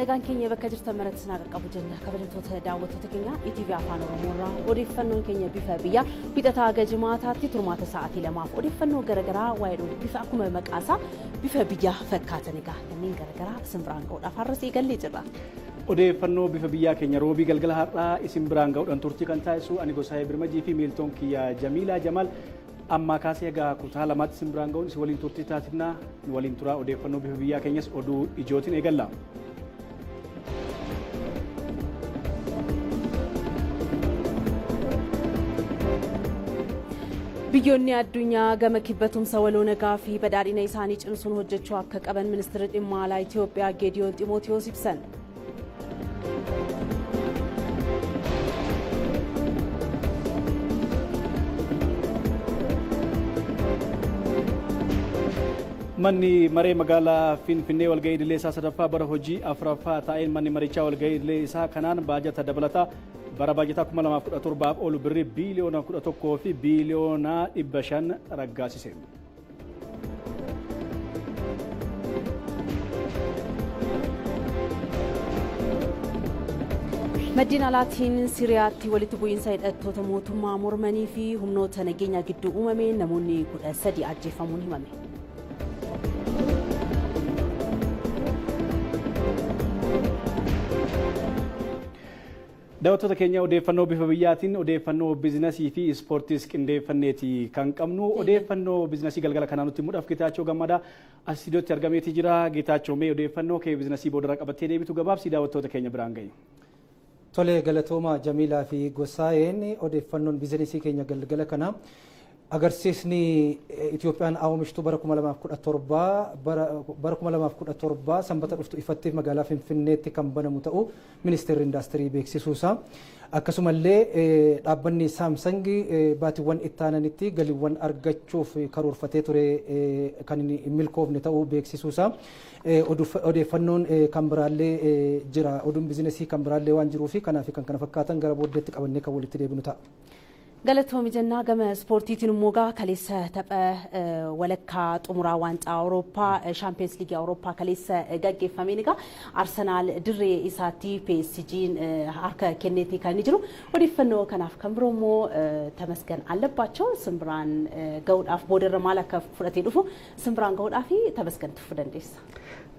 Nagaan keenya bakka jirtan maratti sinaa qaqqabu jenna. Kabajamtoota daawwattoota keenya ETV Afaan Oromoorraa odeeffannoon keenya bifa biyyaa bixataa gajimaataatti turmaata sa'aatii lamaaf odeeffannoo garaagaraa waa'ee bifa akkuma maqaasaa bifa biyyaa fakkaatan egaa kanneen garaagaraa isin biraan ga'uudhaaf har'as eegallee jirra. Odeeffannoo bifa biyyaa keenya roobii galgala har'aa isin biraan ga'uudhaan turtii kan taasisu ani Gosaayee Birmajii fi miiltoon kiyya Jamiilaa Jamaal amma kaasee egaa kutaa lamaatti isin biraan ga'uun isin waliin turtii taasifnaa nu waliin turaa odeeffannoo bifa biyyaa keenyas oduu ijootiin eegalla. Biyyoonni addunyaa gama kibbatumsa waloo nagaa fi badhaadhina isaanii cimsuun hojjechuu akka qaban ministeerri dhimma alaa Itoophiyaa Geediyoon Ximootiyoos ibsan. Manni maree magaalaa Finfinnee walga'ii idilee isaa sadaffaa bara hojii afuraffaa taa'een manni marichaa walga'ii idilee isaa kanaan baajata dabalataa bara baajataa 2017 oolu birrii biiliyoona 11 fi biiliyoona 500 raggaasise. Maddiin alaatiin Siriyaatti walitti bu'iinsa hidhattoota mootummaa mormanii fi humnoota nageenyaa gidduu uumameen namoonni 13 ajjeefamuun himame. Daawwattoota keenya odeeffannoo bifa biyyaatiin odeeffannoo biizinasii fi ispoortiis qindeeffanneeti kan qabnu odeeffannoo biizinasii galgala kanaa nutti muudhaaf Geetaachoo Gammadaa as istiidiyootti argameeti jira. Geetaachoo mee odeeffannoo kee biizinasii boodarraa qabattee deebitu gabaabsi daawwattoota keenya biraan ga'i. Tole galatooma Jamiilaa fi Gosaayeen odeeffannoon biizinasii keenya galgala kanaa agarsiisni Itoophiyaan oomishtuu bara 2017 sanbata dhuftu ifattee magaalaa Finfinneetti kan banamu ta'u ministeerri indaastirii beeksisuusaa akkasumallee dhaabbanni Saamsang baatiiwwan itti aananitti galiiwwan argachuuf karoorfatee ture kan inni milkoofne ta'uu beeksisuusaa odeeffannoon kan biraallee jira oduun biizinasii kan biraallee waan jiruufi kanaaf kan kana fakkaatan gara booddeetti qabannee kan walitti deebinu ta'a. Galatoomii jennaa gama ispoortiitiin immoo kaleessa tapha walakkaa xumuraa waancaa Awurooppaa Shaampiyoons Liigii Awurooppaa kaleessa gaggeeffameen egaa Arsenaal dirree isaatti PSG'n harka kenneetii kan jiru odeeffannoo kanaaf kan biroo immoo Tamasgan Allabbaachoo simbiraan ga'uudhaaf boodarra maal akka fudhatee dhufu simbiraan ga'uudhaaf Tamasgan tuffuu dandeessa.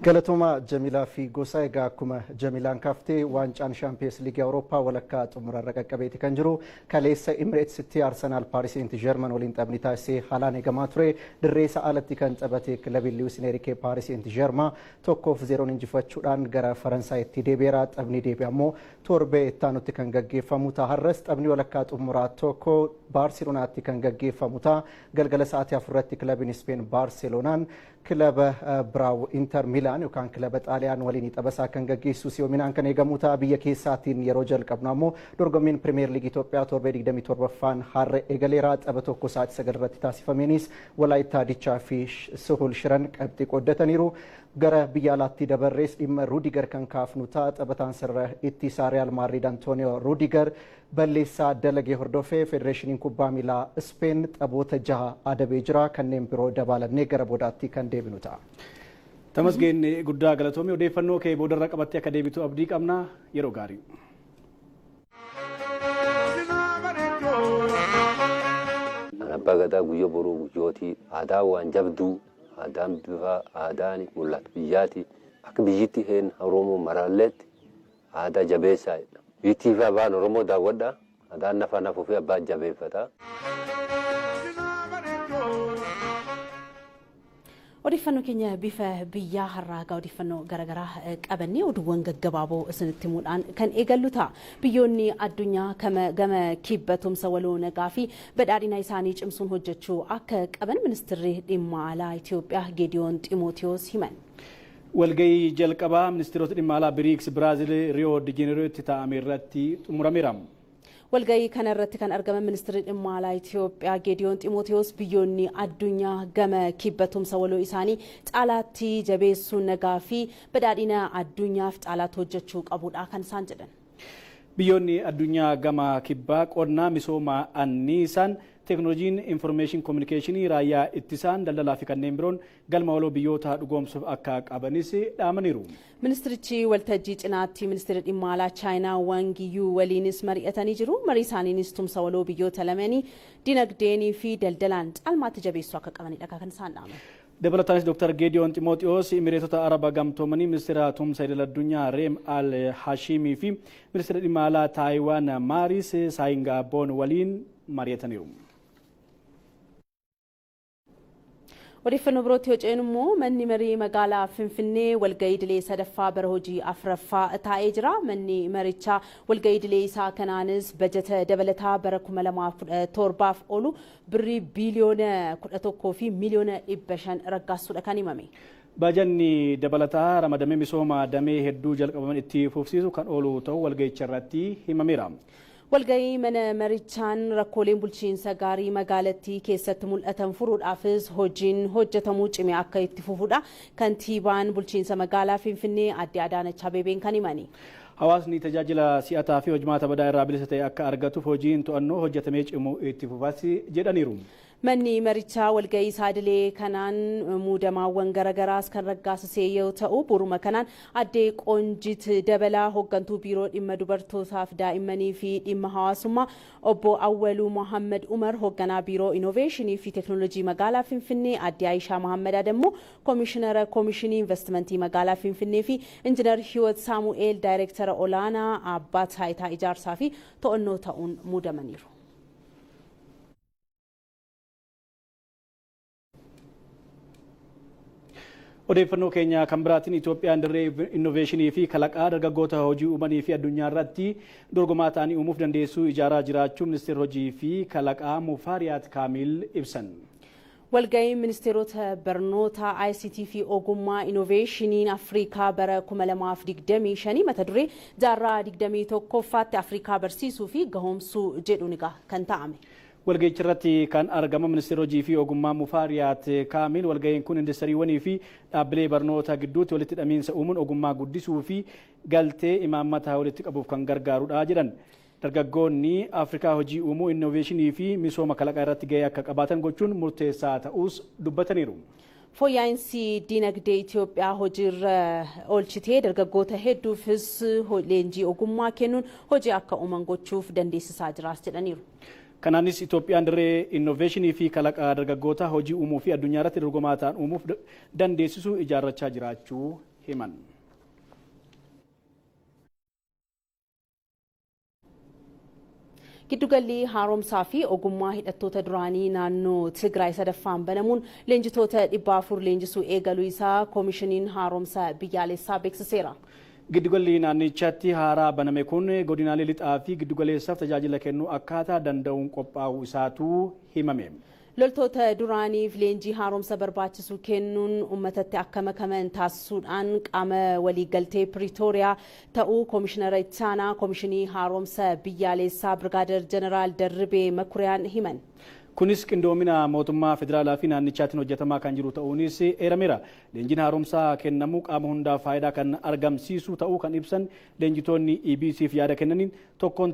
Galatooma Jamiilaa fi Gosaa egaa akkuma Jamiilaan kaaftee waancaan Shaampiyoons Liigii Awurooppaa walakkaa xumurarra qaqqabeeti kan jiru kaleessa Emireetsitti Arsenaal Paaris Seent-Jerman waliin taphni taasisee haalaan eegamaa ture dirree isaa alatti kan taphate kilabiin Luis Enrique Paaris Seent-Jerman 1-0 injifachuudhaan gara Faransaayitti deebi'eera. Taphni deebi'e ammoo torbee ittaanutti kan gaggeeffamu ta'a. Har'as taphni walakkaa xumuraa tokko Baarselonaatti kan gaggeeffamu ta'a. Galgala sa'aatii 4tti kilabiin Ispeen Baarselonaan kilaba Braaw Inter Milaan yookaan kilaba Xaaliyaan waliin taphasaa kan gaggeessu si'oominaan kan eegamu ta'a. Biyya keessaatiin yeroo jalqabnu ammoo dorgommiin Pirimeer Liigii Itoophiyaa torbee 27ffaan har'a eegaleera. Tapha tokko sa'aatii 9 irratti taasifameenis Walaayittaa Dichaa fi Suhul Shiran qabxii qooddataniiru. Gara biyya alaatti dabarrees dhimma Ruudiger kan kaafnu ta'a. Taphataan sirra ittisaa Real Maadriid Antooniyoo Ruudiger balleessaa dalagee hordofee federeeshiniin kubbaa miilaa Ispeen taphoota 6 adabee jira. Kanneen biroo dabalannee gara boodaatti kan deebinu ta'a. Tamasgeen guddaa galatoomii odeeffannoo kee boodarra qabattee akka deebitu abdii qabna. Yeroo gaarii. Abbaa gadaa guyyaa boruu guyyootii aadaa waan jabduu aadaan bifa aadaan mul'atu biyyaati akka biyyitti heen Oromoo maraalleetti aadaa jabeessaa biyyittii fi abbaan Oromoo daawwadha aadaan nafa nafuu fi abbaan jabeeffata. Odeeffannoo keenya bifa biyyaa har'aa odeeffannoo garaagaraa qabannee oduuwwan gaggabaaboo isinitti himuudhaan kan eegallu ta'a. Biyyoonni addunyaa gama kibbatumsa waloo nagaa fi badhaadhina isaanii cimsuun hojjechuu akka qaban ministeerri dhimma alaa Itoophiyaa Geediyoon Ximootiyoos himan. Walga'ii jalqabaa ministeerota dhimma alaa BRICS Biraazil Riyoo de Janeerootti taa'ame irratti xumurameera. Walga'ii kana irratti kan argaman ministeerri dhimma alaa Itoophiyaa Geediyoon Ximootiyoos biyyoonni addunyaa gama kibbatumsa waloo isaanii caalaatti jabeessuun nagaa fi badhaadhina addunyaaf caalaatti hojjechuu qabuudha kan isaan jedhan. Biyyoonni addunyaa gama kibbaa qonnaa misoomaa anniisaan teeknooloojiin information communication raayyaa ittisaan daldalaa fi kanneen biroon galma waloo biyyoota dhugoomsuuf akka qabanis dhaamaniiru. Ministirichi waltajjii cinaatti ministeera dhimma alaa chaayinaa Wang Yi waliinis mari'atanii jiru. Marii isaaniinis tumsa waloo biyyoota lameenii dinagdeenii fi daldalaan caalmaatti jabeessuu akka qabanidha kan isaan dhaaman. Dabalataanis Dr. Geediyoon Ximooxiyoos Imireetota Araba gamtoomanii ministeera tumsa idil addunyaa Reem Al Hashimii fi ministeera dhimma alaa Taayiwaan Maaris Saayingaaboon waliin mari'ataniiru. Odeeffannoo birootti yoo ceenu immoo manni marii magaalaa Finfinnee walgahii idilee sadaffaa bara hojii afuraffaa taa'ee jira. Manni marichaa walgahii idilee isaa kanaanis bajata dabalataa bara 2017 oolu birrii biiliyoona 11 fi miiliyoona 500 raggaasuudha kan himame. Bajanni dabalataa ramadamee misooma damee hedduu jalqabaman itti fufsiisu kan oolu ta'uu walgahicha irratti himameera. Walgahii mana marichaan rakkooleen bulchiinsa gaarii magaalattii keessatti mul'atan furuudhaafis hojiin hojjetamuu cimee akka itti fufuudha. Kantiibaan bulchiinsa magaalaa Finfinnee Aadde Adaanach Abeebeen kan himani. Hawaasni tajaajila si'ataa fi hojimaata badaa irraa bilisa ta'e akka argatuuf hojiin to'annoo hojjetamee cimuu itti fufas jedhaniiru. Manni marichaa walgahii isaa idilee kanaan muudamaawwan garagaraas kan raggaasisee yoo ta'u buruma kanaan Aadde Qoonjit Dabalaa hooggantuu biiroo dhimma dubartootaaf daa'immanii fi dhimma hawaasummaa obbo Awwaluu Mohaammed Umar hoogganaa biiroo innoveeshinii fi teeknooloojii magaalaa Finfinnee Aadde Aayishaa Mohaammed Adammoo koomishinara koomishinii investimentii magaalaa Finfinnee fi injiinar Hiwot Saamu'eel daayireektara olaanaa abbaa taayitaa ijaarsaa fi to'annoo ta'uun muudamaniiru. Odeeffannoo keenya kan biraatiin Itoophiyaan dirree innoveeshinii fi kalaqaa dargaggoota hojii uumanii fi addunyaa irratti dorgomaa ta'anii uumuuf dandeessuu ijaaraa jiraachuu ministeerri hojii fi kalaqaa Mufaariyaat Kaamil ibsan. Walgahiin ministeerota barnoota ICT fi ogummaa innoveeshiniin Afrikaa bara 2025 mata duree jaarraa 21ffaatti Afrikaa barsiisuu fi gahoomsuu jedhuun kan ta'ame. Walgahicha irratti kan argaman ministeerri hojii fi ogummaa Mufaariyaat Kaamil walgahiin kun indastiriiwwanii fi dhaabbilee barnoota gidduutti walitti hidhamiinsa uumuun ogummaa guddisuu fi galtee imaammataa walitti qabuuf kan gargaarudha jedhan. Dargaggoonni Afrikaa hojii uumuu innoveeshinii fi misooma kalaqaa irratti gahee akka qabaatan gochuun murteessaa ta'uus dubbataniiru. Fooyya'insi dinagdee Itoophiyaa hojiirra oolchitee dargaggoota hedduufis leenjii ogummaa kennuun hojii akka uuman gochuuf dandeessisaa jiraas jedhaniiru. Kanaanis Itoophiyaan dirree innoveeshinii fi kalaqaa dargaggoota hojii uumuu fi addunyaa irratti dorgomaa ta'an uumuuf dandeessisuu ijaarrachaa jiraachuu himan. Giddugalli haaromsaa fi ogummaa hidhattoota duraanii naannoo Tigraay sadaffaan banamuun leenjitoota 400 leenjisuu eegaluu isaa koomishiniin haaromsa biyyaalessaa beeksiseera. Giddugalli naannichaatti haaraa baname kun godinaalee lixaa fi giddugaleessaaf tajaajila kennuu akkaataa danda'uun qophaa'uu isaatu himame. Loltoota duraaniif leenjii haaromsa barbaachisu kennuun uummatatti akka makaman taasisuudhaan qaama waliigaltee Piriitooriyaa ta'uu koomishinara ittaanaa koomishinii haaromsa biyyaalessaa Birgaadeer Jeneraal Darribee Makuriyaan himan. Kunis qindoomina mootummaa federaalaa fi naannichaatiin hojjetamaa kan jiru ta'uunis eerameera. Leenjiin haaromsaa kennamuu qaama hundaaf faayidaa kan argamsiisu ta'uu kan ibsan leenjitoonni EBC'f yaada kennaniin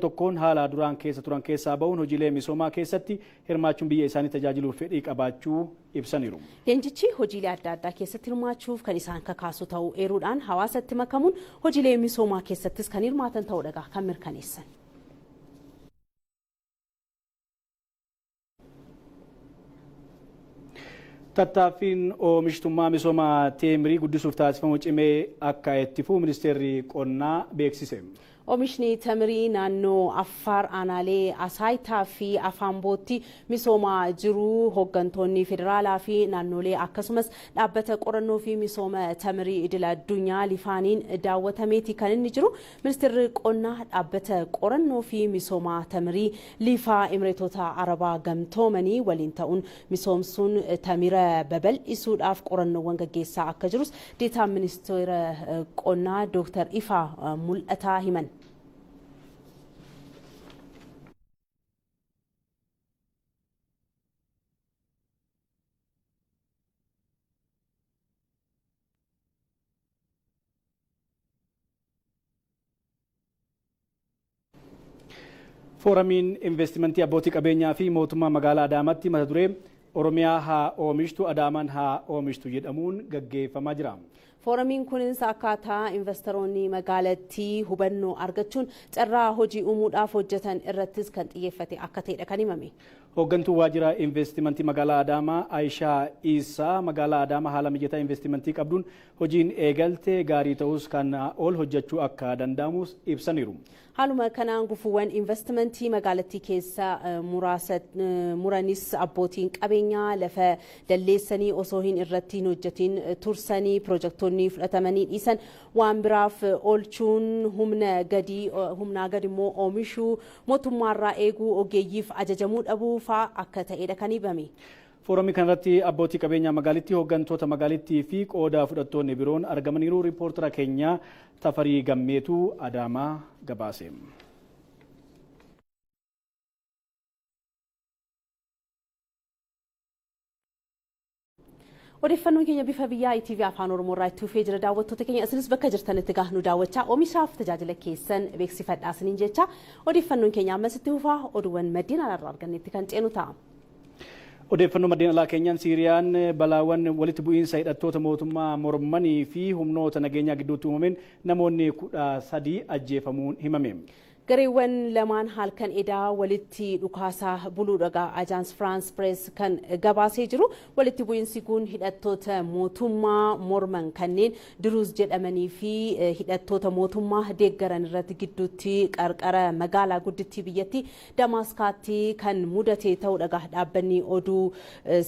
tokkoon haala duraan keessa turan keessaa ba'uun hojiilee misoomaa keessatti hirmaachuun biyya isaanii tajaajiluuf fedhii qabaachuu ibsaniiru. Leenjichi hojiilee adda addaa keessatti hirmaachuuf kan isaan kakaasu ta'uu eeruudhaan hawaasatti makamuun hojiilee misoomaa keessattis kan hirmaatan ta'uudha kan mirkaneessan. Tattaaffiin oomishtummaa misooma teemirii guddisuuf taasifamu cimee akka itti fufu ministeerri qonnaa beeksise. Oomishni tamirii naannoo Affaar aanaalee Asaayitaa fi Afaanbootti misoomaa jiru hooggantoonni federaalaa fi naannolee akkasumas dhaabbata qorannoo fi misooma tamirii idil addunyaa lifaaniin daawwatameeti kan inni jiru. Ministeerri qonnaa dhaabbata qorannoo fi misooma tamirii lifaa Imireetota Arabaa gamtoomanii waliin ta'uun misoomsuun tamira babal'isuudhaaf qorannoowwan gaggeessaa akka jirus deetaan ministeera qonnaa Dr. Ifaa mul'ataa himan. Fooramiin investimentii abbootii qabeenyaa fi mootummaa magaalaa Adaamaatti mata duree Oromiyaa haa oomishtu Adaamaan haa oomishtu jedhamuun gaggeeffamaa jira. Fooramiin kunis akkaataa investoroonni magaalattii hubannoo argachuun carraa hojii uumuudhaaf hojjetan irrattis kan xiyyeeffate akka ta'edha kan himame. Hooggantuu waajjira investimentii magaalaa Adaamaa Aayishaa Isaa magaalaa Adaamaa haala mijataa investimentii qabduun hojiin eegalte gaarii ta'us kan ol hojjechuu akka danda'amus ibsaniiru. Haaluma kanaan gufuuwwan investimentii magaalattii keessa muranis abbootiin qabeenyaa lafa dalleessanii osoo hin irratti hin hojjetin tursanii piroojektonni fudhatamanii dhiisan waan biraaf oolchuun humnaa gadi immoo oomishuu mootummaarraa eeguu ogeeyyiif ajajamuu dhabuu fa'aa akka ta'edha kan himame. Foorumii kanarratti abbootii qabeenyaa magaalittii hooggantoota magaalittii fi qooda fudhattoonni biroon argamaniiru. Riippoortara keenya Tafarii Gammeetuu Adaamaa gabaase. Odeeffannoon keenya bifa biyyaa ITV Afaan Oromoo irraa itti fufee jira. Daawwattoota keenya isinis bakka jirtanitti gaahnu daawwachaa oomishaaf tajaajila keessan beeksifadhaa isiniin jecha odeeffannoon keenya ammas itti fufaa oduuwwan maddeen alaarraa argannetti kan ceenu ta'a. Odeeffannoo maddeen alaa keenyaan Siiriyaan balaawwan walitti bu'iinsa hidhattoota mootummaa mormanii fi humnoota nageenyaa gidduutti uumameen namoonni 13 ajjeefamuun himame. Gareewwan lamaan halkan edaa walitti dhukaasaa buluudha. Ajaans France Press kan gabaasee jiru walitti bu'iinsi kun hidhattoota mootummaa morman kanneen Duruuz jedhamanii fi hidhattoota mootummaa deeggaran irratti gidduutti qarqara magaalaa guddittii biyyattii Damaskaatti kan mudate ta'uudha. Dhaabbanni oduu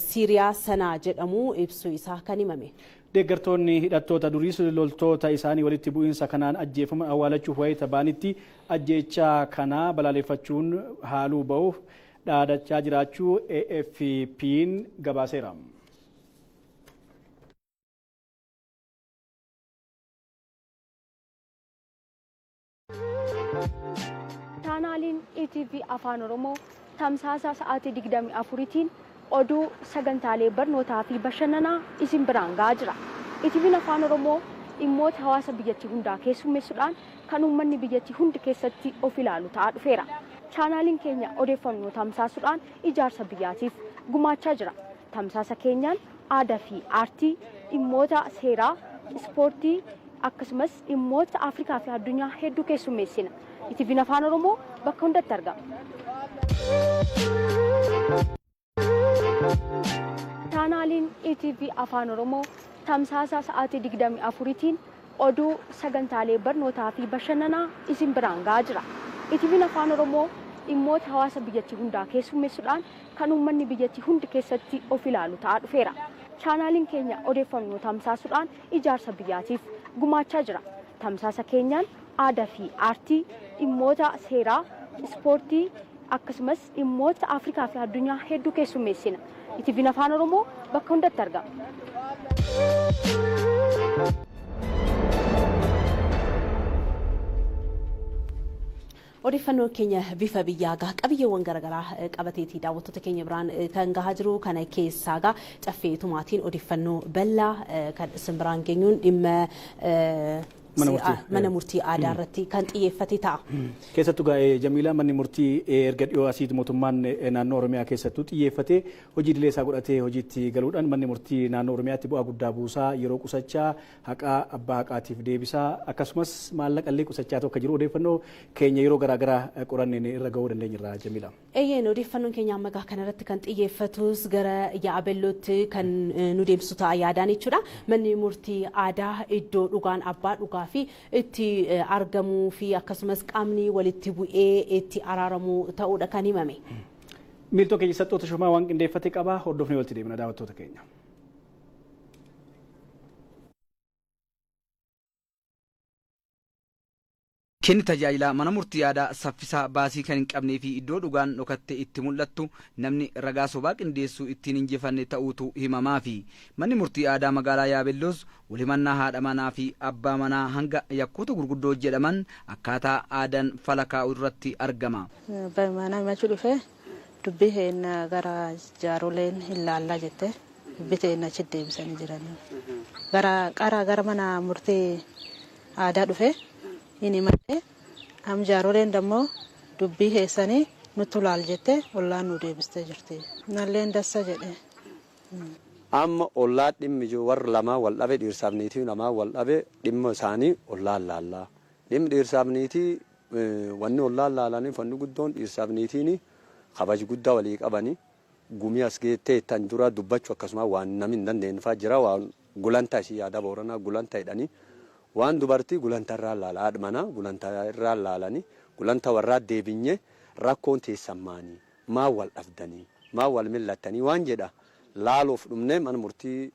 Siiriyaa Sanaa jedhamu ibsu isaa kan himame. Deeggartoonni hidhattoota Duruuz loltoota isaanii walitti bu'iinsa kanaan ajjeefaman awwaalachuuf wayita baanitti ajjeechaa kana balaaleffachuun haaluu ba'uuf dhaadachaa jiraachuu AFP'n gabaaseera. Chaanaaliin ETV Afaan Oromoo tamsaasa sa'aatii 24tiin oduu sagantaalee barnootaa fi bashannanaa isin biraan gahaa jira. ETV'n Afaan Oromoo dhimmoota hawaasa biyyattii hundaa keessummeessuudhaan kan uummanni biyyattii hundi keessatti of ilaalu ta'aa dhufeera. Chaanaaliin keenya odeeffannoo tamsaasuudhaan ijaarsa biyyaatiif gumaachaa jira. Tamsaasa keenyaan aadaa fi aartii, dhimmoota seeraa, ispoortii akkasumas dhimmoota Afrikaa fi addunyaa hedduu keessummeessina. ETV'n Afaan Oromoo bakka hundatti argama. Chaanaaliin ETV Afaan Oromoo tamsaasa sa'aatii 24tiin oduu sagantaalee barnootaa fi bashannanaa isin biraan gahaa jira. ETV'n Afaan Oromoo dhimmoota hawaasa biyyattii hundaa keessummeessuudhaan kan uummanni biyyattii hundi keessatti of ilaalu ta'aa dhufeera. Chaanaaliin keenya odeeffannoo tamsaasuudhaan ijaarsa biyyaatiif gumaachaa jira. Tamsaasa keenyaan aadaa fi aartii, dhimmoota seeraa, ispoortii akkasumas dhimmoota Afrikaa fi addunyaa hedduu keessummeessina. ETV'n Afaan Oromoo bakka hundatti argama. Odeeffannoo keenya bifa biyyaa qabiyyeewwan garaagaraa qabateetii daawwattoota keenya biraan kan gahaa jiru kana keessaa caffee tumaatiin odeeffannoo bal'aa kan isin biraan geenyuun dhimma mana murtii aadaa irratti kan xiyyeeffate ta'a. Keessattuu gaa'ee Jamiilaa manni murtii erga dhiyoo asiitti mootummaan naannoo Oromiyaa keessattuu xiyyeeffatee hojii idilee isaa godhatee hojiitti galuudhaan manni murtii naannoo Oromiyaatti bu'aa guddaa buusaa yeroo qusachaa haqaa abbaa haqaatiif deebisaa akkasumas maallaqallee qusachaa tokko jiru odeeffannoo keenya yeroo garaagaraa qoranneen irra gahuu dandeenyerra Jamiilaa. Eeyyeen odeeffannoon keenya ammaa kanarratti kan xiyyeeffatus gara yaabellootti kan nu deemsisu ta'a yaadaan jechuudha. Manni murtii aadaa iddoo dhugaan abbaa dhugaa fi itti argamuu fi akkasumas qaamni walitti bu'ee itti araaramu ta'uudha kan himame. Miiltoo keenya sattoota shumaa waan qindeeffate qaba hordofnee walitti deemna daawwattoota keenya. Kenni tajaajila mana murtii aadaa saffisaa baasii kan hin qabnee fi iddoo dhugaan dhokatte itti mul'attu namni ragaa sobaa qindeessuu ittiin injifanne ta'uutu himamaa fi manni murtii aadaa magaalaa Yaabelloos walimannaa haadha manaa fi abbaa manaa hanga yakkoota gurguddoo jedhaman akkaataa aadaan falakaa'u irratti argama. Mana himachuu dhufee dubbii heena gara jaaroleen hin laallaa jette dubbii heena achi deebisanii jiranii. Gara mana murtii aadaa dhufee ini malee am jaaroleen dammoo dubbii keessanii nutti laal jettee ollaan nu deebistee jirti. Nalleen dassa jedhee. Amma ollaa dhimmi jiru warra lamaa wal dhabe dhiirsaaf niitii lamaa wal dhabe dhimma isaanii ollaan laallaa. Dhimmi dhiirsaaf niitii wanni ollaan laalaniif wanni guddoon dhiirsaaf niitiin kabaji guddaa walii qabanii gumii as geettee tan dura dubbachuu akkasumas waan namni hin dandeenye jira waan gulantaa ishii yaada booranaa gulantaa jedhanii waan dubartii gulantaa irraa laala haadha manaa gulantaa irraa laalanii gulantaa warraa deebinye rakkoon teessammaanii maa wal dhabdanii maa wal millattanii waan jedha laaluuf dhumne mana murtii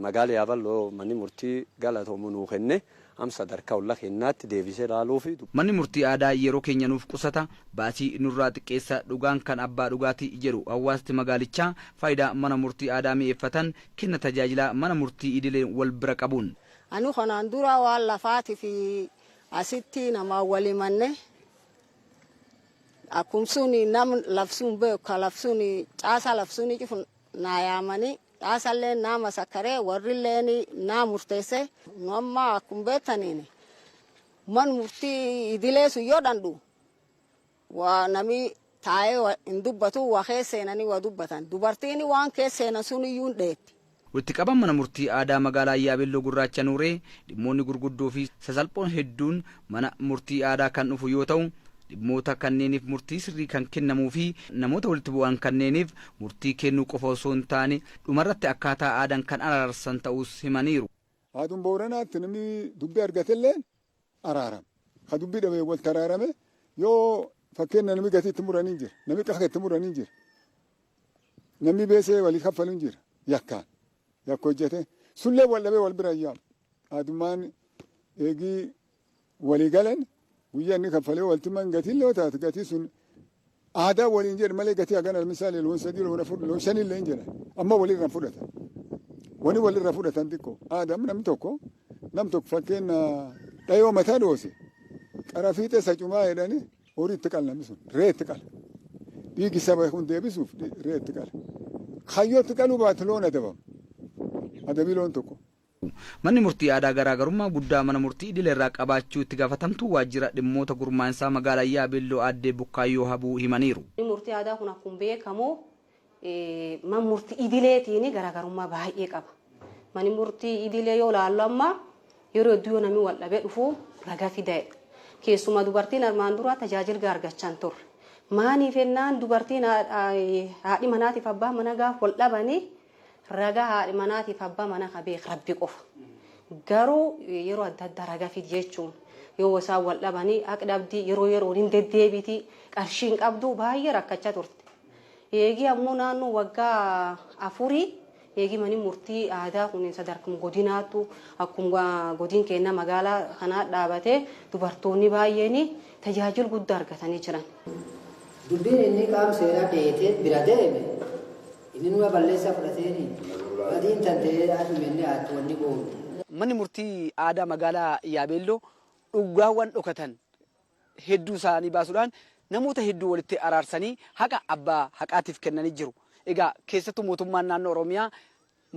magaala Yaaballoo manni murtii Galatoomu nuu kenne sadarkaa ollaa kennaatti deebisee laaluufi. Manni murtii aadaa yeroo keenya nuuf qusata baasii nurraa xiqqeessa dhugaan kan abbaa dhugaatii jedhu hawaasti magaalichaa faayidaa mana murtii aadaa mi'eeffatan kenna tajaajila mana murtii idilee wal bira qabuun. Anu kanaan dura waan lafaatii fi asitti nama wali manne akkumsuun nam labsuun beeku labsuun caasaa labsuun cufu naayaamanii caasallee nama sakkaree warrilleen naa murteesse namma akkum beektaniin man murtii idilee sun yoo dhandhu waa nami taa'ee hin dubbatu waa keesseenanii waa dubbatan dubartiin waan keesseenan sun iyyuu hin dheetti. Walitti qaban mana murtii aadaa magaalaa Yaabelloo Gurraacha Nuuree dhimmoonni gurguddoo fi sasalphoon hedduun mana murtii aadaa kan dhufu yoo ta'u dhimmoota kanneeniif murtii sirrii kan kennamuu fi namoota walitti bu'an kanneeniif murtii kennuu qofa osoo hin taane dhumarratti akkaataa aadaan kan araarsan ta'us himaniiru. Aadun booranaatti namni dubbii argatellee araarame. Ha dubbii dhabee walitti araarame yoo fakkeenya namni gatii itti muranii jira namni qaqa itti muranii jira namni beesee walii kaffaluun jira yakkaan yakka hojjete sullee wal dhabee wal bira yaam aadummaan eegii walii galan guyyaa inni kaffalee walti man gatiin loo taate gatii sun aadaa waliin jedhe malee gatii hagana misaale loon sadii loon shanillee hin jedhan amma walirra fudhatan wani walirra fudhatan xiqqoo aadaa namni tokko fakkeenya dhayoo mataa dhoose qara fiixee sacumaa jedhani horii itti qala namni sun ree itti qala dhiigi saba kun deebisuuf ree itti qala kayyoo itti qaluu baatu loon adabamu adabii loon tokko. Manni murtii aadaa garaagarummaa guddaa mana murtii idilee irraa qabaachuu itti gaafatamtu waajjira dhimmoota gurmaa'insaa magaalaa Yaabelloo aadde Bukkaayyoo Habuu himaniiru. Manni murtii aadaa kun akkuma beekamu mana murtii idileetiin garaagarummaa baay'ee qaba. Manni murtii idilee yoo ilaallu amma yeroo hedduu namni wal dhabee dhufu ragaa fidaa'edha. Keessumaa dubartiin armaan dura tajaajila argachaa hin turre. Maaliif jennaan dubartiin haadhi manaatiif abbaa mana gaaf wal dhabanii ragaa haadhi manaatiif abbaa mana qabee rabbi qofa. Garuu yeroo adda addaa ragaa fidi jechuun yoo isaan wal dhabanii aqdabdii yeroo hin deddeebiti qarshiin qabdu baay'ee rakkachaa turte. Eegii ammoo naannoo waggaa 4 eegii manni murtii aadaa kun sadarkaa godinaatu akkuma godin keenya magaalaa kanaa dhaabatee dubartoonni baay'een tajaajila guddaa argatanii jiran. Dubbiin inni qaama seeraa dheetee bira deeme inni numa balleessaa fudhateeni adiin tantee adumenne wanni goonu. Manni murtii aadaa magaalaa Yaabelloo dhugaawwan dhokatan hedduu isaanii baasuudhaan namoota hedduu walitti araarsanii haqa abbaa haqaatiif kennanii jiru. Egaa keessattuu mootummaan naannoo Oromiyaa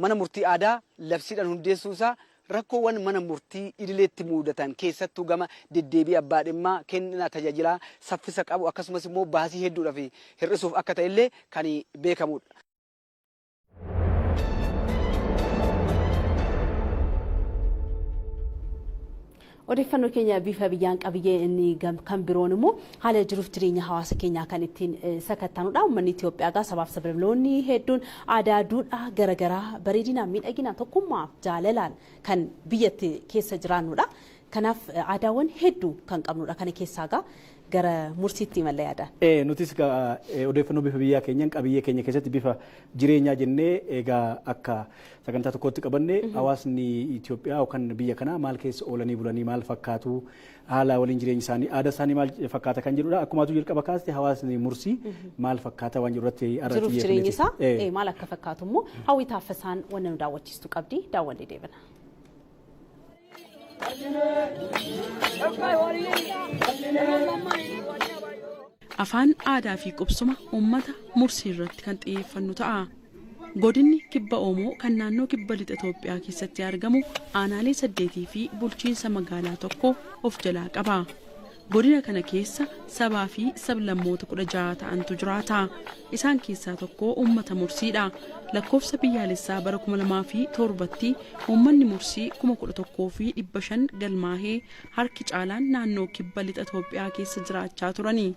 mana murtii aadaa labsiidhaan hundeessuu isaa rakkoowwan mana murtii idileetti mudatan keessattuu gama deddeebii abbaa dhimmaa kennina tajaajilaa saffisa qabu akkasumas immoo baasii hedduudhaaf hir'isuuf akka ta'ellee kan beekamudha. Odeeffannoo keenya bifa biyyaan qabiyyee inni kan biroon immoo haala jiruuf jireenya hawaasa keenyaa kan ittiin sakattaanudha. Uummanni Itoophiyaa gaa sabaaf sablammoonni hedduun aadaa duudhaa garaagaraa bareedinaa miidhaginaa tokkummaa jaalalaan kan biyyatti keessa jiraannudha. Kanaaf aadaawwan hedduu kan qabnudha. Kana keessaa gaa gara mursiitti malee yaada. Nutis odeeffannoo bifa biyyaa keenyaan qabiyyee keenya keessatti bifa jireenyaa jennee egaa akka sagantaa tokkotti qabanne hawaasni Itoophiyaa yookaan biyya kanaa maal keessa oolanii bulanii maal fakkaatu haala waliin jireenya isaanii aadaa isaanii maal fakkaata kan jedhudha. Akkumaatu jalqaba kaaste hawaasni mursii maal fakkaata waan jedhu irratti jiruuf jireenya isaa maal akka fakkaatu immoo hawwii taaffasaan wanna nu daawwachiistu qabdi daawwannee deebina. Afaan aadaa fi qubsuma uummata mursii irratti kan xiyyeeffannu ta'a. Godinni kibba Oomoo kan naannoo kibba lixa Itoophiyaa keessatti argamu aanaalee 8 fi bulchiinsa magaalaa tokko of jalaa qaba. Godina kana keessa sabaa fi sablammoota 16 ta'antu jiraata. Isaan keessaa tokko uummata Mursiidha. Lakkoofsa biyyaalessaa bara 2007tti uummanni Mursii 11,500 galmaahee harki caalaan naannoo kibba lixa Itoophiyaa keessa jiraachaa turani.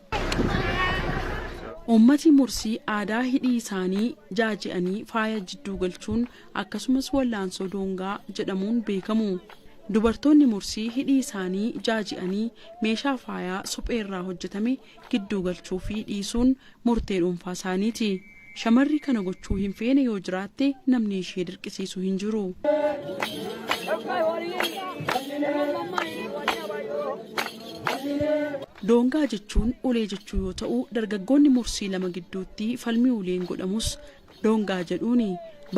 Uummati Mursii aadaa hidhii isaanii jaaji'anii faaya jidduu galchuun akkasumas wallaansoo doongaa jedhamuun beekamu. Dubartoonni Mursii hidhii isaanii jaaji'anii meeshaa faayaa supheerraa hojjetame gidduu galchuu fi dhiisuun murtee dhuunfaa isaaniiti. Shamarri kana gochuu hin feene yoo jiraatte namni ishee dirqisiisu hin jiru. Doongaa jechuun ulee jechuu yoo ta'u dargaggoonni Mursii lama gidduutti falmii uleen godhamus doongaa jedhuuni.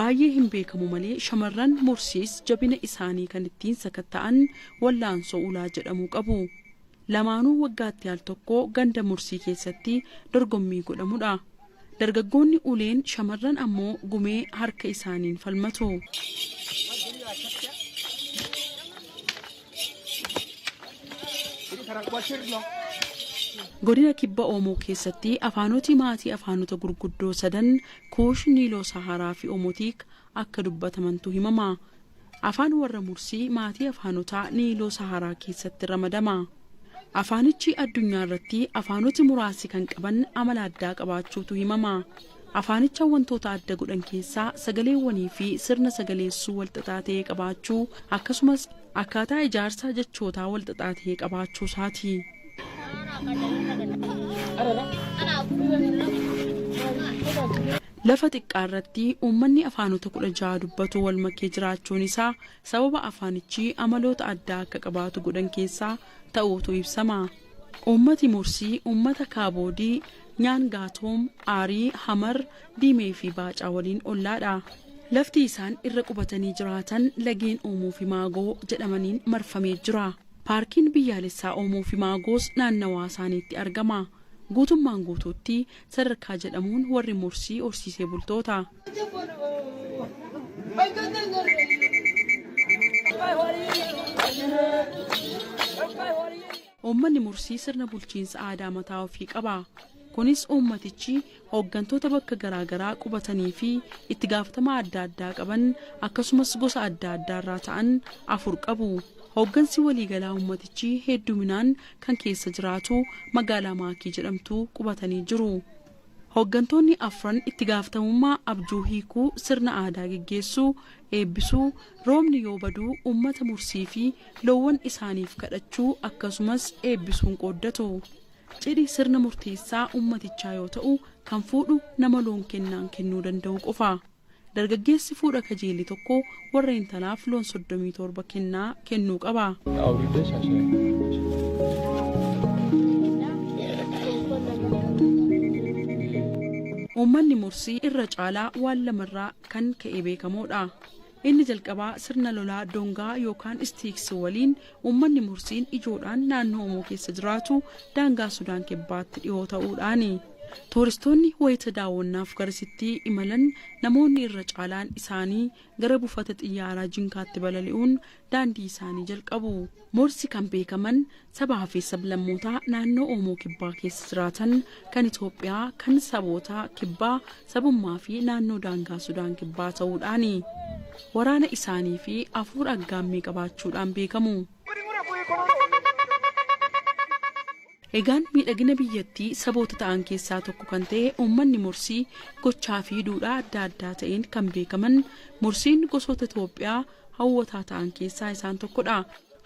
Baay'ee hin beekamu malee shamarran Mursiis jabina isaanii kan ittiin sakatta'an wallaansoo ulaa jedhamu qabu. Lamaanuu waggaatti al tokko ganda Mursii keessatti dorgommii godhamudha. Dargaggoonni uleen shamarran ammoo gumee harka isaaniin falmatu. Godina kibba Oomoo keessatti afaanoti maatii afaanota gurguddoo sadan Kuush, Niiloo Saharaa fi Oomotiik akka dubbatamantu himama. Afaan warra Mursii maatii afaanotaa Niiloo Saharaa keessatti ramadama. Afaanichi addunyaa irratti afaanoti muraasi kan qaban amala addaa qabaachuutu himama. Afaanicha wantoota adda godhan keessaa sagaleewwanii fi sirna sagaleessuu walxaxaa ta'e qabaachuu akkasumas akkaataa ijaarsa jechootaa walxaxaa ta'e qabaachuu isaati. Lafa xiqqaa irratti uummanni afaanota 16 dubbatu wal makee jiraachuun isaa sababa afaanichi amaloota addaa akka qabaatu godhan keessaa ta'uutu ibsama. Uummati Mursii uummata Kaaboodii, Nyaangaatoom, Aarii, Hamar, Diimee fi Baacaa waliin ollaadha. Lafti isaan irra qubatanii jiraatan lageen Oomoo fi Maagoo jedhamaniin marfamee jira. Paarkiin biyyaalessaa Oomoo fi Maagoos naannawaa isaaniitti argama. Guutummaan guutuutti sadarkaa jedhamuun warri Mursii horsiisee bultoota. Uummanni Mursii sirna bulchiinsa aadaa mataa ofii qaba. Kunis uummatichi hooggantoota bakka garaagaraa qubatanii fi itti gaafatama adda addaa qaban akkasumas gosa adda addaarraa ta'an 4 qabu. Hooggansi waliigalaa uummatichi hedduminaan kan keessa jiraatu magaalaa Maakii jedhamtu qubatanii jiru. Hooggantoonni 4 itti gaafatamummaa abjuu hiikuu, sirna aadaa geggeessuu, eebbisuu, roobni yoo baduu uummata Mursii fi loowwan isaaniif kadhachuu akkasumas eebbisuun qooddatu. Cidhi sirna murteessaa uummatichaa yoo ta'u kan fuudhu nama loon kennaan kennuu danda'u qofa. Dargaggeessi fuudha kajeelli tokko warra intalaaf loon 37 kennaa kennuu qaba. Uummanni Mursii irra caalaa waan lamarraa kan ka'e beekamoodha. Inni jalqabaa sirna lolaa Doongaa yookaan Istiiksi waliin uummanni Mursiin ijoodhaan naannoo Oomoo keessa jiraatu daangaa Sudaan kibbaatti dhiyoo ta'uudhaani. Tuuristoonni wayita daawwannaaf garasitti imalan namoonni irra caalaan isaanii gara buufata xiyyaaraa Jinkaatti balali'uun daandii isaanii jalqabu. Mursi kan beekaman sabaa fi sablammootaa naannoo Oomoo kibbaa keessa jiraatan kan Itoophiyaa kan saboota kibbaa sabummaa fi naannoo daangaa Sudaan kibbaa ta'uudhaani. Waraana isaanii fi hafuura aggaammii qabaachuudhaan beekamu. Egaan miidhagina biyyattii saboota ta'an keessaa tokko kan ta'e uummanni Mursii gochaa fi duudhaa adda addaa ta'een kan beekaman. Mursiin gosoota Itoophiyaa hawwataa ta'an keessaa isaan tokkodha.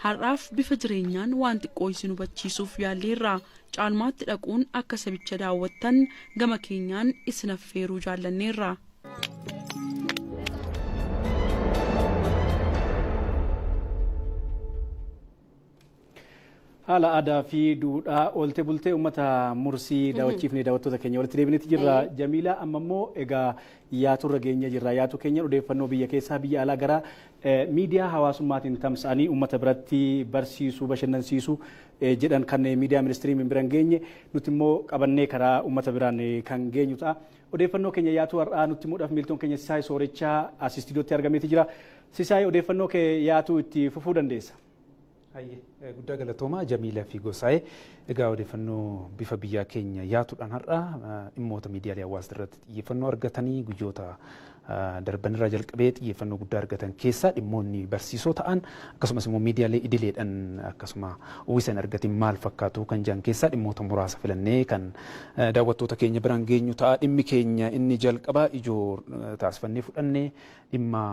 Har'aaf bifa jireenyaan waan xiqqoo isin hubachiisuuf yaalleerra. Caalmaatti dhaquun akka sabicha daawwattan gama keenyaan isin affeeruu jaallanneerra. Haala aadaa fi duudhaa oolte bultee uummata Mursii daawwachiifnee daawwattoota keenya walitti deebineeti jirra. Jamiilaa amma immoo egaa yaaturra geenya jirra. Yaatu keenya odeeffannoo biyya keessaa biyya alaa gara miidiyaa hawaasummaatiin tamsa'anii uummata biratti barsiisuu bashannansiisuu jedhan kan miidiyaa ministirii biraan geenye nuti immoo qabannee karaa uummata biraan kan geenyu ta'a. Odeeffannoo keenya yaatu har'aa nutti muudhaaf miiltoon keenya Sisaay Soorichaa as istiidiyootti argameeti jira. Sisaay odeeffannoo kee yaatu itti fufuu dandeessa. Guddaa galatoomaa Jamiilaa fi Gosaayee egaa odeeffannoo bifa biyyaa keenya yaatuudhaan har'a dhimmoota miidiyaalee hawaasaa irratti xiyyeeffannoo argatanii guyyoota darbanirraa jalqabee xiyyeeffannoo guddaa argatan keessaa dhimmoonni barsiisoo ta'an akkasumas immoo miidiyaalee idileedhaan akkasuma uwwisan argatiin maal fakkaatu kan jiran keessaa dhimmoota muraasa filannee kan daawwattoota keenya biraan geenyu ta'a. Dhimmi keenya inni jalqabaa ijoo taasifannee fudhannee dhimma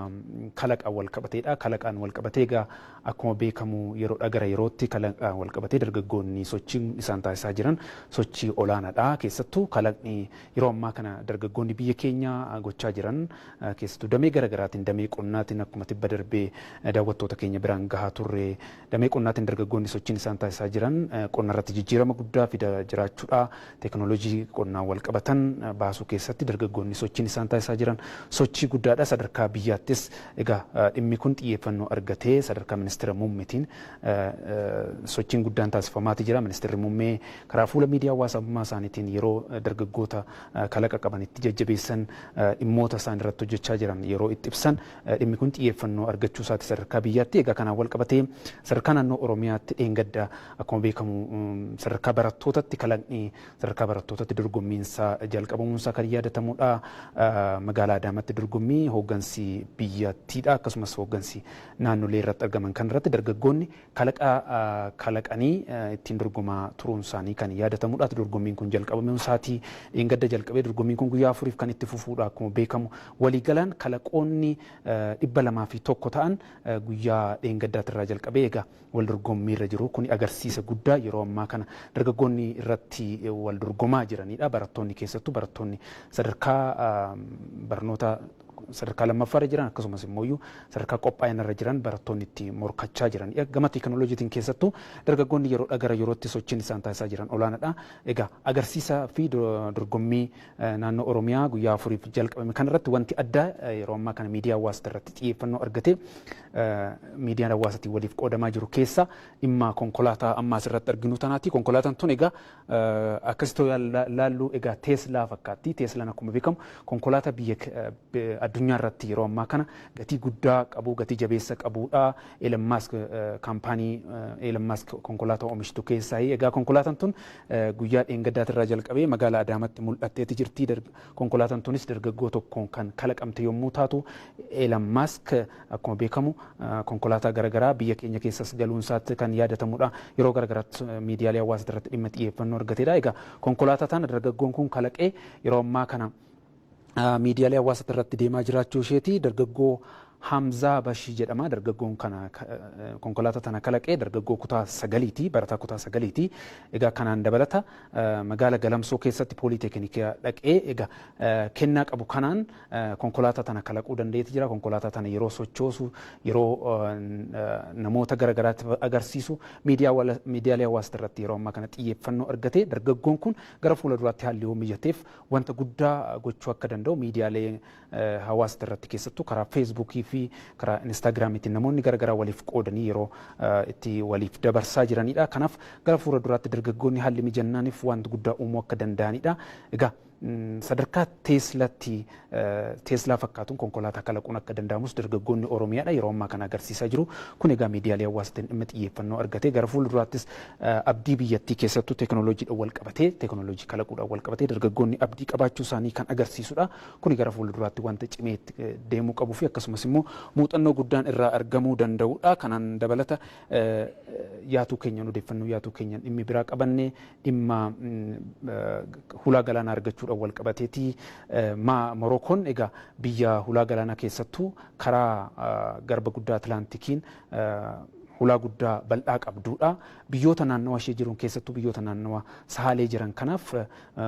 kalaqaan wal qabateedha. Kalaqaan wal qabatee egaa akkuma beekamu yeroodha gara yerootti kalaqaan wal qabatee dargaggoonni sochiin isaan taasisaa jiran sochii olaanaadha. Keessattuu kalaqni yeroo ammaa kana dargaggoonni biyya keenya gochaa jiran keessattuu damee garaagaraatiin damee qonnaatiin akkuma tibba darbee daawwattoota keenya biraan gahaa turre damee qonnaatiin dargaggoonni sochiin isaan taasisaa jiran qonna irratti jijjiirama guddaa fida jiraachuudha. Teekinooloojii qonnaan wal qabatan baasuu keessatti dargaggoonni sochiin isaan taasisaa jiran sochii guddaadha. Sadarkaa biyyaattis egaa dhimmi kun xiyyeeffannoo argatee sadarkaa ministeera muummeetiin sochiin guddaan taasifamaati jira. Ministeerri muummee karaa fuula miidiyaa hawaasummaa isaaniitiin yeroo dargaggoota kalaqa qabanitti jajjabeessan dhimmoota isaan irratti hojjechaa jiran yeroo itti ibsan dhimmi kun xiyyeeffannoo argachuu isaati sadarkaa biyyaatti. Egaa kanaan wal qabatee sadarkaa naannoo Oromiyaatti dheengadda akkuma beekamu sadarkaa barattootatti kalaqni sadarkaa barattootatti dorgommiinsaa jalqabamuunsaa kan yaadatamudha. Magaalaa Adaamaatti dorgommii hooggansi biyyattiidha akkasumas hooggansi naannolee irratti argaman kan irratti dargaggoonni kalaqanii ittiin dorgomaa turuun isaanii kan yaadatamudha. Dorgommiin kun jalqabamuun isaatii dheengadda jalqabee dorgommiin kun guyyaa 4 kan itti fufuudha. Akkuma beekamu waliigalaan kalaqoonni 201 ta'an guyyaa dheengaddaatirraa jalqabee egaa wal dorgommii irra jiru. Kun agarsiisa guddaa yeroo ammaa kana dargaggoonni irratti wal dorgomaa jiranidha. Barattoonni keessattuu barattoonni sadarkaa barnoota sadarkaa lammaffaarra jiran akkasumas immoo sadarkaa qophaa'inarra jiran barattoonni itti morkachaa jiran. Gama teekinooloojiitiin keessattuu dargaggoonni yeroodha gara yerootti sochiin isaan taasisaa jiran olaanaadha. Egaa agarsiisa fi dorgommii naannoo Oromiyaa guyyaa 4 jalqabame kanarratti wanti addaa yeroo ammaa kana miidiyaa hawaasaa irratti xiyyeeffannoo argatee miidiyaan hawaasaatiin waliif qoodamaa jiru keessa dhimma konkolaataa amma asirratti arginu tanaati. Konkolaataan tun egaa akkasitti laallu egaa Teeslaa fakkaatti. Teeslaan akkuma beekamu konkolaataa biyya addunyaa irratti yeroo ammaa kana gatii guddaa qabu, gatii jabeessa qabudha. Elon Musk kaampaanii Elon Musk konkolaataa oomishtu keessaa. Egaa konkolaataan tun guyyaa dheengaddaatirraa jalqabee magaalaa Adaamaatti mul'atteeti jirti. Konkolaataan tunis dargaggoo tokkoon kan kalaqamte yommuu taatu Elon Musk akkuma beekamu konkolaataa garaagaraa biyya keenya keessas galuun isaatti kan yaadatamudha. Yeroo garaagaraatti miidiyaalee hawaasaa irratti dhimma xiyyeeffannoo argateedha. Egaa konkolaataa tana dargaggoon kun kalaqee yeroo ammaa kana miidiyaalee hawaasaa irratti deemaa jiraachuu isheeti. Dargaggoo Hamzaa Bashii jedhama. Dargaggoon kana konkolaataa tana kalaqee dargaggoo kutaa 9ti, barataa kutaa 9ti. Egaa kanaan dabalata magaala Galamsoo keessatti pooliiteeknikaa dhaqee egaa kennaa qabu kanaan konkolaataa tana kalaquu dandeetti jira. Konkolaataa tana yeroo sochoosu, yeroo namoota garaagaraatti agarsiisu miidiyaalee hawaasaa irratti yeroo ammaa kana xiyyeeffannoo argatee dargaggoon kun gara fuula duraatti haalli yoo mijateef wanta guddaa gochuu akka danda'u miidiyaalee hawaasaa irratti keessattuu karaa feesbuukii fi karaa instaagiraamiitiin namoonni garaagaraa waliif qoodanii yeroo itti waliif dabarsaa jiranidha. Kanaaf gara fuula duraatti dargaggoonni haalli mijannaaniif wanta guddaa uumuu akka danda'anidha. Egaa sadarkaa Teeslaa fakkaatuun konkolaataa kalaquun akka danda'amus dargaggoonni Oromiyaadha yeroo ammaa kana agarsiisaa jiru. Kun egaa miidiyaalee hawaasaatiin dhimma xiyyeeffannoo argatee gara fuula duraattis abdii biyyattii keessattuu teekinooloojiidhaan wal qabatee teekinooloojii kalaquudhaan wal qabatee dargaggoonni abdii qabaachuu isaanii kan agarsiisudha. Kun gara fuula duraatti wanta cimee deemuu qabuu fi akkasumas immoo muuxannoo guddaan irraa argamuu danda'udha. Kanaan dabalata yaatuu keenyan odeeffannoo yaatuu keenyan dhimmi biraa qabannee dhimma hulaa galaanaa argachuudha wal qabateeti. Morookoon egaa biyya hulaa galaanaa keessattuu karaa garba guddaa Atlaantikiin hulaa guddaa bal'aa qabduudha. Biyyoota naannawa ishee jiruun keessattuu biyyoota naannawa sahaalee jiran kanaaf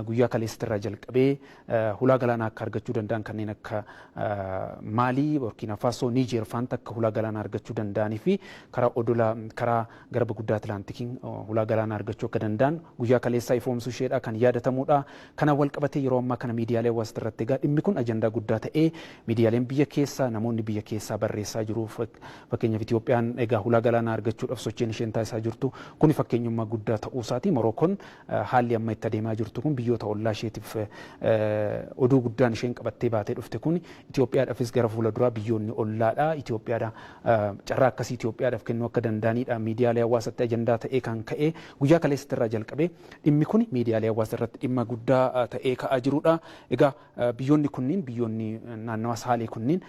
guyyaa kaleessarraa jalqabee hulaa galaanaa akka argachuu danda'an kanneen akka Maalii, Burkina Faasoo, Niijeer fa'aatti akka hulaa galaanaa argachuu danda'anii fi karaa garba guddaa Atlaantikiin hulaa galaanaa argachuu akka danda'an guyyaa kaleessaa ifoomsuu isheedha kan yaadatamudha. Kanaan wal qabatee yeroo ammaa kana miidiyaalee hawaasaa irratti egaa dhimmi kun ajandaa guddaa ta'ee miidiyaaleen biyya keessaa namoonni biyya keessaa barreessaa jiru. Fakkeenyaaf Itoophiyaan egaa hulaa galaanaa argachuudhaaf sochiin isheen taasisaa jirtu kun fakkeenyummaa guddaa ta'uu isaati. Morookoon haalli amma itti adeemaa jirtu kun biyyoota ollaa isheetiif oduu guddaan isheen qabattee baatee dhufte kun Itoophiyaadhaafis gara fuulduraa biyyoonni ollaadha. Itoophiyaadha carraa akkasii Itoophiyaadhaaf kennuu akka danda'anidha. Miidiyaalee hawaasaatti ajandaa ta'ee kan ka'e guyyaa kaleessatti irraa jalqabee dhimmi kun miidiyaalee hawaasaa irratti dhimma guddaa ta'ee ka'aa jirudha. Egaa biyyoonni kunniin biyyoonni naannawa saalee kunniin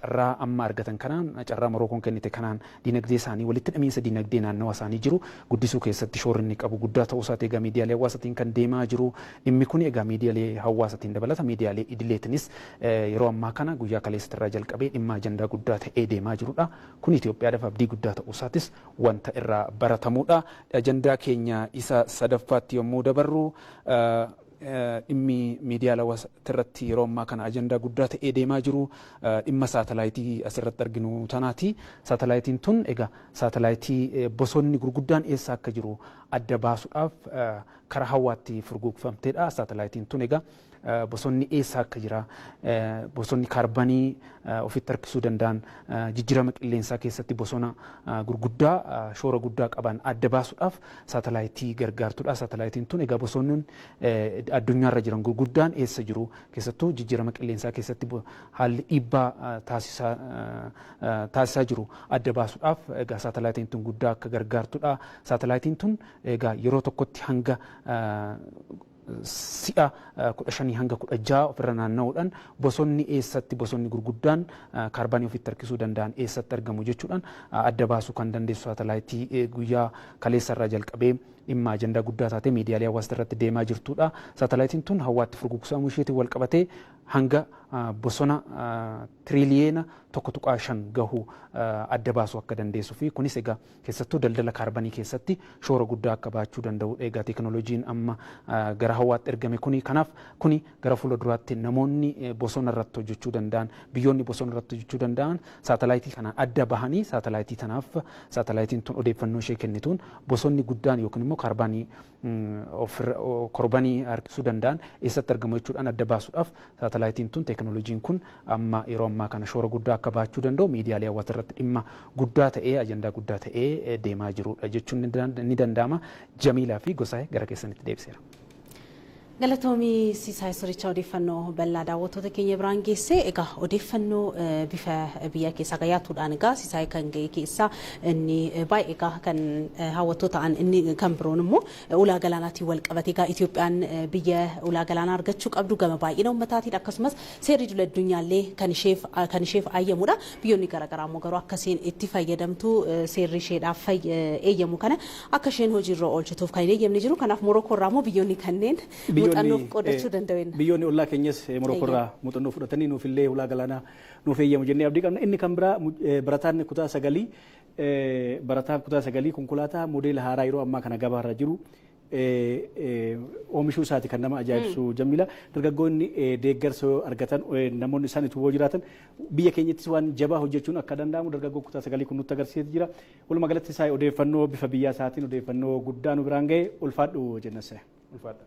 carraa amma argatan kanaan carraa Morookoon kennite kanaan dinagdee isaanii walitti dhamiinsa dinagdee naannawa isaanii jiru guddisuu keessatti shoorri inni qabu guddaa ta'uu isaati. Egaa miidiyaalee hawaasaatiin kan deemaa jiru dhimmi kun egaa miidiyaalee hawaasaatiin dabalata miidiyaalee idileetinis yeroo ammaa kana guyyaa kaleessatti irraa jalqabee dhimma ajandaa guddaa ta'ee deemaa jirudha. Kun Itoophiyaadhaaf abdii guddaa ta'uu isaatis wanta irraa baratamudha. Ajandaa keenya isa sadaffaatti yommuu dabarru dhimmi miidiyaalee hawaasaa irratti yeroo ammaa kana ajandaa guddaa ta'ee deemaa jiru dhimma saatalaayitii asirratti arginu tanaati. Saatalaayitiin tun egaa saatalaayitii bosonni gurguddaan eessa akka jiru adda baasuudhaaf karaa hawaatti furguugfamteedha. Saatalaayitiin tun egaa bosonni eessa akka jira bosonni kaarbanii ofitti harkisuu danda'an jijjiirama qilleensaa keessatti bosona gurguddaa shoora guddaa qaban adda baasuudhaaf saatalaayitii gargaartudha. Saatalaayitiin tun egaa bosonni addunyaarra jiran gurguddaan eessa jiru keessattuu jijjiirama qilleensaa keessatti haalli dhiibbaa taasisaa jiru adda baasuudhaaf egaa saatalaayitiin tun guddaa akka gargaartudha. Saatalaayitiin tun egaa yeroo tokkotti hanga si'a 15 hanga 16 ofirra naanna'uudhaan bosonni eessatti bosonni gurguddaan kaarbanii ofitti harkisuu danda'an eessatti argamu jechuudhaan adda baasuu kan dandeessu saatalaayitii guyyaa kaleessarraa jalqabee dhimma ajandaa guddaa taatee miidiyaalee hawaasaa irratti deemaa jirtudha. Saatalaayitiin tun hawaatti furguugsamuu isheetiin wal qabatee hanga bosona tiriliyeena 1.5 gahu adda baasuu akka dandeessuu fi kunis egaa keessattuu daldala kaarbanii keessatti shoora guddaa akka baachuu danda'u. Egaa teekinooloojiin amma gara hawaatti ergame kuni kanaaf kuni gara fuulduraatti namoonni bosona irratti hojjechuu danda'an biyyoonni bosona irratti hojjechuu danda'an saatalaayitii kanaan adda bahanii saatalaayitii tanaaf saatalaayitiin tun odeeffannoo ishee kennituun bosonni guddaan yookiin immoo kaarbanii korbanii harkisuu danda'an eessatti argamu jechuudhaan adda baasuudhaaf saatalaayitiin tun teekinooloojiin kun amma yeroo ammaa kana shoora guddaa akka baachuu danda'u miidiyaalee hawaasaa irratti dhimma guddaa ta'ee ajandaa guddaa ta'ee deemaa jirudha jechuun ni danda'ama. Jamiilaa fi Gosaayee gara keessanitti deebiseera. Galatoomii Siisaay Sirichaa odeeffannoo bal'aa daawwattoota keenya biraan geesse egaa odeeffannoo bifa biyya keessaa gayaatuudhaan egaa Siisaay kan ga'e keessaa inni baay'ee egaa kan hawwattoo ta'an inni kan biroon immoo ulaa galaanaatiin wal qabate egaa Itoophiyaan biyya ulaa galaanaa argachuu qabdu gama baay'ina uummataatiin akkasumas seerri idil addunyaallee kan isheef ayyamudha. Biyyoonni garaagaraa immoo garuu akkasiin itti fayyadamtu seerri isheedhaaf eeyyamu kana akka isheen hojiirra oolchituuf kan hin eeyyamne jiru. Kanaaf Morookoo irraa immoo biyyoonni kanneen biyyoonni ollaa keenyas Morookoo irraa muuxannoo fudhatanii nuufillee ulaa galaanaa nuuf eeyyamu jennee abdii qabna. Inni kan biraa barataan kutaa 9 konkolaataa modeela haaraa yeroo ammaa kana gabaarra jiru oomishuu isaati kan nama ajaa'ibsu. Jamiila dargaggoonni deeggarsa argatan namoonni isaan itti jiraatan biyya keenyattis waan jabaa hojjechuun akka danda'amu dargaggoo kutaa 9 kun nutti agarsiisaa jira. Walumaa galatti isaa odeeffannoo bifa biyyaa isaatiin odeeffannoo guddaa nu biraan ga'e ulfaadhu jennase. Ulfaadha.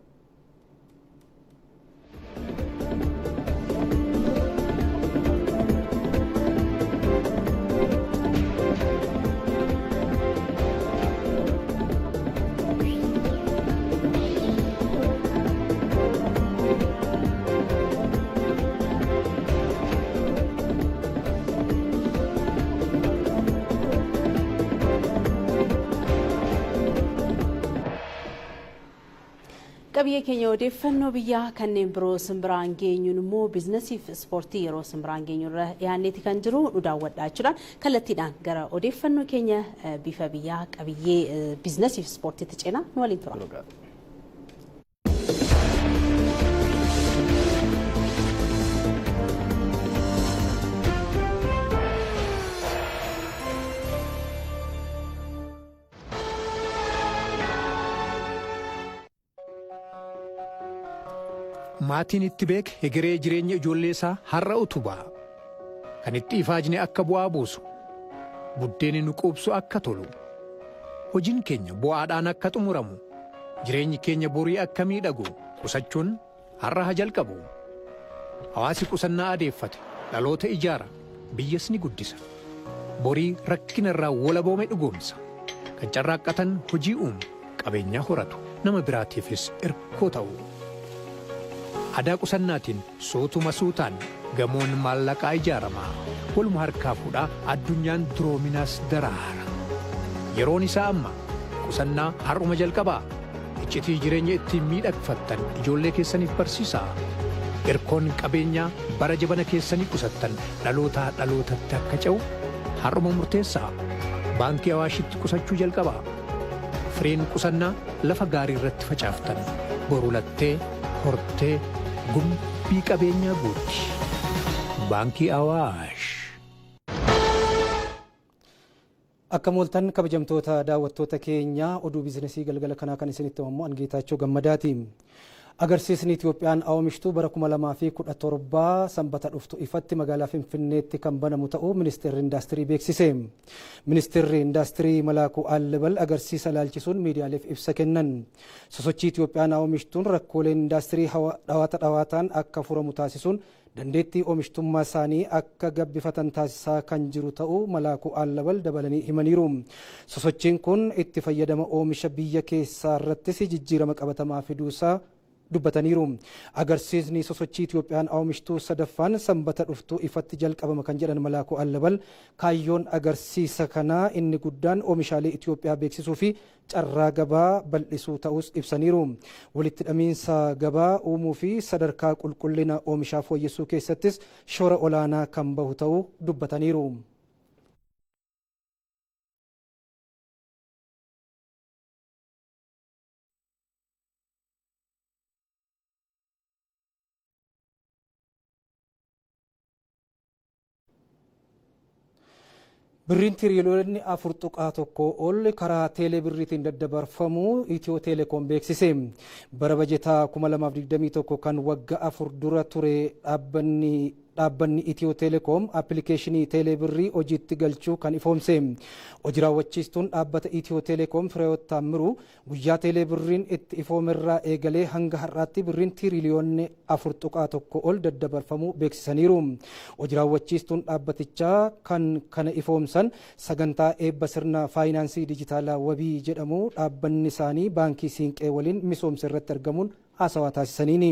Qabiyyee keenya odeeffannoo biyyaa kanneen biroo simbiraan geenyuun immoo biizinasii fi ispoortii yeroo simbiraan geenyurra dhiyaanneeti kan jiru nu daawwadhaa jechuudhaan kallattiidhaan gara odeeffannoo keenya bifa biyyaa qabiyyee biizinasii fi ispoortiitti ceenaa nu waliin tura. Maatiin itti beek hegeree jireenya ijoollee isaa har'a utubaa kan itti ifaajne akka bu'aa buusu buddeeni nu quubsu akka tolu hojiin keenya bu'aadhaan akka xumuramu jireenyi keenya borii akka miidhagu qusachuun har'a haa jalqabu. Hawaasi qusannaa adeeffate dhaloota ijaara biyyas ni guddisa. borii rakkina irraa walaboome dhugoomsa. Kan carraaqqatan hojii uumu qabeenyaa horatu nama biraatiifis irkoo ta'u. Aadaa qusannaatiin suutuma suutaan gamoon maallaqaa ijaaramaa waluma harkaa fuudhaa addunyaan duroominaas daraara. Yeroon isaa amma qusannaa har'uma jalqabaa. Iccitii jireenya ittiin miidhagfattan ijoollee keessaniif barsiisaa. Irkoon qabeenyaa bara jabana keessanii qusattan dhalootaa dhalootatti akka ce'u har'uma murteessaa. Baankii Awaashitti qusachuu jalqabaa. Firiin qusannaa lafa gaarii irratti facaaftan boru lattee hortee gumbii qabeenyaa guutti. Baankii Awaash. Akka mooltan kabajamtoota daawwattoota keenya oduu biizinesii galgala kanaa kan isinitti himu Geetaachoo Gammadaati. Agarsiisni Itoophiyaan oomishtuu bara 2017 sanbata dhuftu ifatti magaalaa Finfinneetti kan banamu ta'uu ministeerri indaastirii beeksise. Ministeerri indaastirii Malaakuu Allabal agarsiisa laalchisuun miidiyaaleef ibsa kennan. Sosochii Itoophiyaan oomishtuun rakkooleen indaastirii dhawaataan akka furamu taasisuun dandeettii oomishtummaa isaanii akka gabbifatan taasisaa kan jiru ta'uu Malaakuu Allabal dabalanii himaniiru. Sosochiin kun itti fayyadama oomisha biyya keessaa irrattis jijjiirama qabatamaa fiduusaa dubbataniiru. Agarsiisni sosochii Itoophiyaan oomishtuu sadaffaan sanbata dhuftuu ifatti jalqabama kan jedhan Malaakuu Allabal kaayyoon agarsiisa kanaa inni guddaan oomishaalee Itoophiyaa beeksisuu fi carraa gabaa bal'isuu ta'us ibsaniiru. Walitti hidhamiinsa gabaa uumuu fi sadarkaa qulqullina oomishaa fooyyessuu keessattis shoora olaanaa kan bahu ta'uu dubbataniiru. Birriin tiriliyoonni 4.1 ol karaa teelee birriitiin daddabarfamuu Itiyoo Teleekoom beeksise. Bara bajetaa 2021 kan waggaa 4 dura ture dhaabbanni Itiyoo Teleekoom appilikeeshinii teelee birrii hojiitti galchuu kan ifoomse. Hojii raawwachiistuun dhaabbata Itiyoo Teleekoom Fireewoot Taammiruu guyyaa teelee birriin itti ifoomerraa eegalee hanga har'aatti birriin tiriliyoonni 4.1 ol daddabarfamuu beeksisaniiru. Hojii raawwachiistuun dhaabbatichaa kan kana ifoomsan sagantaa eebba sirna faayinaansii dijitaalaa wabii jedhamu dhaabbanni isaanii baankii Siinqee waliin misoomsa irratti argamuun haasawaa taasisaniini.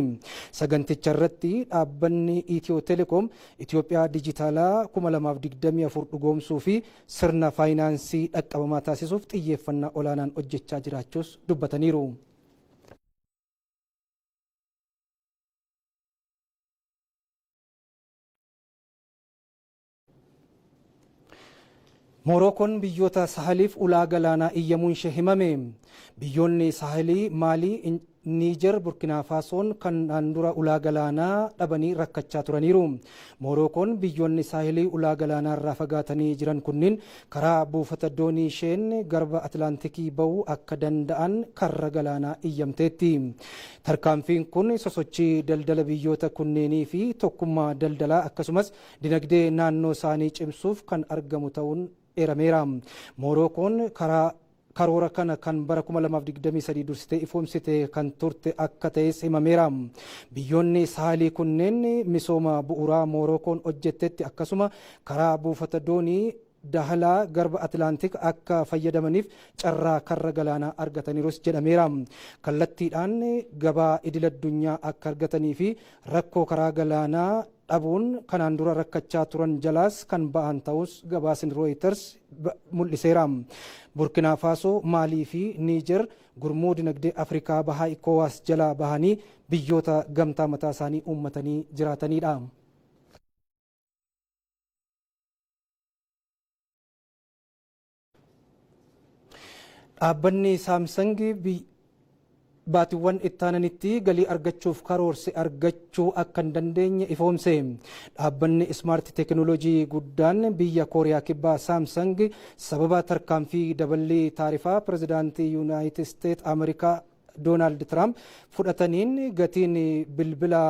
Saganticha irratti dhaabbanni Itiyoo Teleekoom Itoophiyaa dijitaalaa 2024 dhugoomsuu fi sirna faayinaansii dhaqqabamaa taasisuuf xiyyeeffannaa olaanaan hojjechaa jiraachuus dubbataniiru. Morookoon biyyoota Sahaliif ulaa galaanaa iyyamuun ishee himame. Biyyoonni Sahalii Maalii, Niijer, Burkina Faasoon kan dura ulaa galaanaa dhabanii rakkachaa turaniiru. Morookoon biyyoonni Sahalii ulaa galaanaa irraa fagaatanii jiran kunniin karaa buufata doonii isheen garba Atlaantikii ba'uu akka danda'an karra galaanaa iyyamteetti. Tarkaanfiin kun sosochii daldala biyyoota kunneenii fi tokkummaa daldalaa akkasumas dinagdee naannoo isaanii cimsuuf kan argamu ta'uun eerameera. Morookoon karoora kana kan bara 2023 dursitee ifoomsite kan turte akka ta'es himameera. Biyyoonni Sahalii kunneen misooma bu'uuraa Morookoon hojjettetti akkasuma karaa buufata doonii dahalaa garba Atlaantik akka fayyadamaniif carraa karra galaanaa argataniirus jedhameera. Kallattiidhaan gabaa idil addunyaa akka argatanii fi rakkoo karaa galaanaa dhabuun kanaan dura rakkachaa turan jalaas kan ba'an ta'us gabaasni Reuters mul'iseera. Burkina Faasoo, Maalii fi Niijer gurmuu dinagdee Afrikaa bahaa ECOWAS jalaa bahanii biyyoota gamtaa mataa isaanii uummatanii jiraatanidha. Dhaabbanni Saamsang baatiiwwan ittaananitti galii argachuuf karoorse argachuu akka hin dandeenye ifoomse. Dhaabbanni Ismaart Teekinooloojii guddaan biyya Kooriyaa Kibbaa Saamsang sababa tarkaanfii daballii taarifaa pirezidaantii Yuunaayitid Isteet Ameerikaa Doonaald Tiraamp fudhataniin gatiin bilbila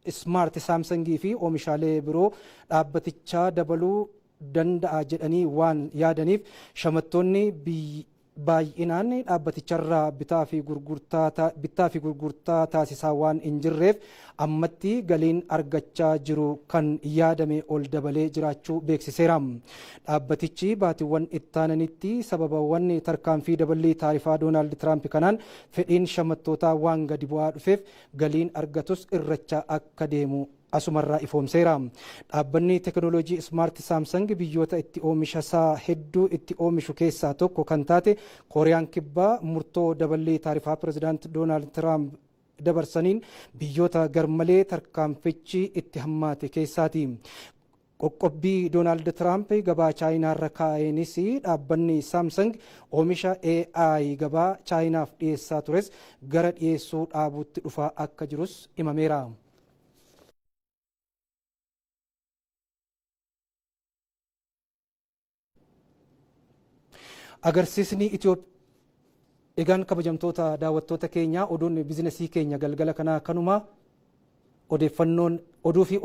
Ismaart Saamsangii fi oomishaalee biroo dhaabbatichaa dabaluu danda'a jedhanii waan yaadaniif shamartoonni baay'inaan dhaabbaticharraa bitaa fi gurgurtaa taasisaa waan hin jirreef ammatti galiin argachaa jiru kan yaadame ol dabalee jiraachuu beeksiseera. Dhaabbatichi baatiiwwan ittaananitti sababawwan tarkaanfii daballii taarifaa Doonaald Tiraamp kanaan fedhiin shamartootaa waan gadi bu'aa dhufeef galiin argatus irrachaa akka deemu asumarraa ifoomseera. Dhaabbanni teekinooloojii ismaarti saamsang biyyoota itti oomisha isaa hedduu itti oomishu keessaa tokko kan taate kooriyaan kibbaa murtoo daballii taarifaa pirezidaanti Doonaald Tiraamp dabarsaniin biyyoota garmalee tarkaanfichi itti hammaate keessaati. Qoqqobbii Doonaald Tiraamp gabaa chaayinaarra kaa'eenis dhaabbanni saamsang oomisha AI gabaa chaayinaaf dhiyeessaa tures gara dhiyeessuu dhaabuutti dhufaa akka jirus himameera. Agarsiisni egaan kabajamtoota daawwattoota keenya oduun biizinasii keenya galgala kanaa kanuma oduu fi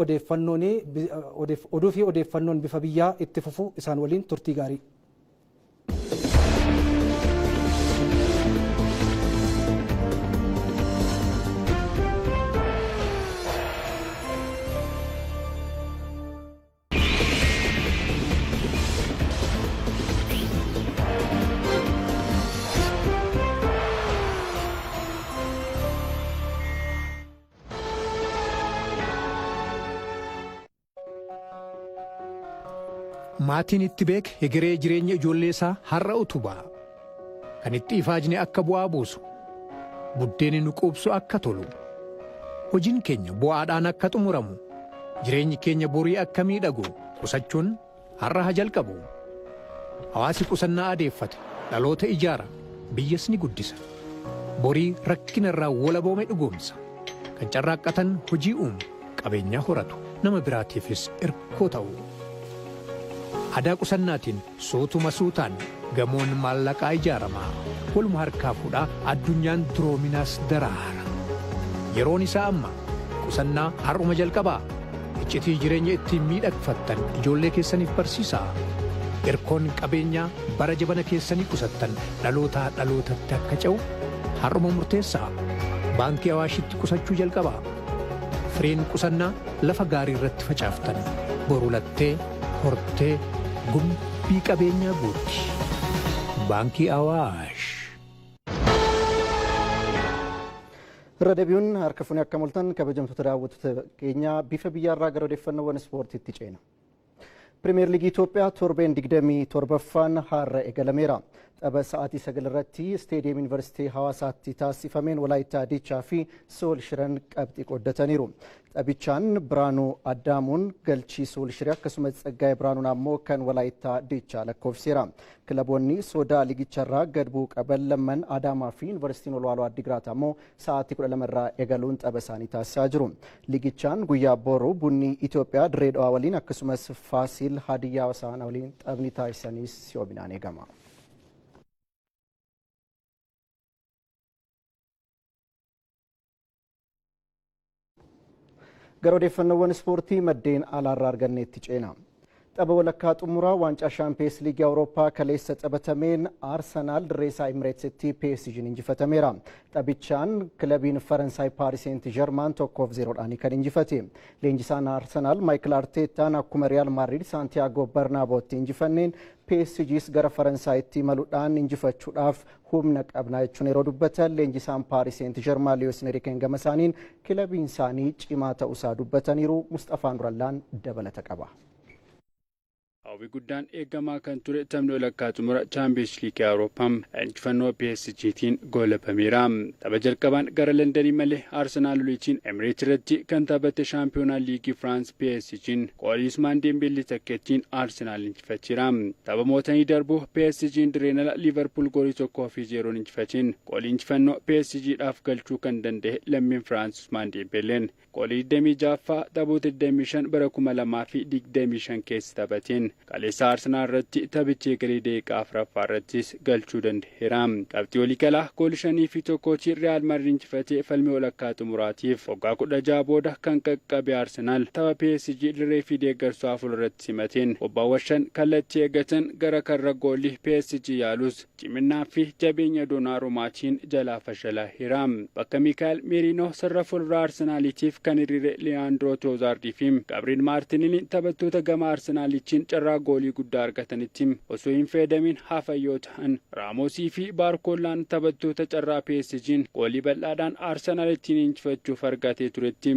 odeeffannoon bifa biyyaa itti fufu isaan waliin turtii gaarii. Maatiin itti beek hegeree jireenya ijoollee isaa har'a utubaa. Kan itti ifaajne akka bu'aa buusu. Buddeenni nu quubsu akka tolu. Hojiin keenya bu'aadhaan akka xumuramu. Jireenyi keenya borii akka miidhagu qusachuun har'a haa jalqabu. Hawaasi qusannaa adeeffate dhaloota ijaara biyyas ni guddisa. Borii rakkina irraa walaboome dhugoomsa. Kan carraaqqatan hojii uumu qabeenyaa horatu nama biraatiifis irkoo ta'u. Aadaa qusannaatiin suutuma suutaan gamoon maallaqaa ijaaramaa waluma harkaa fuudhaa addunyaan duroominaas daraara. Yeroon isaa amma qusannaa har'uma jalqabaa iccitii jireenya ittiin miidhagfattan ijoollee keessaniif barsiisaa. Irkoon qabeenyaa bara jabana keessanii qusattan dhalootaa dhalootatti akka ce'u har'uma murteessaa. Baankii Awaashitti qusachuu jalqabaa. Firiin qusannaa lafa gaarii irratti facaaftan boru lattee hortee gumbii qabeenyaa guutti. Baankii Awaash. Irra deebi'uun harka fuunee akka mul'atan kabajamtoota daawwattoota keenyaa bifa biyyaarraa gara odeeffannoowwan ispoortiitti ceena. Pirimeer Liigii Itoophiyaa torbeen 27ffaan har'a eegalameera. Tapha sa'aatii 9 irratti isteediyeem Yuunivarsiitii Hawaasaatti taasifameen Walaayittaa Diichaa fi Sool Shiran qabxii qooddataniiru. Taphichaan Biraanuu Addaamuun galchii Sool Shiree akkasumas Tsaggaayee Biraanuun ammoo kan Walaayittaa Diichaa lakkoofseera. Kilaboonni sodaa liigicharraa gad bu'uu qaban lamman Adaamaa fi Yuunivarsiitiin Olwaaloo Addigiraat ammoo sa'aatii 12 irraa eegaluun tapha isaanii taasisaa jiru. Liigichaan guyyaa boru bunni Itoophiyaa Dirree Dhawaa waliin akkasumas Faasiil Hadiyyaa Hosaanaa waliin taphni taasisaniis si'oomnaan eegama. Gara odeeffannoowwan ispoortii maddeen alaarraa arganneetti ceena. Tapha walakkaa xumuraa waancaa shaampiyoons liigii Awurooppaa kaleessa taphatameen Arsenaal dirreesaa Imireetsitti PSG'n injifatameera. Taphichaan kilabiin Faransaay Paaris Seent Jermaan 1-0dhaan kan injifate. Leenjisaan Arsenaal Maayikil Arteetaan akkuma Riyaal Maadriid Saantiyaagoo Barnaabootti injifanneen PSG's gara Faransaayitti imaluudhaan injifachuudhaaf humna qabnaa jechuun yeroo dubbatan leenjisaan Paaris Seent Jermaan Luwiis Enriikeen gama isaaniin kilabiin isaanii cimaa ta'uusaa dubbataniiru. Mustafaan Durallaan dabalata qaba. Hawwii guddaan eegamaa kan ture taphni walakkaa xumura chaampiyoons liigii Awurooppaa injifannoo PSG'tiin goolabameera. Tapha jalqabaan gara Londanii malee Arsenaal waliin Emireet irratti kan taphate shaampiyoonaa liigii Firaans PSG'n qoolii Usmaan Deembeellee takkeettiin Arsenaal injifachiira. Tapha mootanii darbu PSG'n dirreen ala Liverpool goolii 1-0 injifachiin qoolii injifannoo PSG'dhaaf galchuu kan danda'e lammiin Firaans Usmaan Deembeelleen qoolii 26ffaa taphoota 25 bara 2025 keessa taphateen Kaleessa Arsenaal irratti taphicha eegalee daqiiqaa afuraffaa irrattis galchuu danda'eera. Qabxii waliigalaa goolii 5-1 Real Madrid injifatee falmii walakkaa xumuraatiif waggaa 16 booda kan qaqqabe Arsenaal tapha PSG dirree fi deeggarsaa fuulduratti simateen obbaawwan 5 kallattii eeggatan gara karra goolii PSG yaalus ciminaa fi jabeenya Donnaarummaatiin jalaa fashalaa'eera. Bakka Miikaayil Meeriinoo sirra fuulduraa Arsenaaliitiif kan hiriire Leandro Trossardii fi Gabriel Martinelli taphattoota gama Arsenaaliitiin carraa goolii guddaa argatanitti osoo hin fayyadamin hafan yoo ta'an Raamosii fi Baarkollaan taphattoota carraa PSG'n goolii bal'aadhaan Arsenaalittiin injifachuuf argatee turetti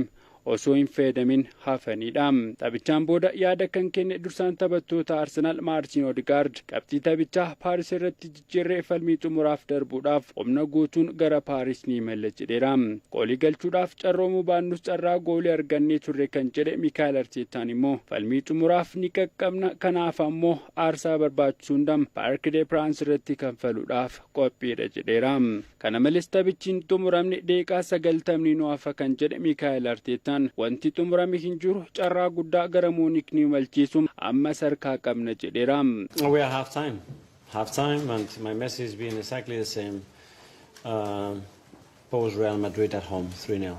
osoo hin fayyadamin hafanidha. Taphichaan booda yaada kan kenne dursaan taphattoota Arsenaal Maartin Odegaard qabxii taphichaa Paaris irratti jijjiirree falmii xumuraaf darbuudhaaf humna guutuun gara Paaris ni imalla jedheera. Goolii galchuudhaaf carroomuu baannus carraa goolii argannee turre kan jedhe Miikaayil Arteetaan immoo falmii xumuraaf ni qaqqabna kanaaf ammoo aarsaa barbaachisu hundam Paark de Piraans irratti kanfaluudhaaf qophiidha jedheera. Kana malees taphichi xumuramne daqiiqaa 90 nu hafa kan jedhe Miikaayil Arteetaan wanti xumurame hin jiru carraa guddaa gara Muunik ni malchiisu amma sarkaa qabna jedheera. We are half time and my message has been exactly the same. Pose Real Madrid at home 3-0.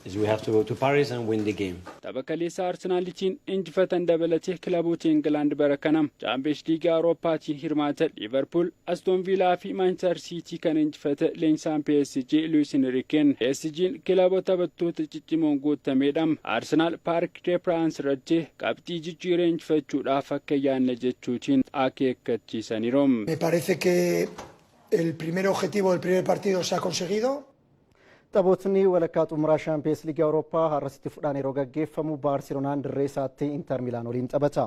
Is we have to go to Paris and win the game. Tapha kaleessa Arsenaalitiin injifatan dabalatee kilaboota Ingilaand bara kana Chaampiyoons Liigii Awurooppaatiin hirmaatan Liverpool, Aston Villaa fi Manchester City kan injifate leenjisaan PSG Luis Enrique PSG'n kilaboota taphattoota ciccimoon guutameedha. Arsenaal Paark de Piraans irratti qabxii jijjiiree injifachuudhaaf akka yaanna jechuutiin akeekkachiisaniiru. Me parece que el primer objetivo del primer partido se ha conseguido. Taphootni walakkaa xumuraa Chaampiyoons Liigii Awurooppaa har'asitti fudhaan yeroo gaggeeffamu Baarseloonaan dirree isaatti Inter Milaan waliin taphata.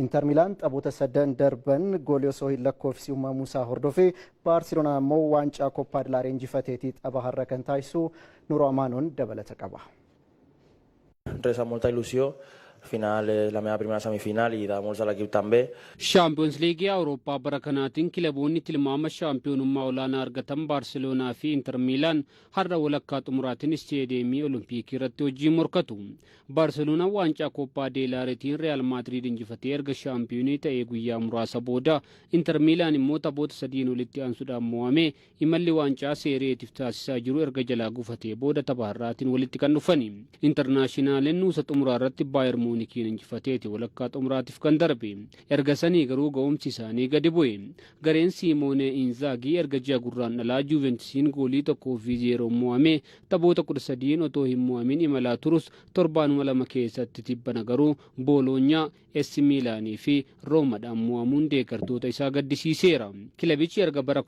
Inter Milaan taphoota 3 darban goolii osoo hin lakkoofsi uumamuu isaa hordofee Baarseloonaan immoo waancaa Koppaa del Rey injifateetii tapha har'a kan taasisu Nuro Amaanoon dabalata qaba. Resa molta ilusió. Final la meva primera semifinal i de molts de l'equip també. Champions League Awurooppaa bara kanaatiin kilaboonni tilmaama shaampiyoonummaa olaanaa argatan Baarseloonaa fi Inter Miilaan har'a walakkaa xumuraatiin isteediyeemii Oloompiikii irratti hojii morkatu. Baarseloonaan waancaa Koppaa del Reytiin Real Madrid injifatee erga shaampiyoonii ta'ee guyyaa muraasa booda Inter Miilaan immoo taphoota 3 walitti aansuudhaan mo'amee imalli waancaa seereetiif taasisaa jiru erga jalaa gufatee booda tapha har'aatiin walitti kan dhufani. Intarnaashinaaliin nuusa xumuraa irratti Baayer Muunikiin injifateeti walakkaa xumuraatiif kan darbe. Erga sanii garuu ga'umsi isaanii gadi bu'e. Gareen Simoone Inzaagii erga ji'a gurraandhalaa Juventusiin goolii 1-0 mo'amee taphoota 13 otoo hin mo'amin imalaa turus torbaanuma 2 keessatti tibbana garuu Booloonyaa, AC Miilaanii fi Roomadhaan mo'amuun deeggartoota isaa gaddisiiseera. Kilabichi erga bara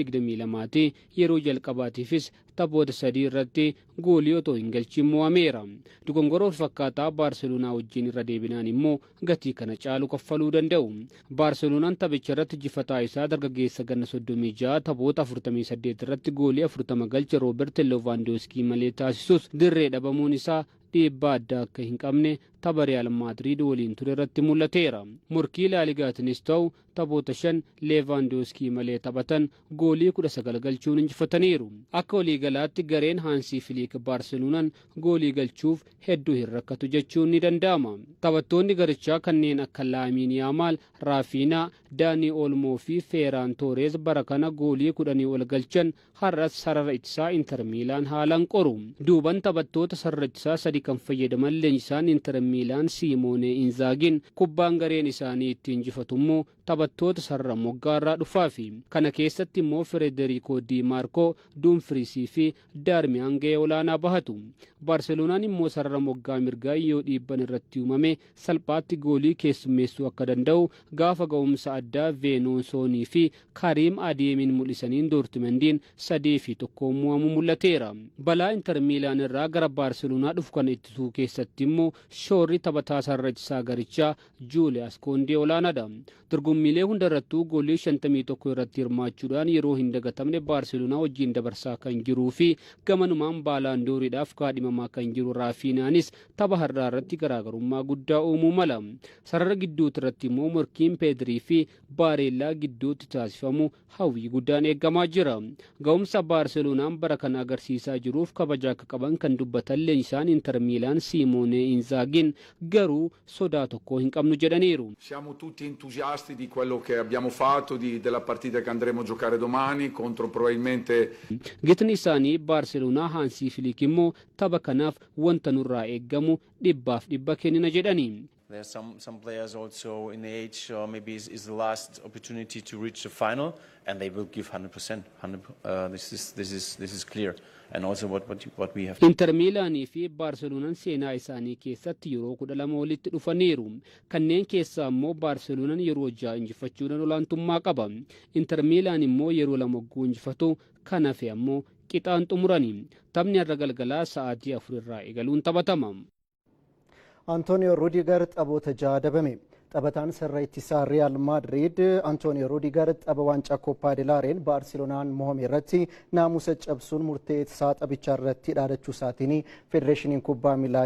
2022 yeroo jalqabaatiifis taphoota 3 irratti goolii otoo hin galchin mo'ameera. Dogongora fakkaataa Baarseloonaa wajjin irra deebinaan immoo gatii kana caalu kaffaluu danda'u. Baarseloonaan taphicha irratti injifataa isaa dargaggeessa ganna 36 taphoota 48 irratti goolii 40 galche Roobert Lewandowski malee taasisus dirree dhabamuun isaa dhiibbaa addaa akka hin qabne tapha Real Madrid waliin ture irratti mul'ateera. Morkii Laaligaatiinis ta'u taphoota 5 Lewandowski malee taphatan goolii 19 galchuun injifataniiru. Akka waliigalaatti gareen Hansi Flick Baarseloonaan goolii galchuuf hedduu hin rakkatu jechuun ni danda'ama. Taphattoonni garichaa kanneen akka Laamiin Yaamaal, Raafiinaa, Daanii Olmoo fi Feeraan Toorees bara kana goolii 10 ol galchan har'as sarara ittisaa Inter Miilaan haalaan qoru. Duuban taphattoota sarara ittisaa 3 kan fayyadaman leenjisaan Inter Miilaan Simoone Inzaagiin kubbaan gareen isaanii ittiin injifatu immoo taphattoota sarara moggaarraa dhufaafi. Kana keessatti immoo Federico Di Marco, Dumfriisii fi Darmiyaan gahee olaanaa bahatu. Baarseloonaan immoo sarara moggaa mirgaa yoo dhiibban irratti uumame salphaatti goolii keessummeessuu akka danda'u gaafa ga'umsa addaa Veenoosonii fi Kariim Adeemiin mul'isaniin Doortimendiin 3-1 mo'amu mul'ateera. Balaa Inter Miilaan irraa gara Baarseloonaa dhufu kan ittisuu keessatti immoo shoorri taphataa sarara ittisaa garichaa Juuliyaas Koondee olaanaadha. dorgommiilee hundarrattuu goolii 51 irratti hirmaachuudhaan yeroo hin dagatamne Baarseloonaa wajjin dabarsaa kan jiruu fi gamanumaan baalaandooriidhaaf kaadhimamaa kan jiru Raafiinaanis tapha har'aa irratti garaagarummaa guddaa uumuu mala. Sarara gidduutti irratti immoo morkiin Peedirii fi Baareellaa gidduutti taasifamu hawwii guddaan eeggamaa jira. Ga'umsa Baarseloonaan bara kana agarsiisaa jiruuf kabaja akka qaban kan dubbatan leenjisaan Inter Miilaan Simoone Inzaagiin garuu sodaa tokko hin qabnu jedhaniiru. Siamo tutti entusiasti di quello che abbiamo fatto, della partita che andremo a giocare domani contro probabilmente. Gitni isaanii Baarseloonaa Haansii Filiik immoo tapha kanaaf wanta nurraa eeggamu dhibbaaf dhibba kennina jedhani. There are some players also in the age, maybe is the last opportunity to reach the final, and they will give 100%. This is clear, and also what we have. Inter Miilaanii fi Baarseloonaan seenaa isaanii keessatti yeroo 12 walitti dhufaniiru. Kanneen keessaa immoo Baarseloonaan yeroo 6 injifachuudhaan olaantummaa qaba. Inter Miilaan immoo yeroo 2 hogguu injifatu kan hafe ammoo qixaan xumurani. Taphni har'a galgalaa sa'aatii 4 irraa eegaluun taphatama. Antonio Rudiger taphoota 6 dabame. Taphataan sarara ittisaa Real Madrid Antonio Rudiger tapha waancaa Copa del Rey Baarseloonaan mo'ame irratti naamusa cabsuun murteessaa taphichaa irratti dhaadachuu isaatiin federeeshiniin kubbaa miilaa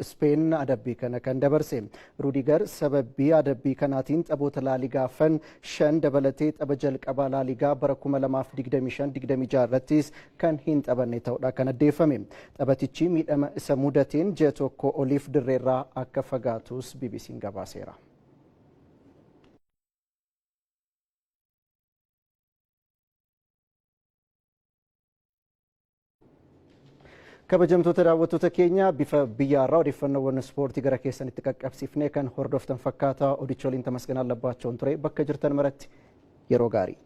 Speen adabbii kana kan dabarse. Rudiger sababii adabbii kanaatiin taphoota laaligaa 5 dabalatee tapha jalqabaa laaligaa bara 2025-26 irrattis kan hin taphanne ta'uudha kan addeeffame. Taphatichi miidhama isa mudateen ji'a tokko oliif dirreerraa akka fagaatus BBC'n gabaaseera. Kabajamtoota daawwattoota keenya bifa biyyaarraa odeeffannoowwan ispoortii gara keessanitti qaqqabsiifnee kan hordoftan fakkaata odicha waliin Tamasganaa Labbaachoon ture bakka jirtan maratti yeroo gaarii.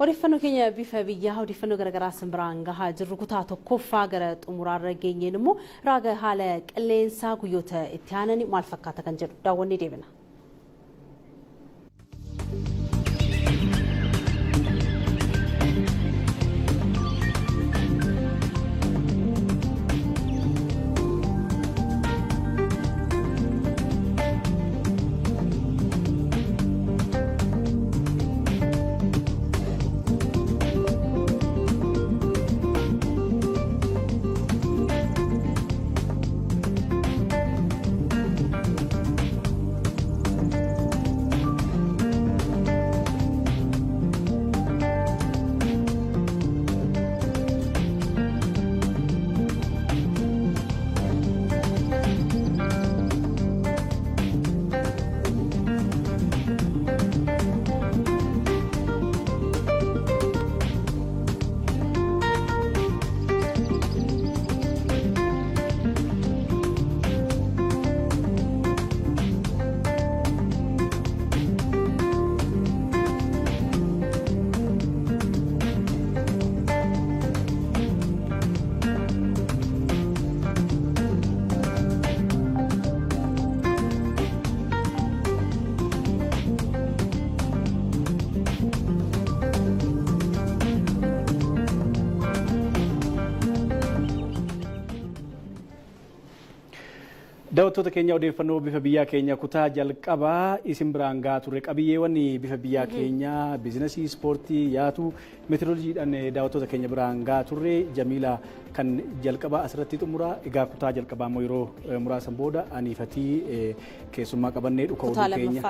Odeeffannoo keenya bifa biyyaa odeeffannoo garaagaraa simbiraan gahaa jirru kutaa tokkoffaa gara xumuraarra geenyeen immoo raaga haala qilleensaa guyyoota itti aananii maal fakkaata kan jedhu daawwannee deebina. Daawwattoota keenya odeeffannoo bifa biyyaa keenya kutaa jalqabaa isin biraan gahaa turre qabiyyeewwan bifa biyyaa keenya biizinasii ispoortii yaatu meetirooloojiidhaan daawwattoota keenya biraan gahaa turre Jamiila kan jalqabaa asirratti xumura egaa kutaa jalqabaa immoo yeroo muraasan booda aniifatii keessummaa qabannee dhuka oduu keenya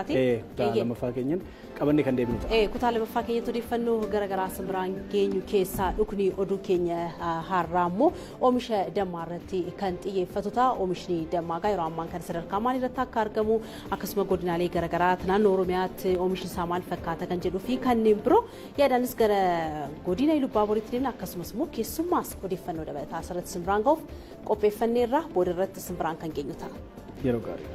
kutaa lammaffaa keenyan qabannee kan deebinu ta'a. Kutaa lammaffaa keenyatti odeeffannoo garaagaraa isin biraan geenyu keessaa dhukni oduu keenya har'aa immoo oomisha dammaa irratti kan xiyyeeffatu ta'a. Oomishni dammaa yeroo ammaa kana sadarkaa maalii irratti akka argamu akkasuma godinaalee garaagaraa naannoo Oromiyaatti oomishni isaa maal fakkaata kan jedhuu fi kanneen biroo yaadaanis gara godina Ilubbaaboriitti deemna akkasumas immoo keessummaas odeeffannoo dabalataa asirratti isin biraan gahuuf qopheeffanneerra booda irratti isin biraan kan geenyu ta'a. Yeroo gaarii.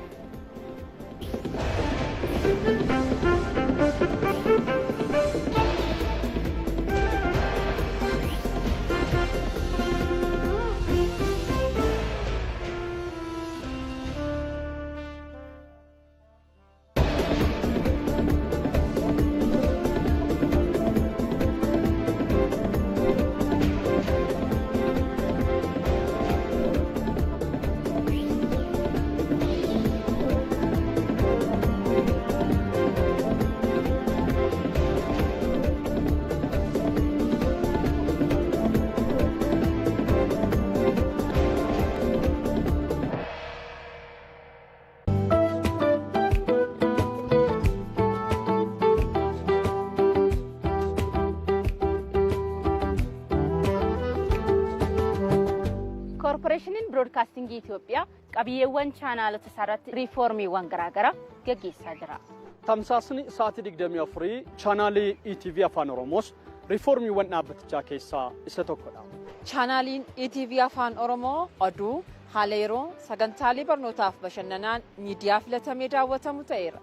Koorporeeshiniin Biroodkaastingii Itoophiyaa qabiyyeewwan chaanaalota isaarratti riifoormiiwwan garaagaraa gaggeessaa jira. Tamsaasni sa'aatii 24 chaanaalii ETV Afaan Oromoos riifoormiiwwan dhaabbatichaa keessaa isa tokkodha. Chaanaaliin ETV Afaan Oromoo oduu, haala yeroo, sagantaalee barnootaaf bashannanaan miidiyaa filatamee daawwatamu ta'eera.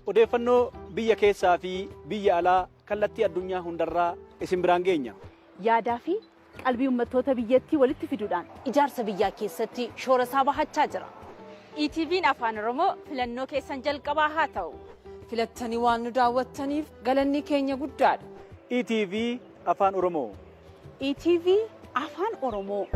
Odeeffannoo biyya keessaa fi biyya alaa kallattii addunyaa hundarraa isin biraan geenya. Yaadaa fi qalbii uummattoota biyyattii walitti fiduudhaan ijaarsa biyyaa keessatti shoora isaa bahachaa jira. ETV'n Afaan Oromoo filannoo keessan jalqabaa haa ta'u. Filattanii waan nu daawwattaniif galanni keenya guddaadha. ETV Afaan Oromoo. ETV Afaan Oromoo.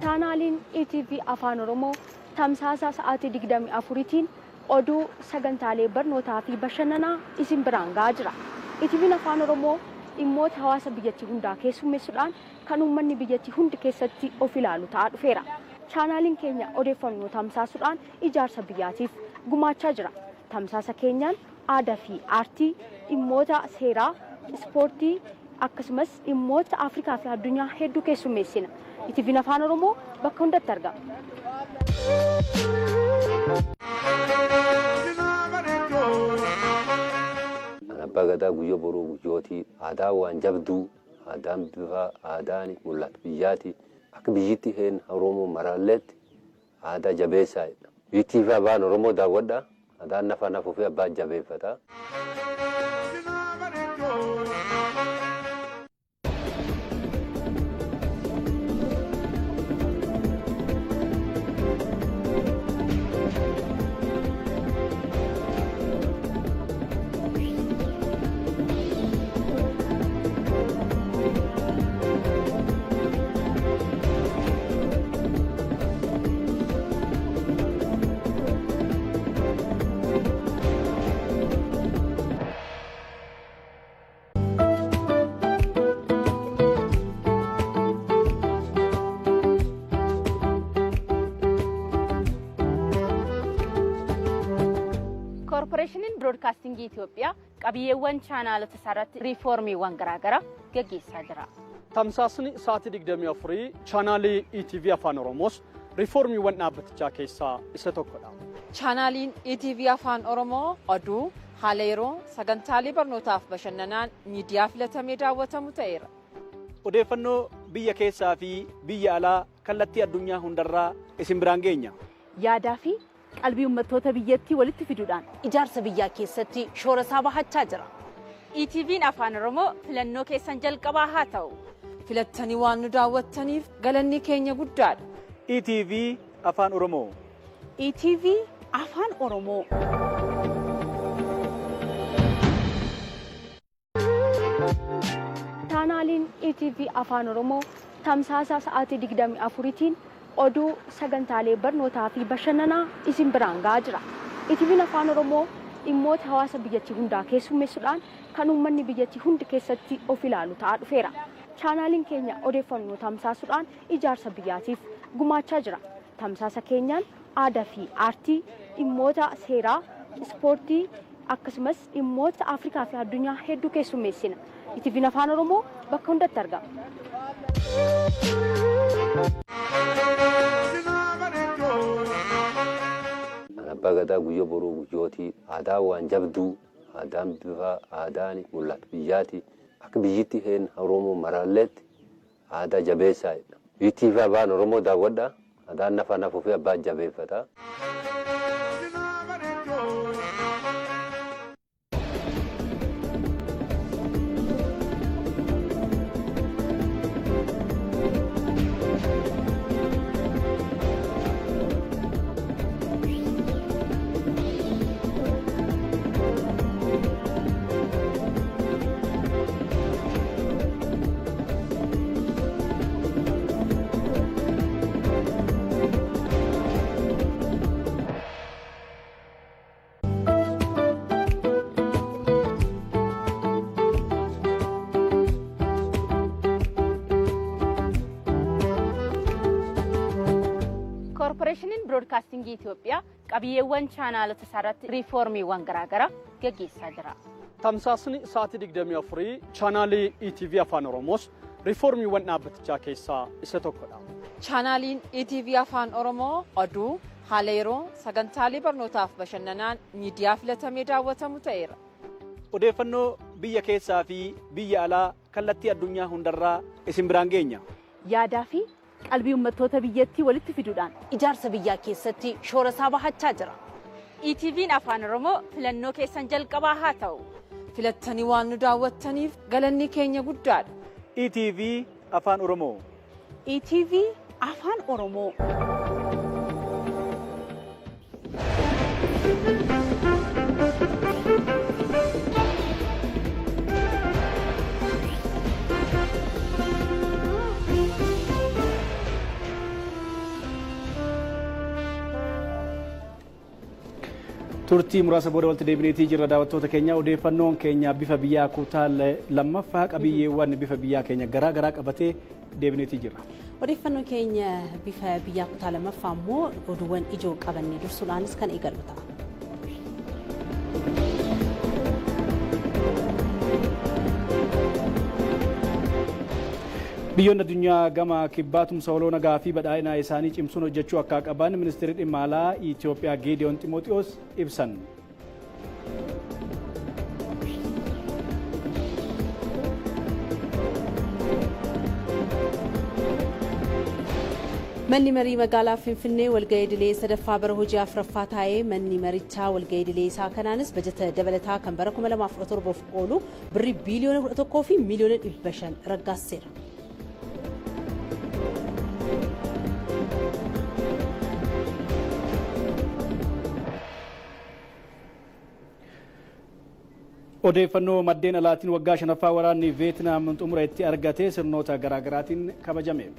Chaanaaliin ETV Afaan Oromoo tamsaasa sa'aatii 24tiin oduu, sagantaalee barnootaa fi bashannanaa isin biraan gahaa jira. ETV'n Afaan Oromoo dhimmoota hawaasa biyyattii hundaa keessummeessuudhaan kan uummanni biyyattii hundi keessatti of ilaalu ta'aa dhufeera. Chaanaaliin keenya odeeffannoo tamsaasuudhaan ijaarsa biyyaatiif gumaachaa jira. Tamsaasa keenyaan aadaa fi aartii, dhimmoota seeraa, ispoortii akkasumas dhimmoota Afrikaa fi addunyaa hedduu keessummeessina. ETV'n Afaan Oromoo bakka hundatti argama. Abbaa gadaa guyyoo boruu guyyootii aadaa waan jabduu aadaan bifa aadaan mul'atu biyyaati akka biyyitti heen Oromoo maraalleetti aadaa jabeessaadha. ETV Afaan Oromoo daawwadha aadaan nafa nafuu fi abbaa jabeeffata. Koorporeeshiniin Biroodkaastingii Itoophiyaa qabiyyeewwan chaanaalota isaarratti riifoormiiwwan garaagaraa gaggeessaa jira. Tamsaasni sa'aatii 24 chaanaalii ETV Afaan Oromoos riifoormiiwwan dhaabbatichaa keessaa isa tokkodha. Chaanaaliin ETV Afaan Oromoo oduu, haala yeroo, sagantaalee barnootaaf bashannanaan miidiyaa filatamee daawwatamu ta'eera. Odeeffannoo biyya keessaa fi biyya alaa kallattii addunyaa hundarraa isin biraan geenya. Yaadaa fi qalbii uummattoota biyyattii walitti fiduudhaan ijaarsa biyyaa keessatti shoora isaa bahachaa jira. ETV'n Afaan Oromoo filannoo keessan jalqabaa haa ta'u. Filattanii waan nu daawwattaniif galanni keenya guddaadha. ETV Afaan Oromoo. ETV Afaan Oromoo. Chaanaaliin ETV Afaan Oromoo tamsaasa sa'aatii 24tiin oduu, sagantaalee barnootaa fi bashannanaa isin biraan gahaa jira. ETV'n Afaan Oromoo dhimmoota hawaasa biyyattii hundaa keessummeessuudhaan kan uummanni biyyattii hundi keessatti of ilaalu ta'aa dhufeera. Chaanaaliin keenya odeeffannoo tamsaasuudhaan ijaarsa biyyaatiif gumaachaa jira. Tamsaasa keenyaan aadaa fi aartii, dhimmoota seeraa, ispoortii akkasumas dhimmoota Afrikaa fi addunyaa hedduu keessummeessina. ETV'n Afaan Oromoo bakka hundatti argama. Abbaa gadaa guyyoo boruu guyyootii aadaa waan jabduu aadaan bifa aadaan mul'atu biyyaati akka biyyitti heen Oromoo maraalleetti aadaa jabeessaadha. ETV Afaan Oromoo daawwadha aadaan nafa nafuu fi abbaa jabeeffata. Koorporeeshiniin Biroodkaastingii Itoophiyaa qabiyyeewwan chaanaalota isaarratti riifoormiiwwan garaagaraa gaggeessaa jira. tamsaasni sa'aatii 24 chaanaalii ETV Afaan Oromoos riiformiiwwan dhaabbatichaa keessaa isa tokkodha. Chaanaaliin ETV Afaan Oromoo oduu, haala yeroo, sagantaalee barnootaaf bashannanaan miidiyaa filatamee daawwatamu ta'eera. Odeeffannoo biyya keessaa fi biyya alaa kallattii addunyaa hundarraa isin biraan geenya. Yaadaa fi qalbii uummattoota biyyattii walitti fiduudhaan ijaarsa biyyaa keessatti shoora isaa bahachaa jira. ETV'n Afaan Oromoo filannoo keessan jalqabaa haa ta'u. Filattanii waan nu daawwattaniif galanni keenya guddaadha. ETV Afaan Oromoo. ETV Afaan Oromoo. Turtii muraasa booda walitti deebineetii jirra daawwattoota keenya. Odeeffannoon keenya bifa biyyaa kutaa lammaffaa qabiyyeewwan bifa biyyaa keenya garaa garaa qabatee deebineetii jirra. Odeeffannoon keenya bifa biyyaa kutaa lammaffaa immoo oduuwwan ijoo qabannee dursuudhaanis kan eegalu ta'a. Biyyoonni addunyaa gama kibbaatumsa waloo nagaa fi badhaadhina isaanii cimsuun hojjechuu akka qaban ministeerri dhimma alaa Itoophiyaa Geediyoon Ximooxiyoos ibsan. Manni marii magaalaa Finfinnee walga'ii idilee sadaffaa bara hojii afuraffaa taa'ee manni marichaa walga'ii idilee isaa kanaanis bajeta dabalataa kan bara 2017 oolu birrii biiliyoona 11 fi miiliyoona 500 raggaaseera. Odeeffannoo maddeen alaatiin waggaa 5ffaa waraanni Veetnaam xumura itti argate sirnoota garaa garaatiin kabajame.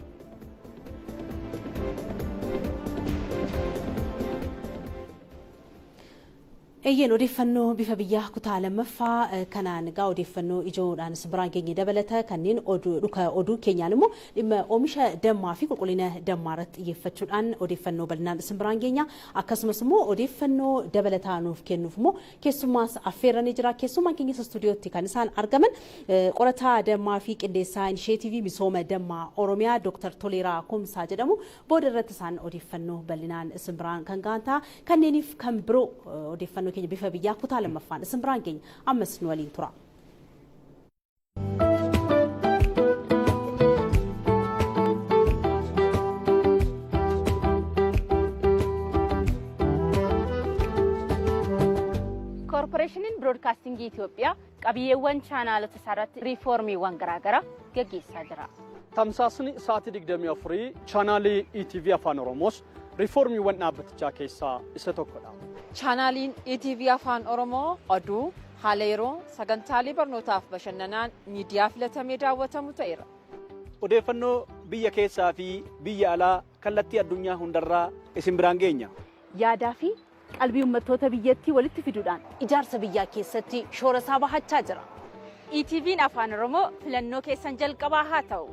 Eeyyeen odeeffannoo bifa biyyaa kutaa lammaffaa kanaan egaa odeeffannoo ijoodhaan biraan keenya dabalata kanneen oduu keenyaan immoo dhimma oomisha dammaa fi qulqullina dammaa irratti xiyyeeffachuudhaan odeeffannoo bal'inaan biraan keenya akkasumas immoo odeeffannoo dabalataa nuuf kennuuf immoo keessummaas affeeranii jira. Keessummaan keenya istuudiyootti kan isaan argaman qorataa dammaa fi qindeessaa inisheetivii misooma dammaa Oromiyaa Dr. Toleeraa Kumsaa jedhamu booda irratti isaan odeeffannoo bal'inaan biraan kan gaantaa kanneeniif kan biroo odeeffannoo keenya bifa biyyaa kutaa lammaffaan isin biraan keenya ammas nu waliin tura. Koorporeeshiniin Biroodkaastingii Itoophiyaa qabiyyeewwan chaanaalota isaarratti riiformiiwwan garaagaraa gaggeessaa jira. Tamsaasni sa'aatii 24 chaanaalii ETV Afaan Oromoos riiformiiwwan dhaabbatichaa keessaa isa tokkodha. Chaanaaliin ETV Afaan Oromoo oduu, haala yeroo, sagantaalee barnootaaf bashannanaan miidiyaa filatamee daawwatamu ta'eera. Odeeffannoo biyya keessaa fi biyya alaa kallattii addunyaa hundarraa isin biraan geenya. Yaadaa fi qalbii uummattoota biyyattii walitti fiduudhaan ijaarsa biyyaa keessatti shoora isaa bahachaa jira. ETV'n Afaan Oromoo filannoo keessan jalqabaa haa ta'u.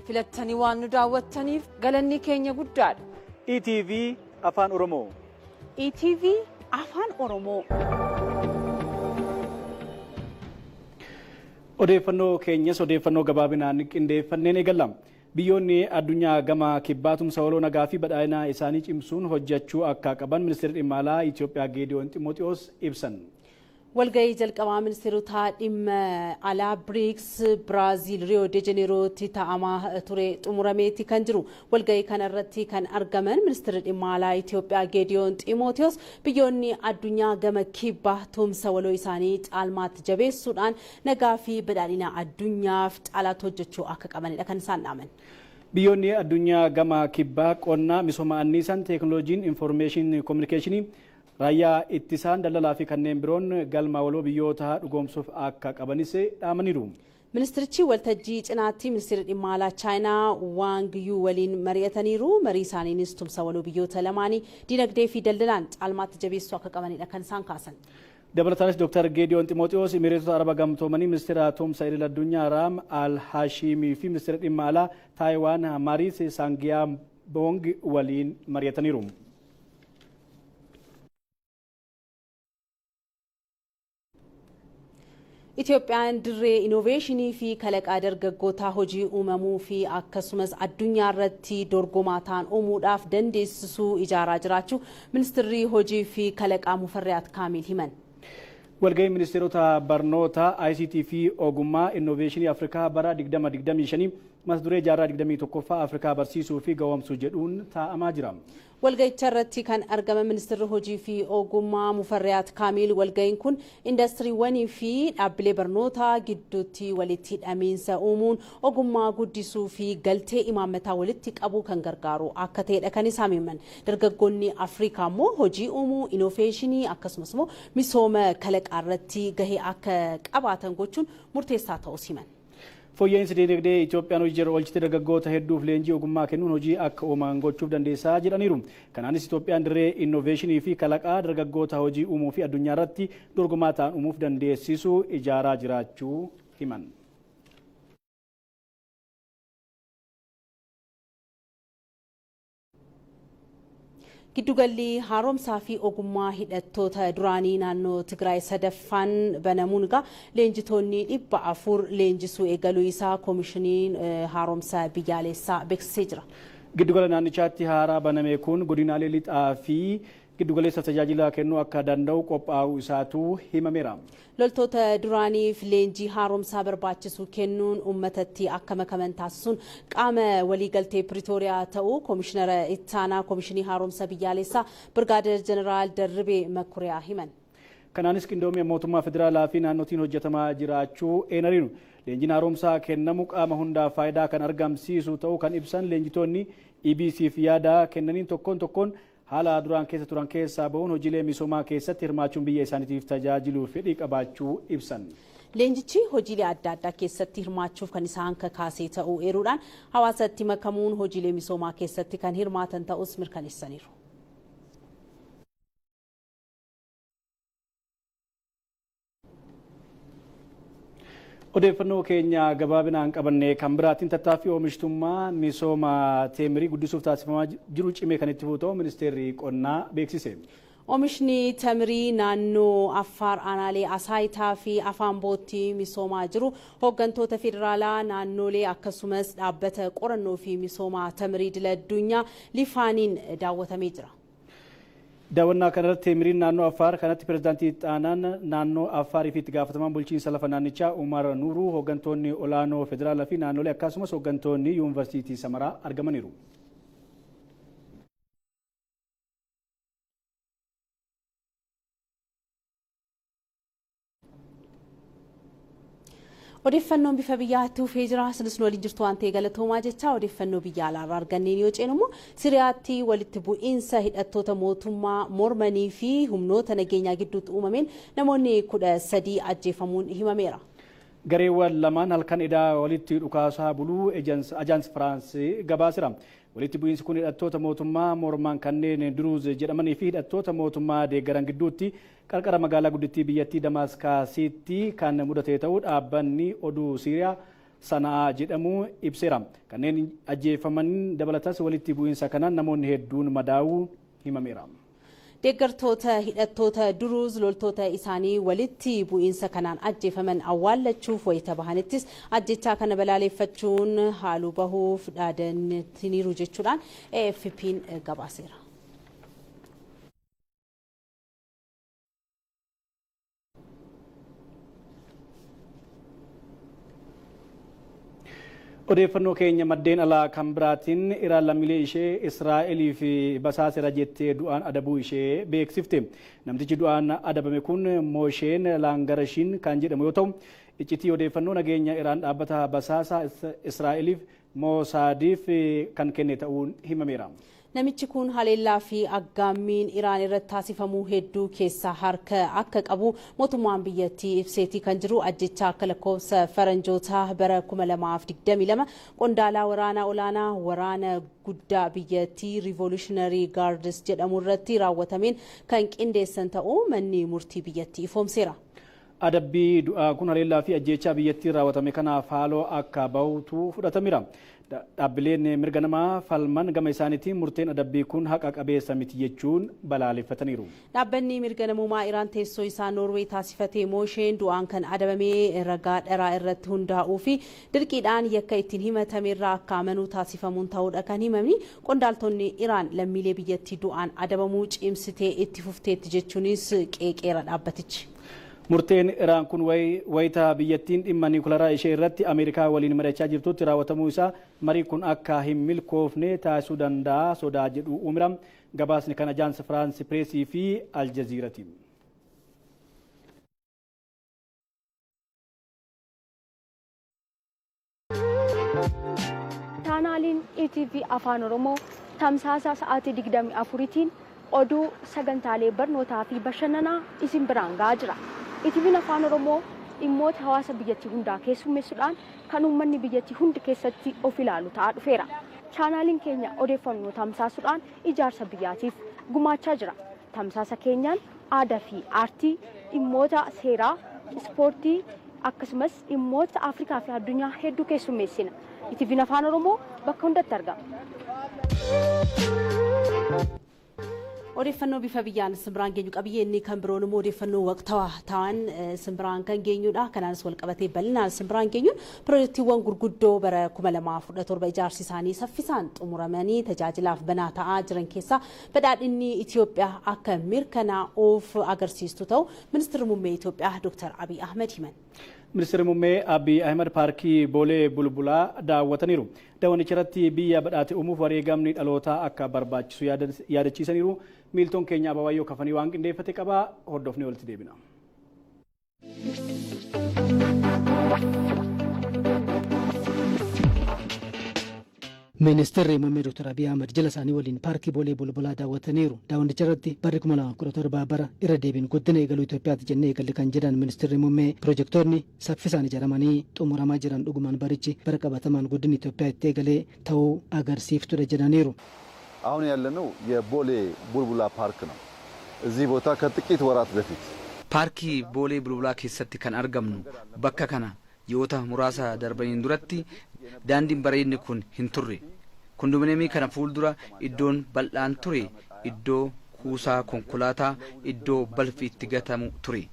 Filattanii waan nu daawwattaniif galanni keenya guddaadha. ETV Afaan Oromoo. ETV Afaan Oromoo. Odeeffannoo keenyas odeeffannoo gabaabinaan qindeeffanneen eegalla. Biyyoonni addunyaa gama kibbaatumsa waloo nagaa fi badhaadhina isaanii cimsuun hojjechuu akka qaban ministeerri dhimma alaa Itoophiyaa Geediyoon Ximooxiyoos ibsan. Walga'ii jalqabaa ministeerota dhimma alaa BRICS Biraazil Riyoo de Janeerootti taa'amaa ture xumurameeti kan jiru. Walga'ii kanarratti kan argaman ministeerri dhimma alaa Itoophiyaa Geediyoon Ximooxiyoos biyyoonni addunyaa gama kibbaa tumsa waloo isaanii caalmaatti jabeessuudhaan nagaa fi badhaadhina addunyaaf caalaatti hojjechuu akka qabanidha kan isaan dhaaman. Biyyoonni addunyaa gama kibbaa qonnaa misooma anniisan teekinooloojiin infoormeeshinii koominikeeshinii raayyaa ittisaan daldalaa fi kanneen biroon galma waloo biyyoota dhugoomsuuf akka qabanis dhaamaniiru. Ministerichi waltajjii cinaatti ministeerri dhimma alaa Chaayinaa Waang Yu waliin mari'ataniiru. Marii isaaniinis tumsa waloo biyyoota lamaanii dinagdee fi daldalaan caalmaatti jabeessuu akka qabanidha kan isaan kaasan. Dabalataanis Dr. Geediyoon Ximooxiyoos Imireetota Araba Gamtoomanii ministeera tumsa idil addunyaa Raam Al Haashimii fi ministeera dhimma alaa Taayiwaan Maariis Saangiyaa Boong waliin mari'ataniiru. Itoophiyaan dirree innoveeshinii fi kalaqaa dargaggootaa hojii uumamuu fi akkasumas addunyaa irratti dorgomaa ta'an uumuudhaaf dandeessisuu ijaaraa jiraachuu ministeerri hojii fi kalaqaa Mufarriyaat Kaamil himan. Walgahii ministeerota barnoota ICT fi ogummaa innoveeshinii Afrikaa bara 2025 mata duree jaarraa 21ffaa Afrikaa barsiisuu fi gawwamsuu jedhuun taa'amaa jira. Walgahicha irratti kan argama ministeerri hojii fi ogummaa Mufarriyaat Kaamil walgahiin kun indastiriiwwanii fi dhaabbilee barnootaa gidduutti walitti hidhamiinsa uumuun ogummaa guddisuu fi galtee imaammataa walitti qabuu kan gargaaru akka ta'edha kan isaan himan. Dargaggoonni Afrikaa immoo hojii uumuu innoveeshinii akkasumas immoo misooma kalaqaa irratti gahee akka qabaatan gochuun murteessaa ta'uu himan. Fooyya'insi dinagdee Itoophiyaan hojii jala oolchite dargaggoota hedduuf leenjii ogummaa kennuun hojii akka uuman gochuuf dandeessaa jedhaniiru. Kanaanis Itoophiyaan dirree innoveeshinii fi kalaqaa dargaggoota hojii uumuu fi addunyaa irratti dorgomaa ta'an uumuuf dandeessisuu ijaaraa jiraachuu himan. Giddugalli haaromsaa fi ogummaa hidhattoota duraanii naannoo Tigraay sadaffaan banamuun leenjitoonni 400 leenjisuu eegaluu isaa koomishiniin haaromsa biyyaalessaa beeksisee jira. Giddugala naannichaatti haaraa baname kun godinaalee lixaa fi giddugaleessa tajaajila kennuu akka danda'u qophaa'uu isaatu himameera. Loltoota duraaniif leenjii haaromsaa barbaachisu kennuun uummatatti akka makaman taasisuun qaama waliigaltee Piriitooriyaa ta'uu koomishinara ittaanaa koomishinii haaromsa biyyaalessaa Birgaadeer Jeneraal Darribee Makkuriyaa himan. Kanaanis qindoomina mootummaa federaalaa fi naannootiin hojjetamaa jiraachuu eeraniiru. Leenjiin haaromsaa kennamu qaama hundaa faayidaa kan argamsiisu ta'uu kan ibsan leenjitoonni EBC'f yaada kennaniin tokkoon haala duraan keessa turan keessaa bahuun hojiilee misoomaa keessatti hirmaachuun biyya isaaniitiif tajaajiluuf fedhii qabaachuu ibsan. Leenjichi hojiilee adda addaa keessatti hirmaachuuf kan isaan kakaasee ta'uu eeruudhaan hawaasatti makamuun hojiilee misoomaa keessatti kan hirmaatan ta'us mirkaneessaniiru. Odeeffannoo keenya gabaabinaan qabannee kan biraatiin tattaaffii oomishtummaa misooma teemirii guddisuuf taasifamaa jiru cimee kan itti fufu ta'uu ministeerri qonnaa beeksise. Oomishni teemirii naannoo Affaar aanaalee Asaayitaa fi Afaan Bootti misoomaa jiru hooggantoota federaalaa naannolee akkasumas dhaabbata qorannoo fi misooma teemirii idil addunyaa lifaaniin daawwatamee jira. Daawwannaa kanarratti teemiriin naannoo Affaar kanatti pirezidaantii Xaanaan naannoo Affaarii fi itti gaafatamaan bulchiinsa lafa naannichaa Umar Nuuruu hooggantoonni olaanoo federaalaa fi naannolee akkasumas hooggantoonni yuunivarsiitii Samaraa argamaniiru. Odeeffannoon bifa biyyaatti dhufee jira. Isinis waliin jirtu waan ta'eef galatoomaa jecha odeeffannoo biyya alaarraa arganneen yoo ceenu immoo Siriyaatti walitti bu'iinsa hidhattoota mootummaa mormanii fi humnoota nageenyaa gidduutti uumameen namoonni 13 ajjeefamuun himameera. Gareewwan lamaan halkan edaa walitti dhukaasaa buluu Ajaans Firaansii gabaaseera. Walitti bu'iinsi kun hidhattoota mootummaa mormaan kanneen Duruuz jedhamanii fi hidhattoota mootummaa deeggaran gidduutti qarqara magaalaa guddittii biyyattii Damaskaasitti kan mudate ta'uu dhaabbanni oduu Siiriyaa Sana'aa jedhamu ibseera. Kanneen ajjeefaman dabalatas walitti bu'iinsa kanaan namoonni hedduun madaa'uu himameera. Deeggartoota hidhattoota Duruuz loltoota isaanii walitti bu'iinsa kanaan ajjeefaman awwaallachuuf wayita bahanittis ajjechaa kana balaaleffachuun haaluu bahuuf dhaadannaniiru jechuudhaan AFP'n gabaaseera. Odeeffannoo keenya maddeen alaa kan biraatiin Iraan lammiilee ishee Israa'elii fi basaaseera jettee du'aan adabuu ishee beeksifte. Namtichi du'aan adabame kun Moosheen Laangarashiin kan jedhamu yoo ta'u, iccitii odeeffannoo nageenya Iraan dhaabbata basaasaa Israa'eliif Moosaadiif kan kenne ta'uun himameera. Namichi kun haleellaa fi aggaammiin Iraan irratti taasifamuu hedduu keessaa harka akka qabu mootummaan biyyattii ibseetii kan jiru ajjechaa akka lakkoofsa faranjootaa bara 2022 qondaalaa waraanaa olaanaa waraana guddaa biyyattii Revolutionary Guards jedhamu irratti raawwatameen kan qindeessan ta'uu manni murtii biyyattii ifoomseera. Adabbii du'aa kun haleellaa fi ajjechaa biyyattii raawwatame kanaaf haaloo akka bahutu fudhatameera. dhaabbileen mirga namaa falman gama isaaniitiin murteen adabbii kun haqa qabeessa miti jechuun balaaleffataniiru. Dhaabbanni mirga namummaa Iraan teessoo isaa Noorwee taasifatee moosheen du'aan kan adabamee ragaa dharaa irratti hundaa'uu fi dirqiidhaan yakka ittiin himatame irraa akka amanuu taasifamuun ta'uudha kan himamni. Qondaaltonni Iraan lammiilee biyyattii du'aan adabamuu cimsitee itti fufteetti jechuunis qeeqeera dhaabbatichi. Murteen Iraan kun wayita biyyattiin dhimma niwukilaraa ishee irratti Ameerikaa waliin mari'achaa jirtutti raawwatamuu isaa marii kun akka hin milkoofne taasisuu danda'a sodaa jedhu uumira. Gabaasni kan ajaansi Firaansi Pireesii fi Aljaziiraati. Chaanaaliin ETV Afaan Oromoo tamsaasa sa'aatii 24tiin oduu sagantaalee barnootaa fi bashannanaa isin biraan gahaa jira. ETV'n Afaan Oromoo dhimmoota hawaasa biyyattii hundaa keessummeessuudhaan kan uummanni biyyattii hundi keessatti of ilaalu ta'aa dhufeera. Chaanaaliin keenya odeeffannoo tamsaasuudhaan ijaarsa biyyaatiif gumaachaa jira. Tamsaasa keenyaan aadaa fi aartii, dhimmoota seeraa, ispoortii akkasumas dhimmoota Afrikaa fi addunyaa hedduu keessummeessina. ETV'n Afaan Oromoo bakka hundatti argama. Odeeffannoo bifa biyyaan simbiraan geenyu qabiyyeenni kan biroon immoo odeeffannoo waqtawaa ta'an simbiraan kan geenyudha. Kanaanis wal qabatee bal'inaan simbiraan geenyuun piroojeektiiwwan gurguddoo bara 2017 ijaarsi isaanii saffisaan xumuramanii tajaajilaaf banaa ta'aa jiran keessaa badhaadhinni Itoophiyaa akka mirkanaa'uuf agarsiistu ta'u ministeerri muummee Itoophiyaa Dr. Abiy Ahmed himan. Ministeerri muummee Abiy Ahmed paarkii Boolee Bulbulaa daawwataniiru. Daawwannicha irratti biyya badhaate uumuuf wareegamni dhalootaa akka barbaachisu yaadachiisaniiru. Miiltoon keenya Ababayyoo kafanii waan qindeeffate qaba. Hordofnee walitti deebina. Ministeerri muummee Dr. Abiy Ahmed jala isaanii waliin paarkii Boolee Bulbulaa daawwataniiru. Daawwannicha irratti barri 2017 bara irra deebiin guddina eegaluu Itoophiyaatti jennee eegalle kan jedhan ministeerri muummee piroojeektoonni saffisaan ijaaramanii xumuramaa jiran dhugumaan barichi bara qabatamaan guddinni Itoophiyaa itti eegalee ta'uu agarsiiftudha jedhaniiru. አሁን ያለነው የቦሌ ቡልቡላ ፓርክ ነው። እዚህ ቦታ ከጥቂት ወራት በፊት ፓርኪ ቦሌ ቡልቡላ keessatti kan argamnu bakka kana yoota muraasa darbaniin duratti daandiin bareedni kun hin turre. Kondominiyeemii kana fuuldura iddoon bal'aan ture, iddoo kuusaa konkolaataa, iddoo balfi itti gatamu ture.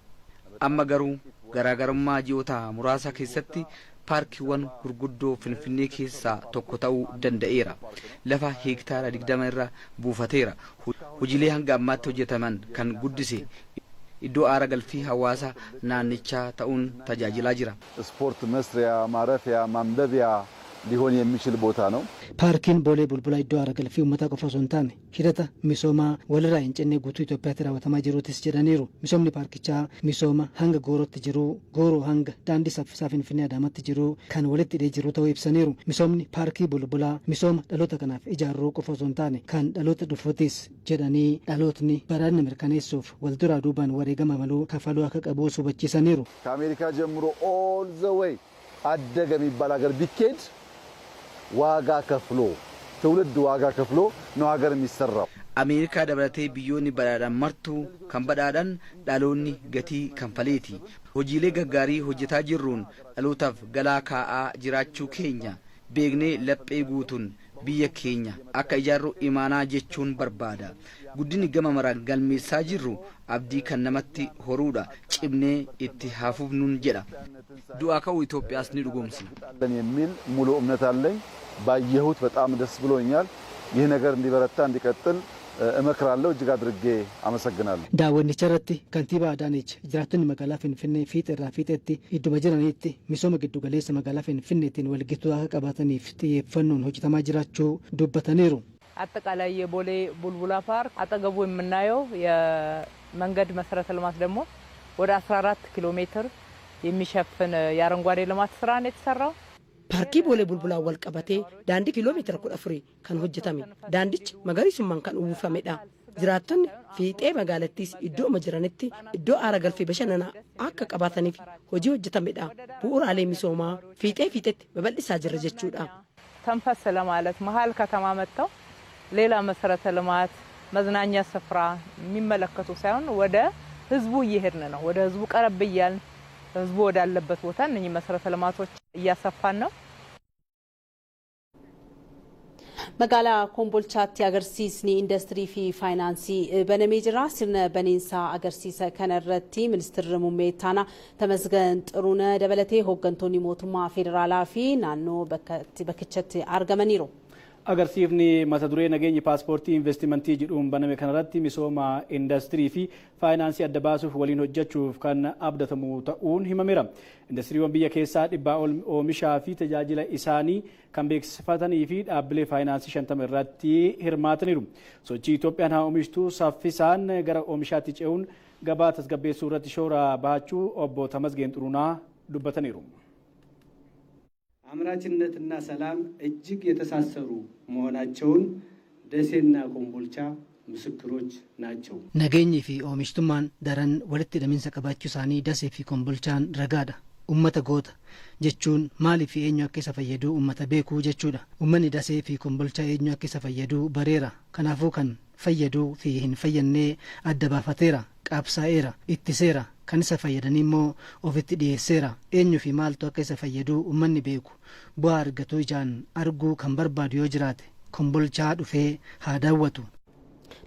Amma garuu garaagarummaa ji'oota muraasa keessatti paarkiiwwan gurguddoo Finfinnee keessaa tokko ta'uu danda'eera. Lafa heektaara 20 irra buufateera. Hojiilee hanga ammaatti hojjetaman kan guddise iddoo aara galfii hawaasa naannichaa ta'uun tajaajilaa jira. ስፖርት መስሪያ፣ ማረፊያ፣ ማንበቢያ ሊሆን የሚችል ቦታ ነው። ፓርኪን ቦሌ ቡልቡላ iddoo aara galfii uummata qofa osoo hin taane hidhata misoomaa walirraa hin cinne guutuu Itoophiyaatti raawwatamaa jiruutis jedhaniiru. Misoomni paarkichaa misooma hanga goorootti jiru, gooroo hanga daandii saffisaa Finfinnee Adaamaatti jiru kan walitti hidhee jiru ta'uu ibsaniiru. Misoomni paarkii bulbulaa misooma dhaloota kanaaf ijaaruu qofa osoo hin taane kan dhaloota dhufuutis jedhanii dhalootni badhaadhina mirkaneessuuf wal duraa duubaan wareegama maluu kafaluu akka qabu hubachiisaniiru. ከአሜሪካ ጀምሮ ኦል ዘ ዌይ አደገ የሚባል ሀገር ቢኬድ ዋጋ ከፍሎ ትውልድ ዋጋ ከፍሎ ነው ሀገር የሚሰራው። አሜሪካ dabalatee biyyoonni badhaadhan martuu kan badhaadhan dhaloonni gatii kanfaleeti. Hojiilee gaggaarii hojjetaa jirruun dhalootaaf galaa kaa'aa jiraachuu keenya beeknee laphee guutuun biyya keenya akka ijaarru imaanaa jechuun barbaada. Guddinni gama maraan galmeessaa jirru abdii kan namatti horuudha. Cimnee itti haafufnuun jedha. Du'aa ka'uu Itoophiyaas ni dhugoomsi የሚል ሙሉ እምነት አለኝ። ባየሁት በጣም ደስ ብሎኛል። ይህ ነገር እንዲበረታ እንዲቀጥል እመክራለሁ። እጅግ አድርጌ አመሰግናለሁ። daawwannicha irratti kantiibaa Adaaneech jiraattonni magaalaa Finfinnee fiixee irraa fiixeetti idduma jiranitti misooma giddu galeessa magaalaa Finfinneetiin walgituu akka qabaataniif xiyyeeffannoon hojjetamaa jiraachuu dubbataniiru. አጠቃላይ የቦሌ ቡልቡላ ፓርክ አጠገቡ የምናየው የመንገድ መሰረተ ልማት ደግሞ ወደ 14 ኪሎ ሜትር የሚሸፍን የአረንጓዴ ልማት ስራ ነው የተሰራው። paarkii boolee bulbulaa wal qabatee daandii kiiloomeetira 14 kan hojjetame daandichi magariisummaan kan uwwifamedha. Jiraattonni fiixee magaalattiis iddoo jiranitti iddoo aara galfii bashannanaa akka qabaataniif hojii hojjetamedha. Bu'uuraalee misoomaa fiixeetti babal'isaa jirra jechuudha. ተንፈስ ለማለት መሀል ከተማ መጥተው ሌላ መሰረተ ልማት መዝናኛ ስፍራ የሚመለከቱ ሳይሆን ወደ ህዝቡ እየሄድን ነው። ወደ ህዝቡ ቀረብ እያልን ህዝቡ ወዳለበት ቦታ እነኚህ መሰረተ ልማቶች እያሰፋን ነው። Magaalaa Kombolchaatti agarsiisni industirii fi faayinaansii banamee jira. Sirna baniinsaa agarsiisa kanarratti ministeerri muummee itti aanaa Tamasgan Xiruunee dabalatee hooggantoonni mootummaa federaalaa fi naannoo bakkichatti argamaniiru. Agarsiifni mata duree nageenyi paaspoortii investimentii jedhuun baname kanarratti misooma industirii fi faayinaansii adda baasuuf waliin hojjechuuf kan abdatamu ta'uun himameera. Industiriiwwan biyya keessaa dhibbaa oomishaa fi tajaajila isaanii kan beeksifatanii fi dhaabbilee faayinaansii 50 irratti hirmaataniiru. Sochii Itoophiyaan haa oomishtuu saffisaan gara oomishaatti ce'uun gabaa tasgabbeessuu irratti shoora bahachuu obbo Tamasgen Xiruunee dubbataniiru. አምራችነትና ሰላም እጅግ የተሳሰሩ መሆናቸውን ደሴና ኮምቦልቻ ምስክሮች ናቸው። Nageenyi fi oomishtummaan daran walitti hidhaminsa qabaachuu isaanii Dasee fi Kombolchaan ragaadha. Ummata goota jechuun maalii fi eenyu akka isa fayyaduu ummata beekuu jechuudha. Ummanni Dasee fi Kombolchaa eenyu akka isa fayyaduu bareera. Kanaafuu kan fayyaduu fi hin fayyannee adda baafateera, qaabsaa'eera, ittiseera. Kan isa fayyadanii immoo ofitti dhiyeesseera. Eenyu fi maaltu akka isa fayyaduu ummanni beeku. Bu'aa argatu ijaan arguu kan barbaadu yoo jiraate Kombolchaa dhufee haa daawwatu.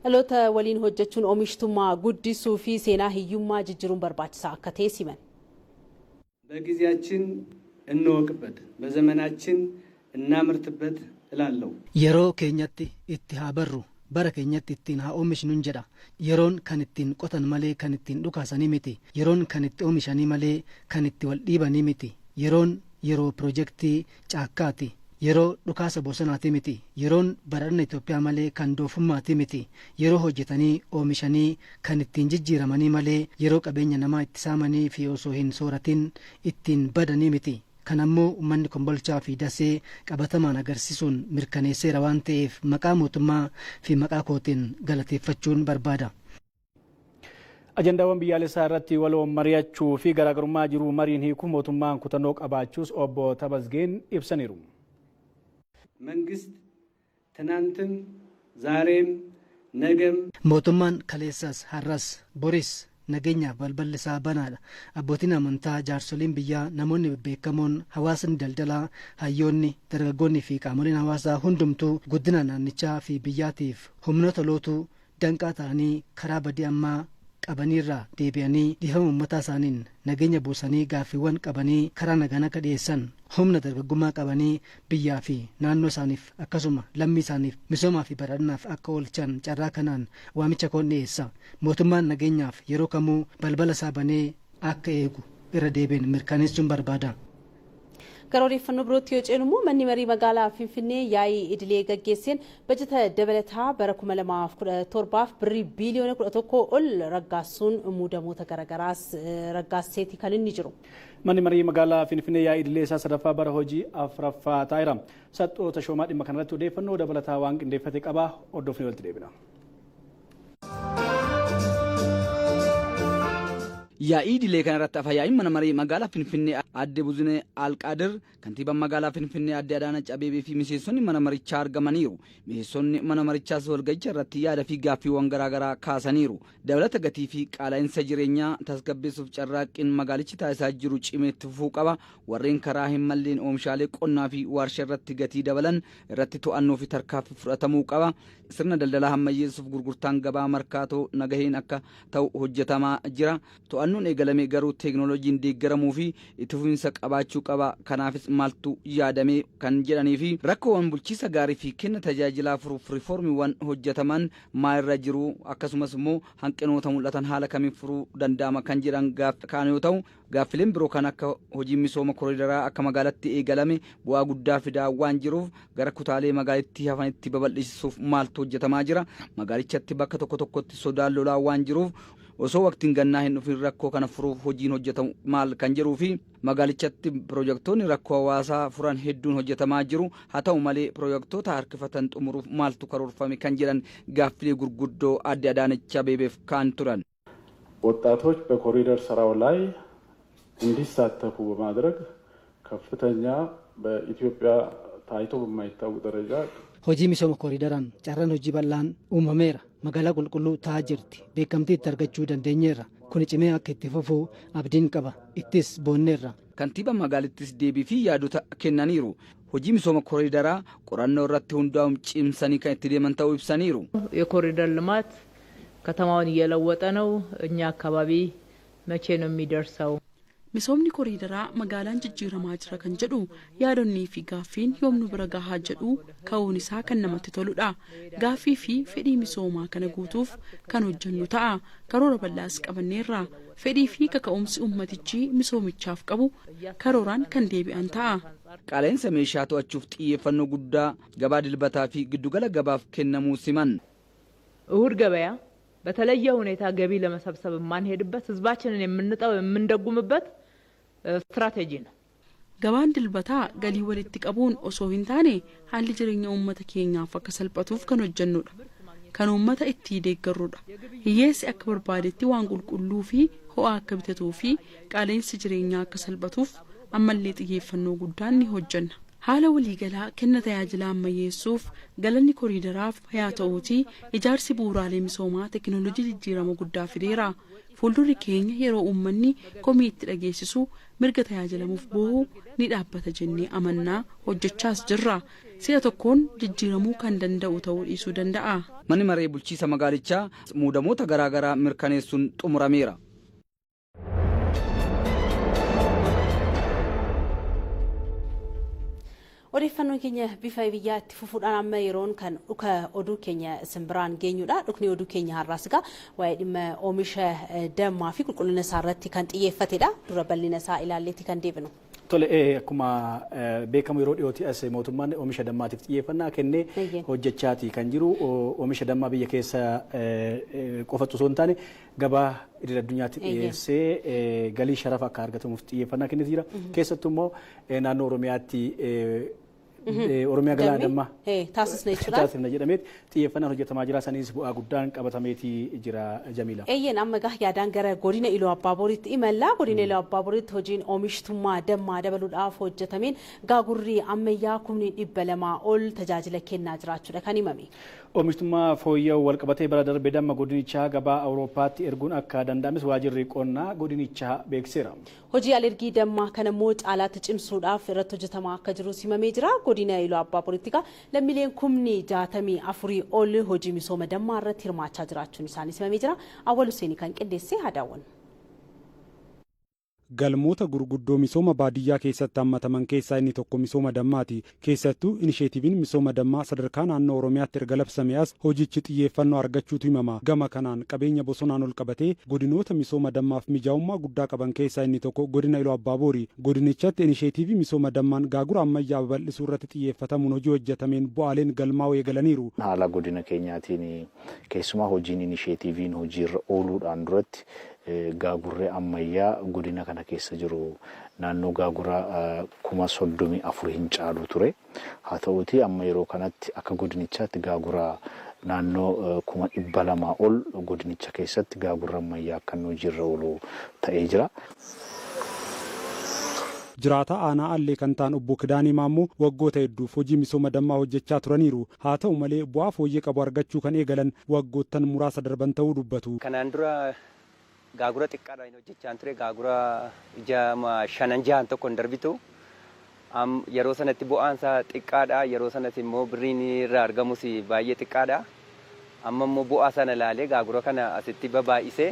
Dhaloota waliin hojjechuun oomishtummaa guddisuu fi seenaa hiyyummaa jijjiiruun barbaachisaa akka ta'e siman. በጊዜያችን እንወቅበት፣ በዘመናችን እናምርትበት እላለሁ። Yeroo keenyatti itti haa barru. Bara keenyatti ittiin haa oomishnuun jedha. Yeroon kan ittiin qotan malee kan ittiin dhukaasanii miti. Yeroon kan itti oomishanii malee kan itti wal dhiibanii miti. Yeroon yeroo piroojeektii caakkaati. Yeroo dhukaasa bosonaati miti. Yeroon badhaadhina Itoophiyaa malee kan doofummaati miti. Yeroo hojjetanii oomishanii kan ittiin jijjiiramanii malee yeroo qabeenya namaa itti saamanii fi osoo hin sooratin ittiin badanii miti. Kan ammoo uummanni Kombolchaa fi Dasee qabatamaan agarsiisuun mirkaneesseera waan ta'eef maqaa mootummaa fi maqaa kootiin galateeffachuun barbaada. Ajandaawwan biyyaalessaa irratti waloon mari'achuu fi garaagarummaa jiru mariin hiikuu mootummaan kutannoo qabaachuus obbo Tamasgen ibsaniiru. መንግስት ትናንትም ዛሬም ነገም mootummaan kaleessas har'as boris nageenyaaf balballi isaa banaadha. Abbootiin amantaa, jaarsoliin biyyaa, namoonni beekamoon, hawaasni daldalaa, hayyoonni, dargaggoonni fi qaamoleen hawaasaa hundumtuu guddina naannichaa fi biyyaatiif humnoota lootuu danqaa ta'anii karaa badii ammaa qabaniirraa deebi'anii dhiifama uummataa isaaniin nageenya buusanii gaaffiiwwan qabanii karaa nagaan akka dhiyeessan humna dargaggummaa qabanii biyyaa fi naannoo isaaniif akkasuma lammii isaaniif misoomaa fi badhaadhinaaf akka oolchan carraa kanaan waamicha koon dhiyeessa. Mootummaan nageenyaaf yeroo kamuu balbala isaa banee akka eegu irra deebiin mirkaneessuun barbaada. Gara odeeffannoo birootti yoo ceenu immoo manni marii magaalaa Finfinnee yaa'ii idilee gaggeesseen bajeta dabalataa bara 2017 birrii biiliyoona 11 ol raggaasuun muudamoota garaagaraas raggaaseeti kan inni jiru. Manni marii magaalaa Finfinnee yaa'ii idilee isaa sadaffaa bara hojii afuraffaa taa'eera. Saxxoo Tashoomaa dhimma kanarratti odeeffannoo dabalataa waan qindeeffate qaba. Hordofnee walitti deebina. Yaa'ii idilee kanarratti afayyaa'in mana marii magaalaa Finfinnee adde Buzunee Alqaadir kantiibaan magaalaa Finfinnee adde Adaanach Abeebee fi miseensonni mana marichaa argamaniiru. Miseensonni mana marichaas walga'icha irratti yaada fi gaaffiiwwan garaagaraa kaasaniiru. Dabalata gatii fi qaala'insa jireenyaa tasgabbeessuuf carraaqqiin magaalichi taasisaa jiru cimeetti fufuu qaba. Warreen karaa hin malleen oomishaalee qonnaa fi warshaa irratti gatii dabalan irratti to'annoo fi tarkaanfii fudhatamuu qaba. Sirna daldalaa ammayyeessuuf gurgurtaan gabaa markaatoo nagaheen akka ta'u hojjetamaa jira. To'annoon eegalame garuu teeknooloojiin deeggaramuu fi itti fufiinsa qabaachuu qaba. Kanaafis maaltu yaadamee kan jedhanii fi rakkoowwan bulchiisa gaarii fi kenna tajaajilaa furuuf riiformiiwwan hojjetaman maalirra jiru akkasumas immoo hanqinoota mul'atan haala kamiin furuu danda'ama kan jedhan kaan yoo ta'u gaaffileen biroo kan akka hojiin misooma koriidaraa akka magaalatti eegalame bu'aa guddaa fidaa waan jiruuf gara kutaalee magaalittii hafanitti babal'isuuf maaltu hojjetamaa jira. Magaalichatti bakka tokko tokkotti sodaan lolaa waan jiruuf osoo waqtiin gannaa hin dhufin rakkoo kana furuuf hojiin hojjetamu maal kan jedhuu fi magaalichatti piroojeektoonni rakkoo hawaasaa furan hedduun hojjetamaa jiru. Haa ta'u malee piroojeektoota harkifatan xumuruuf maaltu karoorfame kan jedhan gaaffilee gurguddoo adde Adaanach Abeebeef kaan turan. ወጣቶች በኮሪደር ስራው ላይ እንዲሳተፉ በማድረግ ከፍተኛ በኢትዮጵያ ታይቶ በማይታወቅ ደረጃ hojii misooma kooriidaraan carraan hojii bal'aan uumameera. Magaalaa qulqulluu ta'aa jirti. Beekamtii itti argachuu dandeenyeerra. Kun cimee akka itti fufuu abdiin qaba. Ittis boonneerra. Kantiibaan magaalittis deebii fi yaadota kennaniiru. hojii misooma kooriidaraa qorannoo irratti hundaa'uun cimsanii kan itti deeman ta'uu ibsaniiru. የኮሪደር ልማት ከተማውን እየለወጠ ነው። እኛ አካባቢ መቼ ነው የሚደርሰው? misoomni kooriidaraa magaalaan jijjiiramaa jira kan jedhu yaadonnii fi gaaffiin yoomnu bira gahaa jedhu ka'uun isaa kan namatti toludha. Gaaffii fi fedhii misoomaa kana guutuuf kan hojjennu ta'a. Karoora bal'aas qabanneerra. Fedhii fi kaka'umsi ummatichi misoomichaaf qabu karooraan kan deebi'an ta'a. Qaala'insa meeshaa to'achuuf xiyyeeffannoo guddaa gabaa dilbataa fi giddugala gabaaf kennamuu siman. እሁድ ገበያ በተለየ ሁኔታ ገቢ ለመሰብሰብ የማንሄድበት ህዝባችንን የምንጠው የምንደጉምበት ስትራቴጂ ነው። gabaan dilbataa galii walitti qabuun osoo hin taane haalli jireenya uummata keenyaaf akka salphatuuf kan hojjennudha. Kan uummata itti deeggarrudha. Hiyyeessi akka barbaadetti waan qulqulluu fi ho'aa akka bitatuu fi qaala'insi jireenyaa akka salphatuuf ammallee xiyyeeffannoo guddaan ni hojjenna. Haala waliigalaa kenna tajaajila ammayyeessuuf galanni kooriidaraaf haa ta'uutii ijaarsi bu'uuraalee misoomaa teekinooloojii jijjiirama guddaa fideera. Fuuldurri keenya yeroo uummanni komii itti dhageessisu mirga tajaajilamuuf boo'u ni dhaabbata jennee amannaa hojjechaas jirra. Si'a tokkoon jijjiiramuu kan danda'u ta'uu dhiisuu danda'a. Manni maree bulchiisa magaalichaa muudamoota garaagaraa mirkaneessuun xumurameera. Odeeffannoon keenya bifa biyyaatti fufuudhaan amma yeroon kan dhuka oduu keenya simbiraan geenyudha. Dhukni oduu keenya har'aas egaa waa'ee dhimma oomisha dammaa fi qulqullina isaa irratti kan xiyyeeffatedha. Dura bal'ina isaa ilaalleetti kan deebinu. Tole akkuma beekamu yeroo dhiyootti as mootummaan oomisha dammaatiif xiyyeeffannaa kennee hojjechaati kan jiru. Oomisha dammaa biyya keessa qofatu osoo hin taane gabaa idil addunyaatti dhiyeessee galii sharafa akka argatamuuf xiyyeeffannaa kennee jira. Keessattuu immoo naannoo Oromiyaatti Oromiyaa galaana dammaa taasisne jechuudha. Taasisne jedhameet xiyyeeffannaan hojjetamaa jira. Sanis bu'aa guddaan qabatameeti jira Jamiila. Eeyyeen amma egaa yaadaan gara godina Iluu Abbaaboriitti imalla. Godina Iluu Abbaaboriitti hojiin oomishtummaa dammaa dabaluudhaaf hojjetameen gaagurrii ammayyaa 200 ol tajaajila kennaa jiraachuudha kan himame. Oomishtummaa fooyya'u walqabatee bara darbe damma godinichaa gabaa Awuroopaatti erguun akka danda'ames waajirri qonnaa godinichaa beeksiseera. Hojii alergii dammaa kana immoo caalaatti cimsuudhaaf irratti hojjetamaa akka jiru himamee jira. Godina Iluu Abbaaboriitti lammiileen 64,000 ol hojii misooma dammaa irratti hirmaachaa jiraachuun isaanii himamee jira. Awwal Hussein kan qindeessee haa daawwannu. Galmoota gurguddoo misooma baadiyyaa keessatti hammataman keessaa inni tokko misooma dammaati. Keessattuu inisheetiiviin misooma dammaa sadarkaa naannoo Oromiyaatti erga labsamee as hojichi xiyyeeffannoo argachuutu himama. Gama kanaan qabeenya bosonaan ol qabatee godinoota misooma dammaaf mijaa'ummaa guddaa qaban keessaa inni tokko godina Iluu Abbaaboori. Godinichatti inisheetiivii misooma dammaan gaagura ammayyaa babal'isuu irratti xiyyeeffatamuun hojii hojjetameen bu'aaleen galmaa'uu eegalaniiru. Haala godina keenyaatiin keessumaa hojiin inisheetiiviin hojiirra ooluudhaan duratti gaagurree ammayyaa godina kana keessa jiru naannoo gaagura 34,000 hin caalu ture. Haa ta'uutii amma yeroo kanatti akka godinichaatti gaagura naannoo 200,000 ol godinicha keessatti gaagurra ammayyaa akka hojiirra oolu ta'ee jira. Jiraata aanaa allee kan ta'an obbo Kidaanii Maammoo waggoota hedduuf hojii misooma dammaa hojjechaa turaniiru. Haa ta'u malee bu'aa fooyyee qabu argachuu kan eegalan waggoottan muraasa darban ta'uu dubbatu. Kanaan dura gaagura xiqqaadhaan hojjechaa ture. Gaagura ija 5-6 tokko hin darbitu. Yeroo sanatti bu'aan isaa xiqqaadha. Yeroo sanatti immoo birriin irraa argamus baay'ee xiqqaadha. Amma immoo bu'aa sana ilaalee gaagura kana asitti babaa'isee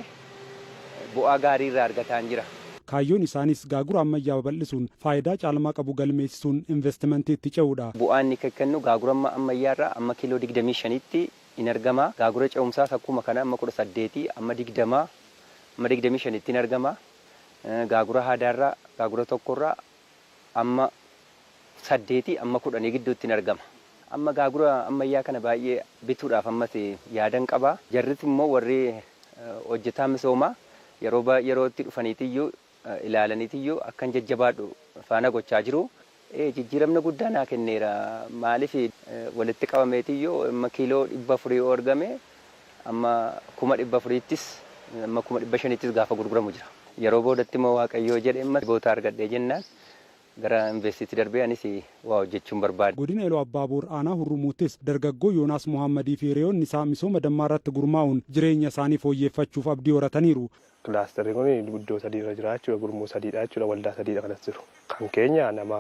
bu'aa gaarii irraa argataa jira. Kaayyoon isaanis gaagura ammayyaa babal'isuun faayidaa caalmaa qabu galmeessisuun investimentii itti ce'uudha. Bu'aan inni kennu gaagura ammayyaa irraa amma kiiloo 25tti in argama. Gaagura ce'umsaas akkuma kana amma 18 amma 20 amma 25tti in argama. Gaagura haadaarraa gaagura tokkorraa amma 8 amma 10 gidduutti in argama. Amma gaagura ammayyaa kana baay'ee bituudhaaf ammas yaadan qaba. Jarris immoo warri hojjetaa misoomaa yerootti dhufaniitiyyuu ilaalaniitiyyuu akkan jajjabaadhu faana gochaa jiru. Jijjiiramna guddaa naa kenneera. Maaliif walitti qabameetiyyuu amma kiiloo 400 yoo argame amma 400,000ttis amma 500,000ttis gaafa gurguramu jira. Yeroo boodatti immoo Waaqayyoo jedhe amma boota argadhee jennaan gara investiitti darbee anis waa hojjechuun barbaade. Godina Iluu Abbaaboor aanaa Hurrumuuttis dargaggoo Yoonaas Muhammadii fi hiriyoonni isaa misooma dammaa irratti gurmaa'uun jireenya isaanii fooyyeffachuuf abdii horataniiru. Kilaasterri kun iddoo 3 irra jira jechuudha. Gurmuu 3dha jechuudha. Waldaa 3dha kanas jiru. Kan keenya nama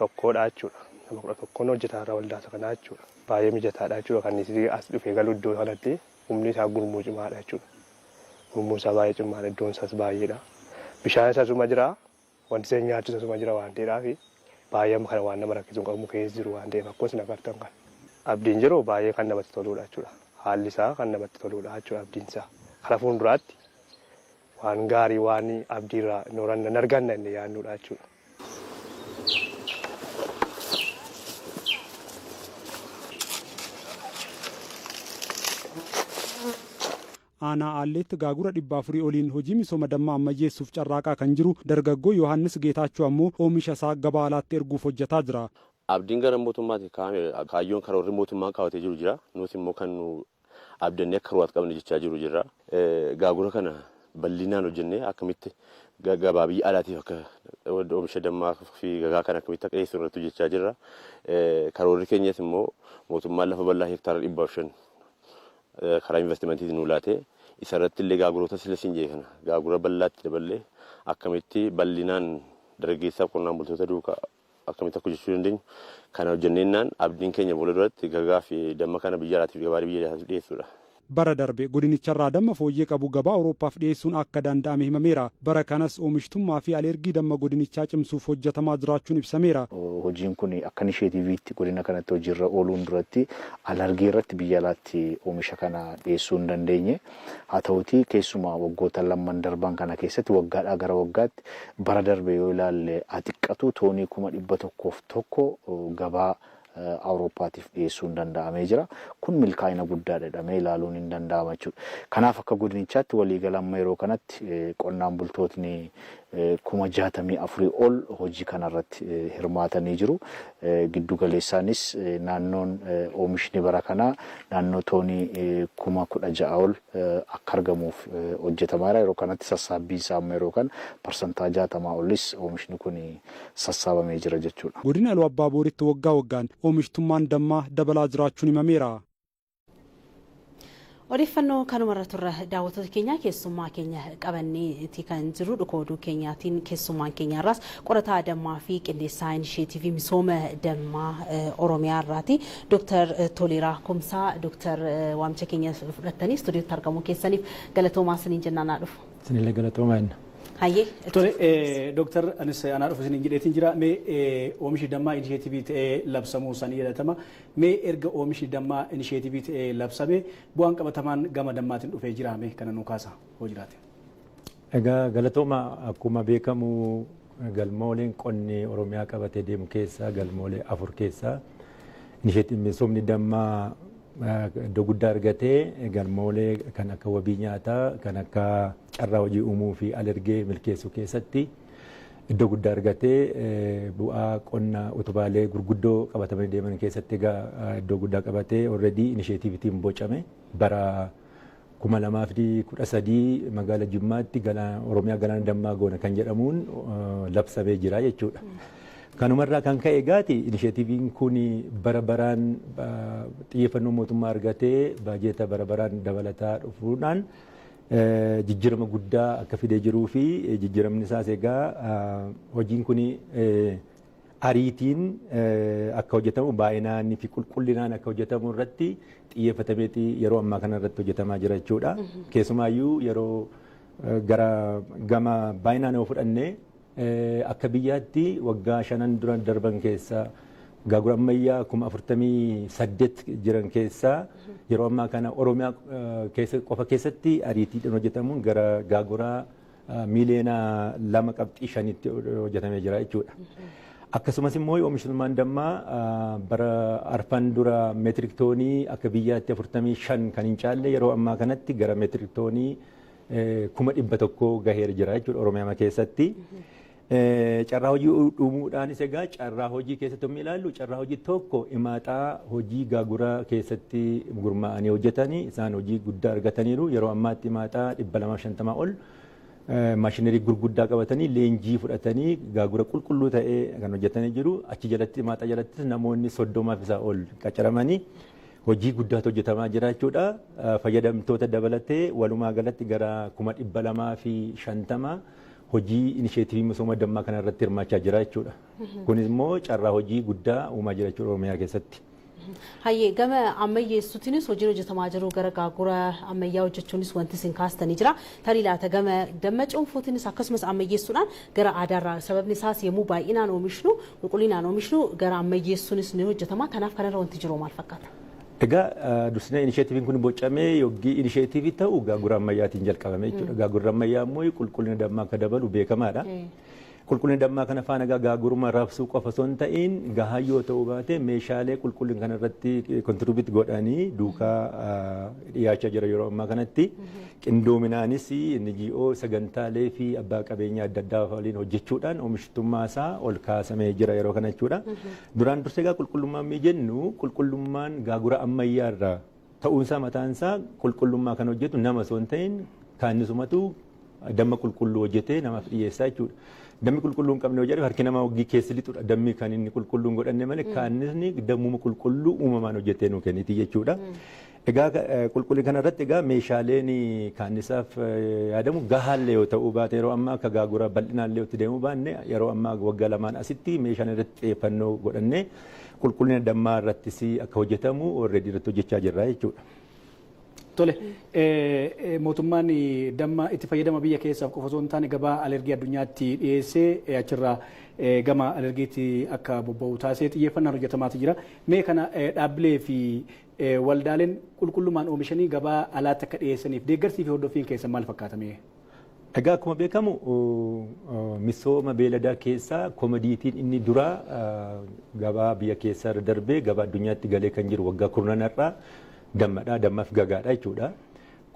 11 jechuudha. Nama 11 hojjetaa irraa waldaa kanaa jechuudha. Baay'ee mijataadha jechuudha. Kan inni as dhufee galu iddoo kanatti humni isaa gurmuu cimaadha jechuudha. Gurmuu isaa baay'ee cimaadha. Iddoon isaas baay'eedha. Bishaan isaas suma jira. Wanti isa nyaachisu suma jira waan ta'eedhaaf baay'ee kana waan nama rakkisuun qabu keessa jiru waan ta'eef akkasumas nagartan kan. Abdiin jiru baay'ee kan namatti toludha jechuudha. Haalli isaa kan namatti toludha jechuudha abdiin isaa. Kara fuulduraatti waan gaarii waan abdiirraa hin arganna inni yaadnudha jechuudha. aanaa aalleetti gaagura 400 oliin hojii misooma dammaa ammayyeessuuf carraaqaa kan jiru dargaggoo Yohaannis Geetaachoo ammoo oomisha isaa gabaa alaatti erguuf hojjetaa jira. Abdiin gara mootummaatti kaayyoon karoorri mootummaan kaawwatee jiru jira. Nuti immoo kan abdannee akka ruwaat qabne jechaa jiru jira. Gaagura kana bal'inaan hojjennee akkamitti gabaa biyya alaatiif akka oomisha dammaa fi gagaa kana akkamitti akka dhiyeessu irratti hojjechaa jirra. Karoorri keenyas immoo mootummaan lafa bal'aa hektaara 500 karaa investimentii nu laatee isarratti illee gaaguroota sila sinjee kana gaagura bal'aatti daballee akkamitti bal'inaan dargaggeessaaf qonnaan bultoota duukaa akkamitti akka hojjechuu dandeenyu kana hojjenneennaan abdiin keenya booda duratti gagaa fi damma kana biyya alaatiif gabaa biyya alaatiif dhiyeessuudha. Bara darbe godinicharraa damma fooyyee qabu gabaa Awurooppaaf dhiyeessuun akka danda'ame himameera. Bara kanas oomishtummaa fi alergii damma godinichaa cimsuuf hojjetamaa jiraachuun ibsameera. Hojiin kun akka inisheetiiviitti godina kanatti hojiirra ooluun duratti alergii irratti biyya alaatti oomisha kana dhiyeessuu hin dandeenye. Haa ta'uutii keessumaa waggoota lamman darban kana keessatti waggaadhaa gara waggaatti bara darbe yoo ilaalle xiqqatu toonii 101 gabaa Awurooppaatiif dhiyeessuun danda'amee jira. Kun milkaa'ina guddaadha jedhamee ilaaluun hin danda'ama jechuudha. Kanaaf akka godinichaatti waliigala amma yeroo kanatti qonnaan bultootni 64,000 ol hojii kanarratti hirmaatanii jiru. Giddu galeessaanis naannoon oomishni bara kanaa naannoo toonii 16,000 ol akka argamuuf hojjetamaa jira. Yeroo kanatti sassaabbiin isaa amma yeroo kana parsantaa 60 olis oomishni kun sassaabamee jira jechuudha. Godina Iluu Abbaa Booritti waggaa waggaan oomishtummaan dammaa dabalaa jiraachuun himameera. Odeeffannoo kanumarra turre daawwattoota keenya keessummaa keenya qabanneeti kan jiru dhukoo oduu keenyaatiin keessummaan keenyarraas qorataa dammaa fi qindeessaa inisheetiivii misooma dammaa Oromiyaa irraati. Dooktar Toleeraa Kumsaa dooktar waamicha keenya fudhattanii istuudiyootti argamuu keessaniif galatoomaa isiniin jennaan dhufu. Isinillee galatoomaa jenna. Hayyee. Tole dooktar anis anaa dhufu isiniin jedheetiin jira. Mee oomishi dammaa inisheetiivii ta'ee labsamuu sanii jedhatama. Mee erga oomishi dammaa inisheetiivii ta'ee labsame bu'aan qabatamaan gama dammaatiin dhufee jira mee kana nu kaasa hoo jiraate. Egaa galatooma akkuma beekamu galmooleen qonni Oromiyaa qabatee deemu keessaa galmoolee 4 keessaa inisheetiivii misoomni dammaa iddoo guddaa argatee galmoolee kan akka wabii nyaataa kan akka carraa hojii uumuu fi alergee milkeessuu keessatti iddoo guddaa argatee bu'aa qonna utubaalee gurguddoo qabatamanii deeman keessatti iddoo guddaa qabatee already inisheetiivitiin bocame bara 2013 magaala Jimmaatti Oromiyaa galaana dammaa goona kan jedhamuun labsamee jira jechuudha. Kanumarraa kan ka'e gaati inisheetiiviin kun bara baraan xiyyeeffannoo mootummaa argatee baajeeta bara baraan dabalataa dhufuudhaan jijjiirama guddaa akka fidee jiruu fi jijjiiramni isaas egaa hojiin kun ariitiin akka hojjetamu baay'inaan fi qulqullinaan akka hojjetamu irratti xiyyeeffatameeti yeroo ammaa kana irratti hojjetamaa jira jechuudha. Keessumaayyuu yeroo gara gama baay'inaan yoo fudhanne akka biyyaatti waggaa 5 dura darban keessa gaagura ammayyaa 48 jiran keessa yeroo ammaa kana Oromiyaa qofa keessatti ariitiidhaan hojjetamuun gara gaagura miiliyoona 2.5tti hojjetamee jira jechuudha. Akkasumas immoo oomishtummaan dammaa bara arfan dura meetirik toonii akka biyyaatti 45 kan hin caalle yeroo ammaa kanatti gara meetirik toonii 100,000 gaheera jira jechuudha Oromiyaa keessatti. Carraa hojii uumuudhaanis egaa carraa hojii keessatti yommuu ilaallu carraa hojii tokko himaaxaa hojii gaaguraa keessatti gurmaa'anii hojjetanii isaan hojii guddaa argataniiru yeroo ammaatti himaaxaa 250 ol maashinarii gurguddaa qabatanii leenjii fudhatanii gaagura qulqulluu ta'ee kan hojjetanii jiru achi jalatti himaaxaa jalatti namoonni 30 isaa ol qacaramanii hojii guddaatu hojjetamaa jira jechuudha. Fayyadamtoota dabalatee walumaa galatti gara 250 hojii inisheetivii misooma dammaa kana irratti hirmaachaa jira jechuudha. Kunis immoo carraa hojii guddaa uumaa jira jechuudha Oromiyaa keessatti. Hayyee gama ammayyeessuutiinis hojiin hojjetamaa jiru gara gaagura ammayyaa hojjechuunis wanti isin kaastanii jira. Tarii laata gama damma cuunfuutiinis akkasumas ammayyeessuudhaan gara aadaarraa sababni isaas yommuu baay'inaan oomishnu qulqullinaan oomishnu gara ammayyeessuunis ni hojjetama. Kanaaf kanarra wanti jiru maal fakkaata? Egaa dursina inisheetiviin kun bocamee yoggii inisheetivii ta'u gaagura ammayyaatiin jalqabame jechuudha. Gaagurri ammayyaa immoo qulqullina dammaa akka dabalu beekamaadha. Qulqullina dammaa kana faana gaaguruma raabsuu qofa osoo hin ta'in gahaa yoo ta'uu baate meeshaalee qulqullina kana irratti kontiribiyuut godhanii duukaa dhiyaachaa jira yeroo ammaa kanatti. Qindoominaanis NGO sagantaalee fi abbaa qabeenyaa adda addaa waliin hojjechuudhaan oomishtummaa isaa ol kaasamee jira yeroo kana jechuudha. Duraan dursee egaa qulqullummaa mii jennu qulqullummaan gaagura ammayyaa irraa ta'uunsaa mataansaa qulqullummaa kan hojjetu nama osoo hin ta'in kaannisumatu damma qulqulluu hojjetee namaaf dhiyeessaa jechuudha. Dammi qulqulluu hin qabne hojjetu harki namaa hoggii keessa lixudha. Dammi kan inni qulqulluu hin godhanne malee kaannisni dammuma qulqulluu uumamaan hojjetee nuu kenniti jechuudha. Egaa qulqullina kana irratti egaa meeshaaleen kaannisaaf yaadamu gahaallee yoo ta'uu baate yeroo ammaa akka gaagura bal'inaallee yoo itti deemuu baanne yeroo ammaa waggaa lamaan asitti meeshaan irratti xiyyeeffannoo godhannee qulqullina dammaa irrattis akka hojjetamu already irratti hojjechaa jirra jechuudha. Tole mootummaan damma itti fayyadama biyya keessaaf qofa osoo hin taane gabaa alergii addunyaatti dhiyeessee achirraa gama alergiitti akka bobba'u taasisee xiyyeeffannaan hojjetamaati jira. Mee kana dhaabbilee fi waldaaleen qulqullummaan oomishanii gabaa alaatti akka dhiyeessaniif deeggarsii fi hordoffiin keessa maal fakkaatame? Egaa akkuma beekamu misooma beeladaa keessaa komodiitiin inni duraa gabaa biyya keessaa irra darbee gabaa addunyaatti galee kan jiru waggaa kurnanarraa dammadha dammaaf gagaadha jechuudha.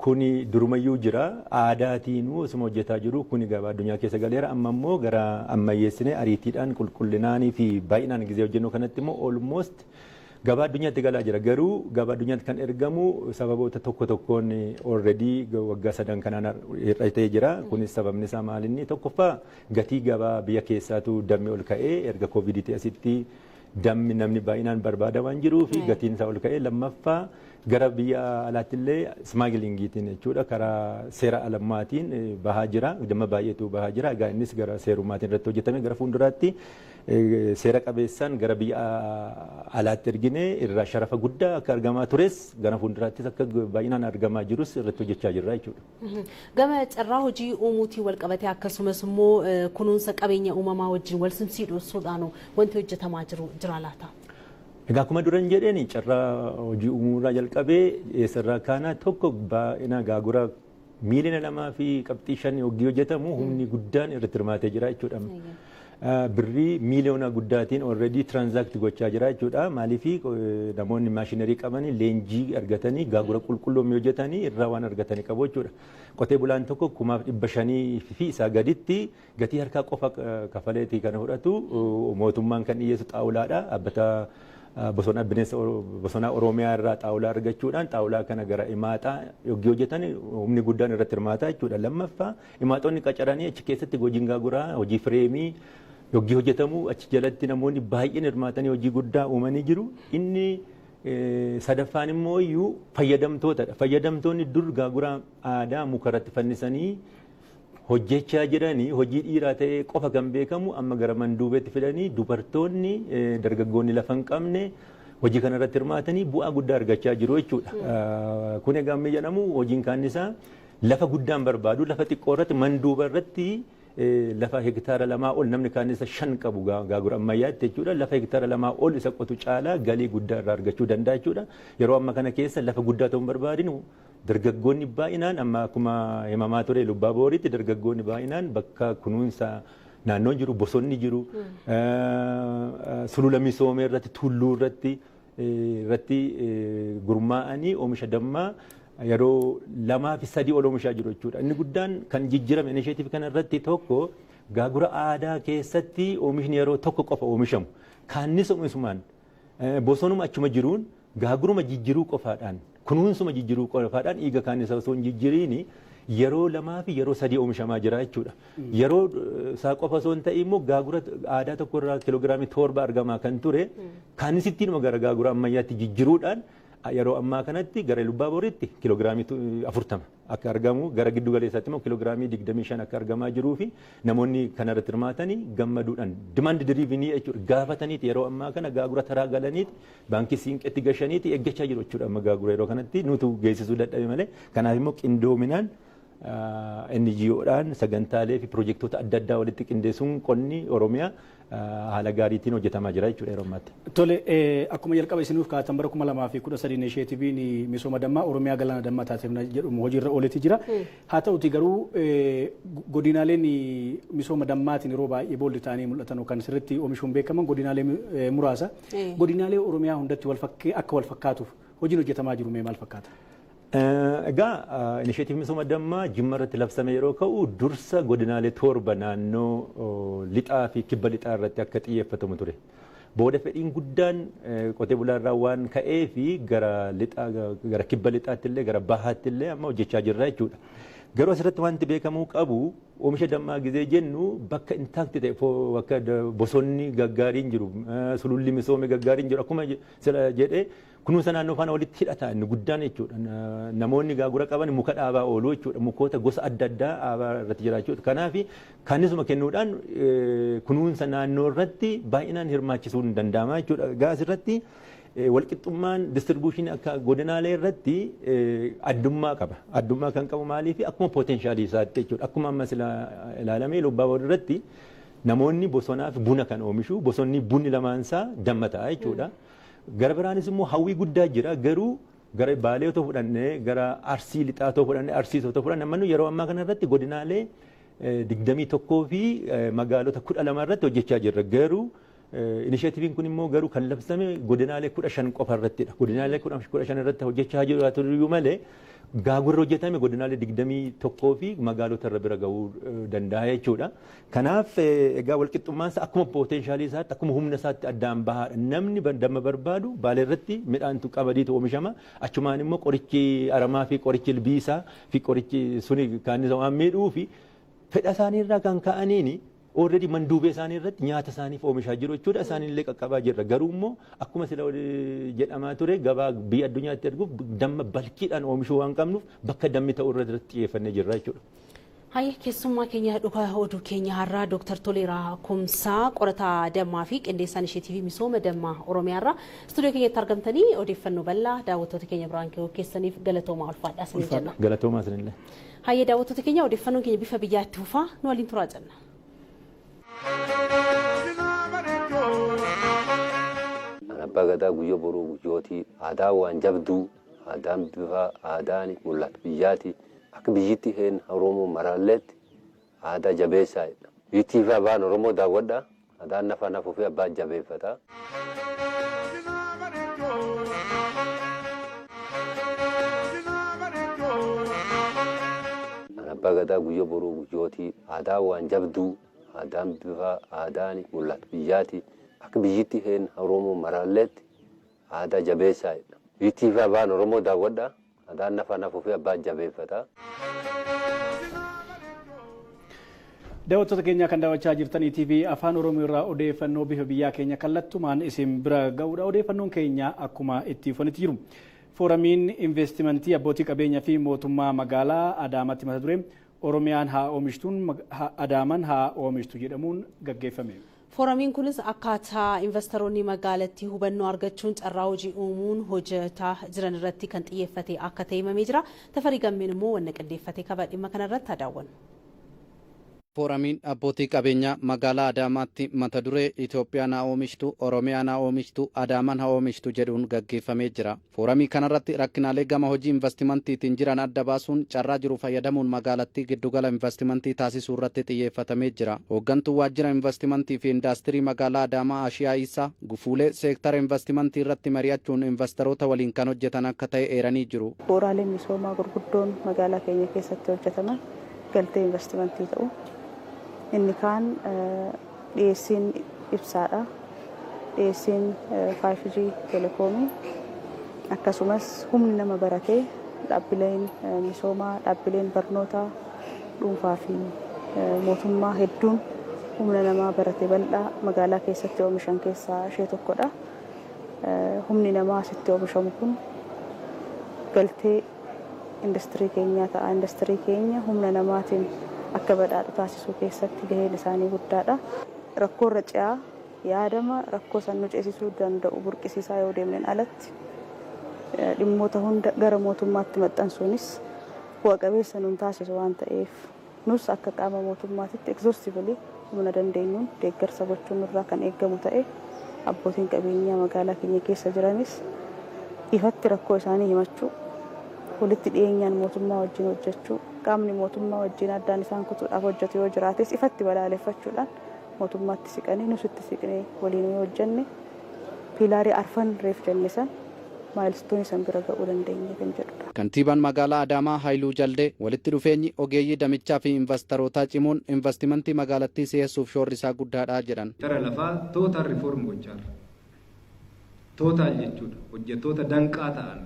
Kuni durumayyuu jira aadaatiinuu osuma hojjetaa jiru kuni gabaa addunyaa keessa galeera amma immoo gara ammayyeessinee ariitiidhaan qulqullinaanii fi baay'inaan gisee hojjennu kanatti immoo almost gabaa addunyaatti galaa jira garuu gabaa addunyaatti kan ergamu sababoota tokko tokkoon already waggaa sadan kanaan hir'atee jira. Kunis sababni isaa maalinni tokkoffaa gatii gabaa biyya keessaatu dammi ol ka'ee erga koovidiitii asitti dammi namni baay'inaan barbaada waan jiruu fi gatiin isaa ol ka'ee lammaffaa gara biyya alaattillee smaagilingiitiin jechuudha karaa seera alammaatiin bahaa jira damma baay'eetu bahaa jira egaa innis gara seerummaatiin irratti hojjetame gara fuulduraatti seera qabeessaan gara biyya alaatti ergine irraa sharafa guddaa akka argamaa tures gara fuulduraattis akka baay'inaan argamaa jirus irratti hojjechaa jirra jechuudha. Gama carraa hojii uumuutiin wal qabatee akkasumas immoo kunuunsa qabeenya uumamaa wajjin wal simsiidhuudhaan wanti hojjetamaa jira laata? Egaa akkuma duran jedheen carraa hojii uumuurraa jalqabee eessarraa kaanaa tokko baay'ina gaagura miiliyoona 2.5 hoggii hojjetamu humni guddaan irratti hirmaatee jira jechuudha. Birrii miiliyoona guddaatiin already transact gochaa jira jechuudha. Maaliifi namoonni maashiinarii qabanii leenjii argatanii gaagura qulqulluu hojjetanii irraa waan argatanii qabu jechuudha. Qotee bulaan tokko 500,000 fi isaa gaditti gatii harkaa qofa kafaleetii kana fudhatu mootummaan kan dhiyeessu xaawulaadha. Dhaabbata bosona bineensa bosona Oromiyaa irraa xaawulaa argachuudhaan xaawulaa kana gara imaaxaa yoggii hojjetan humni guddaan irratti hirmaata jechuudha. Lammaffaa imaaxonni qacaranii achi keessatti hojiin gaaguraa hojii fireemii yoggii hojjetamu achi jalatti namoonni baay'een hirmaatanii hojii guddaa uumanii jiru. Inni sadaffaan immoo iyyuu fayyadamtootadha. Fayyadamtoonni dur gaaguraa aadaa mukarratti fannisanii hojjechaa jiranii hojii dhiiraa ta'ee qofa kan beekamu amma gara manduubeetti fidanii dubartoonni dargaggoonni lafa hin qabne hojii kana irratti hirmaatanii bu'aa guddaa argachaa jiru jechuudha. Kun egaa amma jedhamu hojiin kaannisaa lafa guddaan barbaadu lafa xiqqoo irratti manduuba irratti lafa hektaara 2 ol namni kaannisa 5 qabu gaagura ammayyaatti jechuudha. Lafa hektaara 2 ol isa qotu caalaa galii guddaa irraa argachuu danda'a jechuudha. Yeroo amma kana keessa lafa guddaa ta'uu hin barbaadinu dargaggoonni baay'inaan amma akkuma himamaa ture lubbaa booriitti dargaggoonni baay'inaan bakka kunuunsa naannoon jiru bosonni jiru sulula misoomee irratti tulluu irratti gurmaa'anii oomisha dammaa yeroo 2 fi 3 ol oomishaa jiru jechuudha. Inni guddaan kan jijjiirame inisheetiif kana irratti tokko gaagura aadaa keessatti oomishni yeroo tokko qofa oomishamu kaannis oomisumaan bosonuma achuma jiruun gaaguruma jijjiiruu qofaadhaan kunuunsuma jijjiiruu qofaadhaan dhiiga kaannisa osoo hin jijjiiriin yeroo 2 fi yeroo 3 oomishamaa jira jechuudha. Yeroo isaa qofa osoo hin ta'in immoo gaagura aadaa tokko irraa kiloogiraamii 7 argamaa kan ture kaannisittiin gara gaagura ammayyaatti jijjiiruudhaan yeroo ammaa kanatti gara Lubbaaboritti kiloogiraamii 40 akka argamu gara giddu galeessaatti immoo kiloogiraamii 25 akka argamaa jiruu fi namoonni kanarratti hirmaatanii gammaduudhaan demand drivenii jechuudha gaafataniiti yeroo ammaa kana gaagura taraa galaniiti baankii siinqeetti gashaniiti eeggachaa jiru jechuudha amma gaagura yeroo kanatti nutu geessisuu dadhabe malee kanaaf immoo qindoominaan NGO'dhaan sagantaalee fi piroojeektoota adda addaa walitti qindeessuun qonni Oromiyaa haala gaariitiin hojjetamaa jira jechuudha yeroo ammaatti. Tole akkuma jalqaba isiniif kaa'atan bara 2013 inisheetiiviin misooma dammaa Oromiyaa galaana dammaa taasifna jedhamu hojiirra ooletti jira. Haa ta'uti garuu godinaaleen misooma dammaatiin yeroo baay'ee boolli ta'anii mul'atan kan sirriitti oomishuun beekaman godinaalee muraasa. Godinaalee Oromiyaa hundatti akka wal fakkaatuuf hojiin hojjetamaa jiru mee maal fakkaata? Egaa inisheetiiv misooma dammaa Jimma irratti labsame yeroo ka'u dursa godinaalee torba naannoo lixaa fi kibba lixaa irratti akka xiyyeeffatamu ture. Booda fedhiin guddaan qotee bulaarraa waan ka'ee fi gara kibba lixaatti illee gara bahaatti illee amma hojjechaa jirra jechuudha. Garuu asirratti wanti beekamuu qabu oomisha dammaa gizee jennu bakka intaakti ta'e bakka bosonni gaggaariin jiru sululli misoome gaggaariin jiru akkuma jedhee kunuunsa naannoo faana walitti hidhata inni guddaan jechuudha. Namoonni gaagura qaban muka dhaabaa oolu jechuudha. Mukoota gosa adda addaa dhaabaa irratti jiraachuudha. Kanaaf kannisuma kennuudhaan kunuunsa naannoo irratti baay'inaan hirmaachisuun ni danda'ama jechuudha. Gaas irratti walqixxummaan distribuushinii akka godinaalee irratti addummaa qaba. Addummaa kan qabu maaliif akkuma poteenshaalii isaatti jechuudha. Akkuma ammas ilaalamee Lubbaabor irratti namoonni bosonaa fi buna kan oomishu bosonni bunni lamaansaa damma ta'a jechuudha. Gara biraanis immoo hawwii guddaa jira garuu gara Baalee otoo fudhannee gara Arsii lixaa otoo fudhannee Arsii otoo fudhannee ammoo yeroo ammaa kana irratti godinaalee 21 fi magaalota 12 irratti hojjechaa jirra garuu inisheetiiviin kun immoo garuu kan labsame godinaalee 15 qofa irrattidha. Godinaalee 15 irratti hojjechaa jiru turuu malee gaagurri hojjetame godinaalee 21 fi magaalota irra bira gahuu danda'a jechuudha. Kanaaf egaa walqixxummaan isaa akkuma poteenshaalii isaatti akkuma humna isaatti addaan bahaadha. Namni damma barbaadu Baalee irratti midhaantu qamadiitu oomishama. Achumaan immoo qorichi aramaa fi qorichi ilbiisaa fi qorichi suni kaannisa waan miidhuu fi fedha isaanii irraa kan ka'aniini already manduubee isaanii irratti nyaata isaaniif oomishaa jiru jechuudha. Isaanillee qaqqabaa jirra. Garuu immoo akkuma sila jedhamaa ture gabaa biyya addunyaatti arguuf damma balkiidhaan oomishuu waan qabnuuf bakka dammi ta'u irratti xiyyeeffannee jirra jechuudha. Hayyee keessummaa keenya dhugaa oduu keenya har'aa Dr. Toleeraa Kumsaa qorataa dammaa fi qindeessaan inisheetiivii misooma dammaa Oromiyaa irraa istuudiyoo keenyatti argamtanii odeeffannoo bal'aa daawwattoota keenya biraan keessaniif galatoomaa ulfaadhaa isin jenna. Galatoomaa isinillee. Hayyee daawwattoota keenya odeeffannoon keenya bifa biyyaatti fufaa nu waliin turaa jenna. Abbaa gadaa guyyoo boruu guyyootii aadaa waan jabduu aadaan bifa aadaan mul'ata biyyaati akka biyyitti heen Oromoo maraalleetti aadaa jabeessaadha. Biyyitti fi abbaan Oromoo daawwadha aadaan nafa nafuu fi abbaan jabeeffata. Abbaa gadaa guyyoo boruu guyyootii aadaa waan jabduu aadaan bifa aadaan mul'ata biyyaati akka biyyitti heen Oromoo maraalleetti aadaa jabeessaadha. Biyyitti fi abbaan Oromoo daawwadha aadaan nafa nafuu fi abbaan jabeeffata. Daawwattoota keenya kan daawwachaa jirtan ETV Afaan Oromoo irraa odeeffannoo bifa biyyaa keenya kallattumaan isin bira ga'uudha. Odeeffannoon keenya akkuma itti fonitti jiru. Fooramiin investimentii abbootii qabeenyaa fi mootummaa magaalaa Adaamaatti mata duree Oromiyaan haa oomishtuun Adaaman haa oomishtu jedhamuun gaggeeffame. Fooramiin kunis akkaataa investoroonni magaalattii hubannoo argachuun carraa hojii uumuun hojjetaa jiran irratti kan xiyyeeffate akka ta'e himamee jira. Tafarii Gammeen immoo wanna qindeeffate qaba dhimma kanarratti daawwannu. Fooramiin abbootii qabeenyaa magaalaa Adaamaatti mata duree Itoophiyaan haa oomishtu, Oromiyaan haa oomishtu, Adaaman haa oomishtu jedhuun gaggeeffamee jira. Fooramii kanarratti rakkinaalee gama hojii investimentiitiin jiran adda baasuun carraa jiru fayyadamuun magaalattii giddugala investimentii taasisuu irratti xiyyeeffatamee jira. Hooggantuu waajjira investimentii fi indaastirii magaalaa Adaamaa Ashiyaa Isaa gufuulee seektara investimentii irratti mari'achuun investoroota waliin kan hojjetan akka ta'e eeranii jiru. Bu'uuraaleen misoomaa gurguddoon magaalaa keenya keessatti hojjetaman galtee investimentii ta'u. Inni kaan dhiyeessiin ibsaadha. Dhiyeessiin 5G telekoomii akkasumas humni nama baratee dhaabbileen misoomaa, dhaabbileen barnootaa dhuunfaa fi mootummaa hedduun humna namaa baratee bal'aa magaalaa keessatti oomishan keessaa ishee tokkodha. Humni namaa asitti oomishamu kun galtee industirii keenyaa ta'a. Industirii keenya humna namaatiin akka badhaadhu taasisuu keessatti gaheen isaanii guddaadha. Rakkoo irra ce'aa yaadama rakkoo san nu ceesisuu danda'u burqisiisaa yoo deemneen alatti dhimmoota hunda gara mootummaatti maxxansuunis bu'a qabeessa nuun taasisu waan ta'eef nus akka qaama mootummaatitti exhaustively humna dandeenyuun deeggarsa gochuun irraa kan eegamu ta'e abbootiin qabeenyaa magaalaa keenya keessa jiranis ifatti rakkoo isaanii himachuu walitti dhiyeenyaan mootummaa wajjin hojjechuu qaamni mootummaa wajjin addaan isaan kutuudhaaf hojjetu yoo jiraates ifatti balaaleffachuudhaan mootummaatti siqanii nusitti siqnee waliin yoo hojjenne piilaarii arfan reef jennisan maayilstoonii san bira ga'uu dandeenya kan jedhudha. Kantiibaan magaalaa Adaamaa Haayiluu Jaldee walitti dhufeenyi ogeeyyii damichaa fi investarootaa cimuun investimentii magaalattii si'eessuuf shoorri isaa guddaadha jedhan. Gara lafaa tootaal riifoorm gochaarra. Tootaal jechuudha hojjettoota danqaa ta'an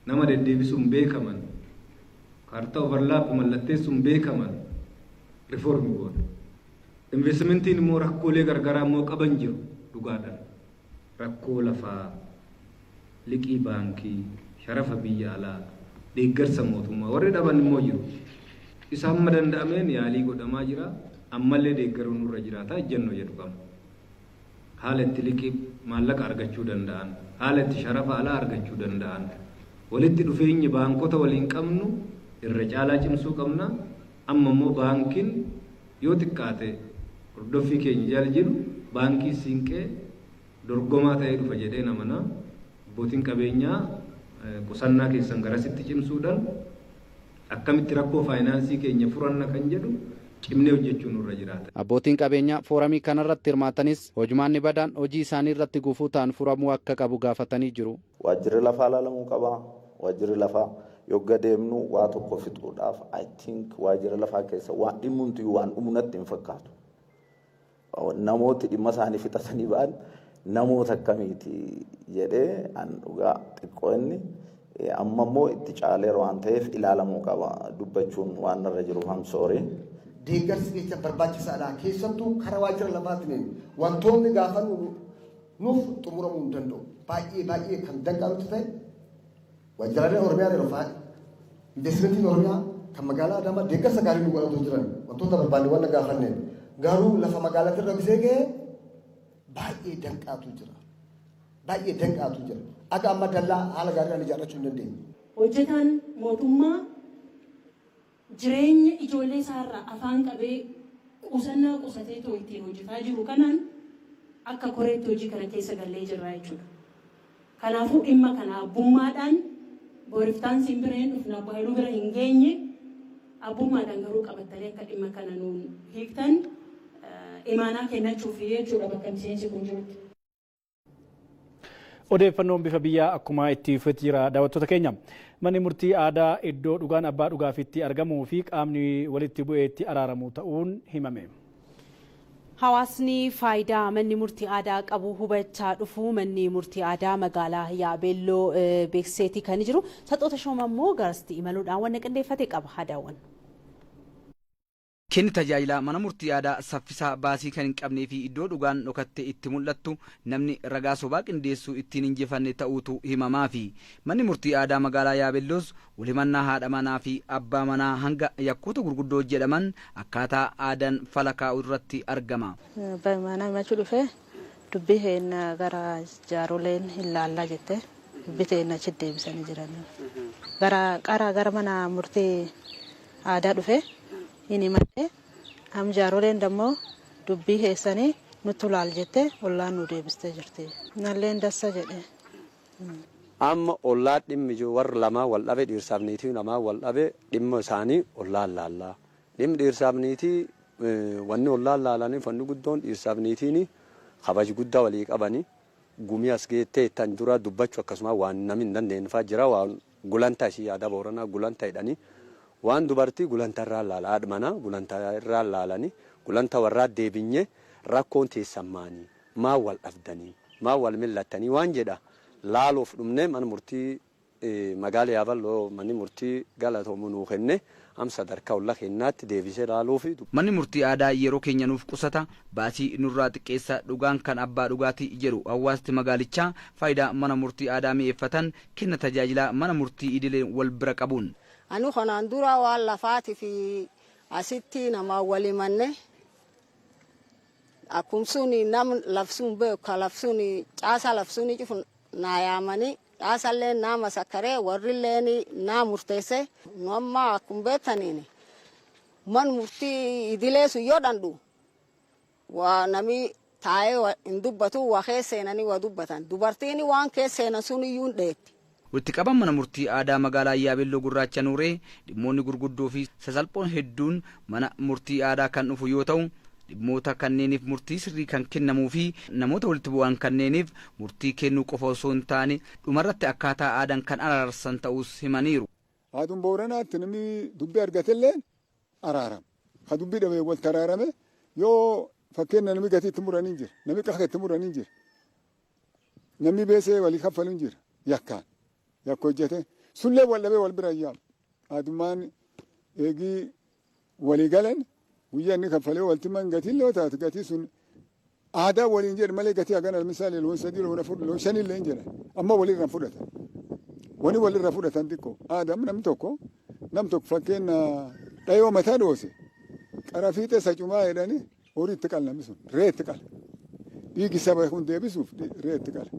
nama deddeebisuun beekaman kaartaa overlaap mallatteessuun beekaman riifoormi goona. Investimentiin immoo rakkoolee gargaraa immoo qaban jiru dhugaadhaan. Rakkoo lafaa, liqii baankii, sharafa biyya alaa, deeggarsa mootummaa warri dhaban immoo jiru. Isaan amma danda'ameen yaalii godhamaa jira. Ammallee deeggaruun nurra jiraata ejjennoo jedhu qabna. Haala itti liqii maallaqa argachuu danda'an, haala itti sharafa alaa argachuu danda'an, walitti dhufeenyi baankota waliin qabnu irra caalaa cimsuu qabna. Amma immoo baankiin yoo xiqqaate hordoffii keenya jala jiru baankii siinqee dorgomaa ta'ee dhufa jedhee namana abbootiin qabeenyaa qusannaa keessan garasitti cimsuudhaan akkamitti rakkoo faayinaansii keenya furanna kan jedhu cimnee hojjechuun nurra jiraata. Abbootiin qabeenyaa fooramii kanarratti hirmaatanis hojumaanni badaan hojii isaanii irratti gufuu ta'an furamuu akka qabu gaafatanii jiru. Waajjirri lafaa ilaalamuu qaba. Waajjirri lafaa yogga deemnu waa tokko fixuudhaaf I think waajjira lafaa keessa waan dhimmuunti waan dhumunatti hin fakkaatu. Namooti dhimma isaanii fixatanii ba'an namoota akkamiiti jedhee an dhugaa xiqqoo inni amma immoo itti caaleera waan ta'eef ilaalamuu qaba dubbachuun waan irra jiru hamsoorii. Deeggarsi keessa barbaachisaadha. Keessattuu karaa waajjira lafaatiin wantoonni gaafa nuuf xumuramuu hin danda'u. Baay'ee kan danqarutti ta'e waajjiraalee Oromiyaa yeroo investimentiin Oromiyaa kan magaalaa Adaamaa deeggarsa gaarii nu godhatu jiran wantoota barbaanne gaafanneen garuu lafa magaalatti irra bisee ga'ee baay'ee danqaatu jira. Akka amma dallaa haala gaariidhaan ijaarrachuu hin dandeenye. Hojjetaan mootummaa jireenya ijoollee isaarraa afaan qabee qusannaa qusatee ittiin hojjetaa jiru kanaan akka koreetti hojii kana keessa gallee jirra jechuudha. Kanaafuu dhimma kana abbummaadhaan booriftaan simbireen dhufna baay'ee bira hin geenye abbummaadhaan garuu qabattanii akka dhimma kana nuun hiiktan imaanaa kennachuuf jechuudha bakka miseensi kun jirutti. Odeeffannoon bifa biyyaa akkuma itti fufetti jira daawwattoota keenya. Manni murtii aadaa iddoo dhugaan abbaa dhugaafitti argamuu fi qaamni walitti bu'eetti araaramu ta'uun himame. Hawaasni faayidaa manni murtii aadaa qabu hubachaa dhufu manni murtii aadaa magaalaa Yaabeelloo beeksiseetii kan jiru. Saxoota shooma immoo garasti imaluudhaan wanna qindeeffate qaba hadaawwan. Kenni tajaajila mana murtii aadaa saffisaa baasii kan hin qabnee fi iddoo dhugaan dhokatte itti mul'attu namni ragaa sobaa qindeessuu ittiin injifanne ta'uutu himamaa fi manni murtii aadaa magaalaa Yaabeelloos walimannaa haadha manaa fi abbaa manaa hanga yakkoota gurguddoo jedhaman akkaataa aadaan fala kaa'u irratti argama. Baay'inaan himachuu dhufe dubbii heena gara jaaroleen hin laallaa jette dubbii heena achi deebisanii jiran. Gara mana murtii aadaa dhufe. Ini malee am jaaroleen dammoo dubbii heessanii nutti laal jette ollaan nu deebistee jirti. Nalleen dassa jedhe. Amma ollaa dhimmi jiru warra lamaa wal dhabe dhiirsaaf niitii lamaa wal dhabe dhimma isaanii ollaan laallaa. Dhimmi dhiirsaaf niitii wanni ollaan laalanii fanni guddoon dhiirsaaf niitiin kabaji guddaa walii qabanii gumii as geettee tan dura dubbachuu akkasuma waan namni hin dandeenye jira waan gulantaa ishii yaada booranaa gulantaa jedhanii. Waan dubartii gulantaa irraa laala haadha manaa gulantaa irraa laalanii gulantaa warraa deebinye rakkoon teessammaanii maa wal dhabdanii maa wal millattanii waan jedha laaluuf dhumne mana murtii magaala yaaballoo manni murtii galatoomu nuu kenne am sadarkaa olla kennaatti deebisee ilaaluu fi manni murtii aadaa yeroo keenya nuuf qusata baasii nurraa xiqqeessa dhugaan kan abbaa dhugaatii jedhu hawaasti magaalichaa faayidaa mana murtii aadaa mi'eeffatan kenna tajaajila mana murtii idilee wal bira qabuun. Anu kanaan dura waan lafaati fi asitti nama walimanne akkumsuun nam labsuun beeku labsuun caasa labsuun cufu naayaamanii caasallee nama sakkaree warrilleen naa murteesse nu amma akkum beektaniin man murtii idilee sun yoo dhandhu waa nami taa'ee hin dubbatu waa keessa seenanii waa dubbatan dubartiin waan keessa seenan sun iyyuu hin dheetti. Walitti qaban mana murtii aadaa magaalaa Yaabelloo Gurraacha Nuuree dhimmoonni gurguddoo fi sasalphoon hedduun mana murtii aadaa kan dhufu yoo ta'u dhimmoota kanneeniif murtii sirrii kan kennamuu fi namoota walitti bu'an kanneeniif murtii kennuu qofa osoo hin taane dhumarratti akkaataa aadaan kan araarsan ta'us himaniiru. Aadun Booranaatti namni dubbii argatellee araarama. Ha dubbii dhabee walitti araarame yoo fakkeenya namni gatii itti muranii jira namni qaqa itti muranii jira namni beesee walii kaffaluun jira yakkaan. Yakko hojjete sullee wal dhabee wal bira ayyaama. Aadummaan eegii walii galan guyyaa inni kaffalee walti man gatiin loo taatu gatii sun aadaa waliin jedhe malee gatii hagana misaale loon sadii loon afur loon shanii illee hin jedhan amma walirra fudhatan. Wani walirra fudhatan xiqqoo aadaam namni tokko fakkeenya dhayoo mataa dhoose qara fiixee sacumaa jedhanii horii itti qala namni sun ree itti qala. Dhiigi saba kun deebisuuf ree itti qala.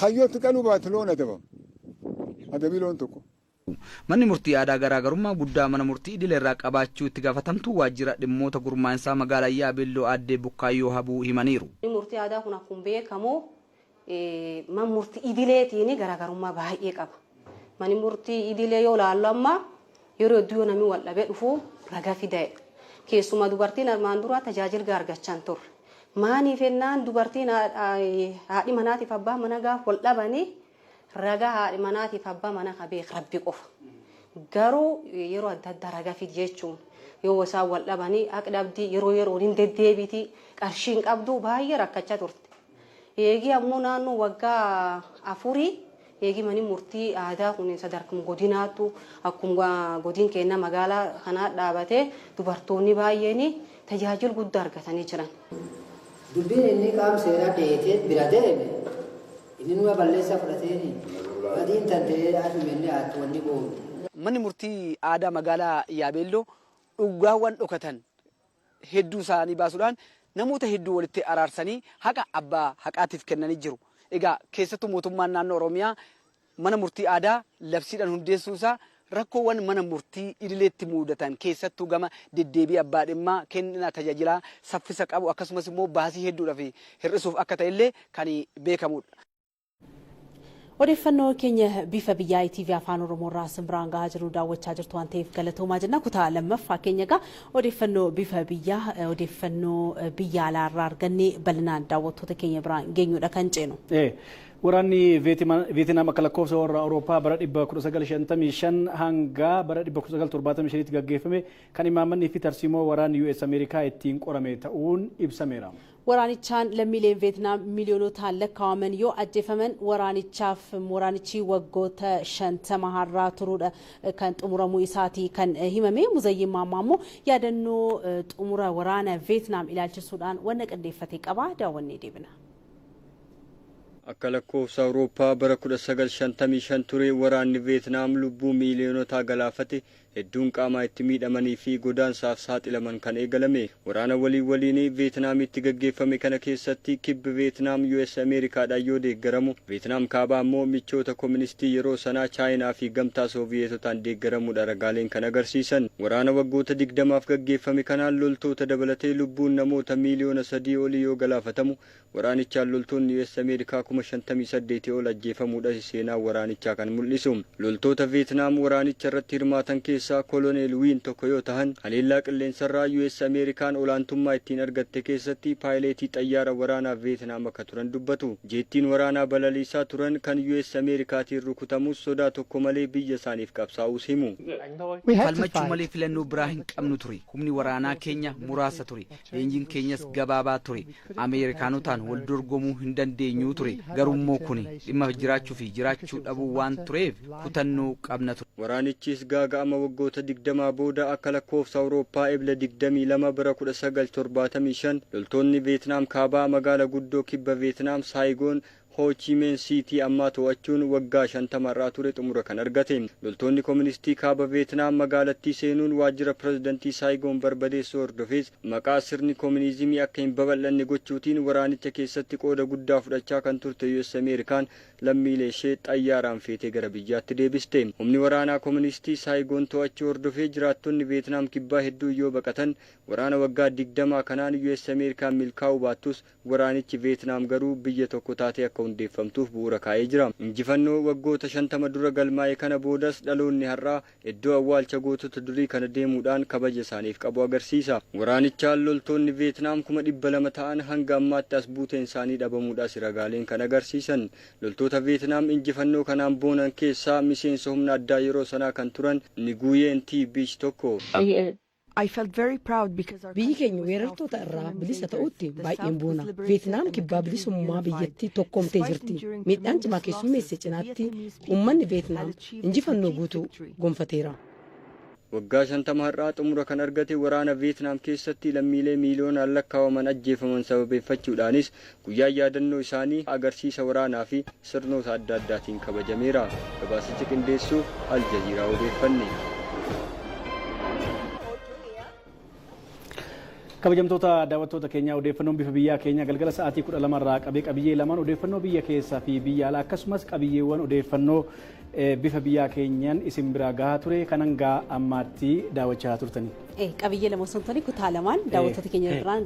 Kayyoo itti qaluu baatu loon adabamu. Adabii loon tokko. Manni murtii aadaa garaagarummaa guddaa mana murtii idilee irraa qabaachuu itti gaafatamtuu waajjira dhimmoota gurmaa'insaa magaalaa Yaabelloo aadde Bukkaayyoo Habuu himaniiru. Manni murtii aadaa kun akkuma beekamu mana murtii idileetiin garaagarummaa baay'ee qaba. Manni murtii idilee yoo ilaallu amma yeroo hedduu namni wal dhabee dhufu ragaa fida'edha. Keessumaa dubartiin armaan dura tajaajila argachaa turre. Maaniif ennaan dubartiin haadhi manaatiif abbaa mana gaaf wal dhabanii ragaa haadhi manaatiif abbaa mana qabee rabbi qofa. Garuu yeroo adda addaa ragaa fidi jechuun yoo isaan wal dhabanii aqdabdii yeroo hin deddeebiti qarshiin qabdu baay'ee rakkachaa turte. Eegii ammoo naannoo waggaa 4 eegii manni murtii aadaa kun sadarkaa godinaattu akkuma godin keenya magaalaa kanaa dhaabatee dubartoonni baay'een tajaajila guddaa argatanii jiran. Dubbiin inni qaama seeraa dheetee bira deeme inni numa balleessaa fudhateeni adiin tantee adumeellee haatu wanni boonu. Manni murtii aadaa magaalaa Yaabelloo dhugaawwan dhokatan hedduu isaanii baasuudhaan namoota hedduu walitti araarsanii haqa abbaa haqaatiif kennanii jiru. Egaa keessattuu mootummaan naannoo Oromiyaa mana murtii aadaa labsiidhaan hundeessuu isaa rakkoowwan mana murtii idileetti mudatan keessattuu gama deddeebii abbaa dhimmaa kennina tajaajilaa saffisa qabu akkasumas immoo baasii hedduudhaaf hir'isuuf akka ta'ellee kan beekamudha. Odeeffannoo keenya bifa biyyaa ITV afaan Oromoo irraa simbiraan gahaa jiru daawwachaa jirtu waan ta'eef galatoomaa jenna. Kutaa lammaffaa keenya egaa odeeffannoo bifa biyyaa odeeffannoo biyya alaa irraa argannee bal'inaan daawwattoota keenya biraan geenyuudha kan ceenu. Waraanni Veetinaam akka lakkoofsa warra Awurooppaa bara 1955 hanga bara 1975 tti gaggeeffame kan imaammanni fi tarsiimoo waraanni US Ameerikaa ittiin qorame ta'uun ibsameera. Waraanichaan lammiileen Veetinaam miliyoonootaan lakkaa'aman yoo ajjeefaman waraanichi waggoota 50 har'aa turuudha kan xumuramuu isaati kan himame. Muzayyin Maammaa immoo yaadannoo xumura waraana Veetinaam ilaalchisuudhaan wanna qindeeffate qaba daawwannee deebina. Akka lakkoofsa Awurooppaa bara 1955 ture waraanni Veetinaam lubbuu miiliyoonotaa galaafate hedduun qaamaa itti miidhamanii fi godaansaaf saaxilaman kan eegalame. Waraana waliin Veetinaamitti gaggeeffame kana keessatti kibbi Veetinaam US Ameerikaadhaan yoo deeggaramu, Veetinaam kaabaa immoo michoota kooministii yeroo sanaa Chaayinaa fi gamtaa Sooviyetotaan deeggaramuudha ragaaleen kan agarsiisan. Waraana waggoota 20f gaggeeffame kanaan loltoota dabalatee lubbuun namoota miiliyoona 3 olii yoo galaafatamu, waraanichaan loltoonni US Ameerikaa 58 ol ajjeefamuudha seenaa waraanichaa kan mul'isu. Loltoota Veetinaam waraanicha irratti hirmaatan keessa keessaa koloneel wiin tokko yoo ta'an haleellaa qilleensarraa US Ameerikaan olaantummaa ittiin argatte keessatti paayileetii xayyaara waraanaa Veetnaam akka turan dubbatu. Jeettiin waraanaa balaliisaa turan kan US Ameerikaatiin rukutamus sodaa tokko malee biyya isaaniif qabsaa'uus himu. Falmachuu malee filannoo biraa hin qabnu ture. Humni waraanaa keenya muraasa ture. Leenjiin keenyas gabaabaa ture. Ameerikaanotaan wal dorgomuu hin dandeenyu ture. Garummoo kuni dhimma jiraachuu fi jiraachuu dhabuu waan tureef kutannoo qabna ture. Waraanichis gaaga'ama waggoota 20 booda akka lakkoofsa Awurooppaa ebla 22 bara 1975 loltoonni Veetnaam kaabaa magaalaa guddoo kibba Veetnaam Saigon Ho Chi Minh City amma to'achuun waggaa 50 irraa ture xumura kan argate. Loltoonni kooministii kaaba Veetnaam magaalattii seenuun waajjira pirezidantii Saigon barbadeessuu hordofees maqaa sirni koominizimii akka hin babal'anne gochuutiin waraanicha keessatti qooda guddaa fudhachaa kan turte US Ameerikaan lammiilee ishee xayyaaraan feetee gara biyyaatti deebiste. Humni waraanaa kooministii Saigon to'achuu hordofee jiraattonni Veetnaam kibbaa hedduu yoo baqatan waraana waggaa 20 kanaan US Ameerikaan milkaa'uu baattus waraanichi Veetnaam garuu biyya tokko taatee akka hundeeffamtuuf bu'uura kaa'ee jira. Injifannoo waggoota 50 dura galmaa'e kana boodas dhaloonni har'aa iddoo awwaalcha gootota durii kana deemuudhaan kabaja isaaniif qabu agarsiisa. Waraanichaan loltoonni Veetnaam 200 ta'an hanga ammaatti as buuteen isaanii dhabamuudhaas ragaaleen kan agarsiisan. Loltoota Veetnaam injifannoo kanaan boonan keessaa miseensa humna addaa yeroo sanaa kan turan Nguyen Thi Bich tokko. Biyyi keenya weerartoota irraa bilisa ta'utti baay'een boona. Veetnaam kibbaa bilisummaa biyyattii tokkoomtee jirti. Miidhaan cimaa keessummeesse cinaatti uummanni Veetnaam injifannoo guutuu gonfateera. Waggaa 50 har'aa xumura kan argate waraana Veetnaam keessatti lammiilee miiliyoonaan lakkaa'aman ajjeefaman sababeeffachuudhaanis guyyaan yaadannoo isaanii agarsiisa waraanaa fi sirnoota adda addaatiin kabajameera. Gabaasicha qindeessuuf Aljaziiraa odeeffanne. Kabajamtoota daawwattoota keenyaa odeeffannoon bifa biyyaa keenya galgala sa'aatii 12 irraa qabee qabiyyee lamaan odeeffannoo biyya keessaa fi biyya alaa akkasumas qabiyyeewwan odeeffannoo bifa biyyaa keenyaan isin biraa gahaa ture kanan gaa ammaatti daawwachaa turtanii. Qabiyyee lama osoo hin taane kutaa lamaan daawwattoota keenya irraan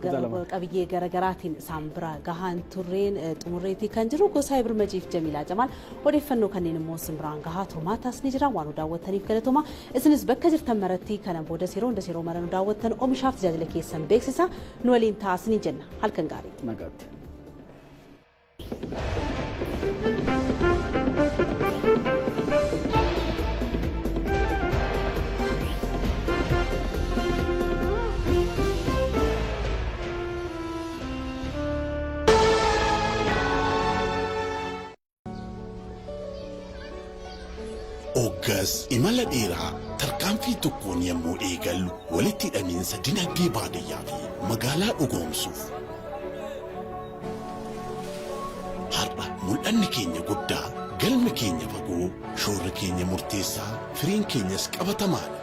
qabiyyee garaagaraatiin isaan biraa gahaan turreen xumurreetii kan jiru Gosaa Birmajiif Jamiilaa Jamaal odeeffannoo kanneen immoo isin biraan gahaa turmaatas ni jira waan daawwattaniif galatooma isinis bakka jirtan maratti kana booda yeroo mara nu daawwattan oomishaaf tajaajila keessan beeksisa nu waliin taasisni jenna halkan gaarii. Nagaatti. Oggas imala dheeraa tarkaanfii tokkoon yommuu eegallu walitti hidhamiinsa dinagdee baadiyyaa fi magaalaa dhugoomsuuf. Har'a mul'anni keenya guddaa, galmi keenya fagoo, shoorri keenya murteessaa, firiin keenyas qabatamaadha.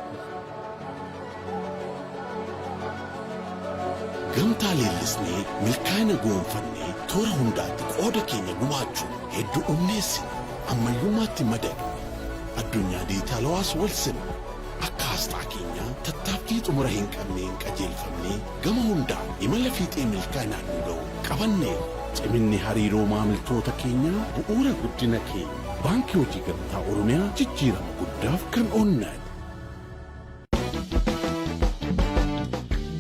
Gamtaa leellisnee milkaa'ina goonfannee toora hundaatti qooda keenya gumaachuun hedduu humneessina. Ammayyummaatti madaqna. Addunyaa diijitaalawaas wal simna. Akka asxaa keenyaa tattaaffii xumura hin qabneen qajeelfamnee gama hundaan imala fiixee milkaa'inaan nu ga'u qabannee ciminni hariiroo maamiltoota keenyaa bu'uura guddina keenya. Baankii Hojii Gamtaa Oromiyaa jijjiirama guddaaf kan oonnaan.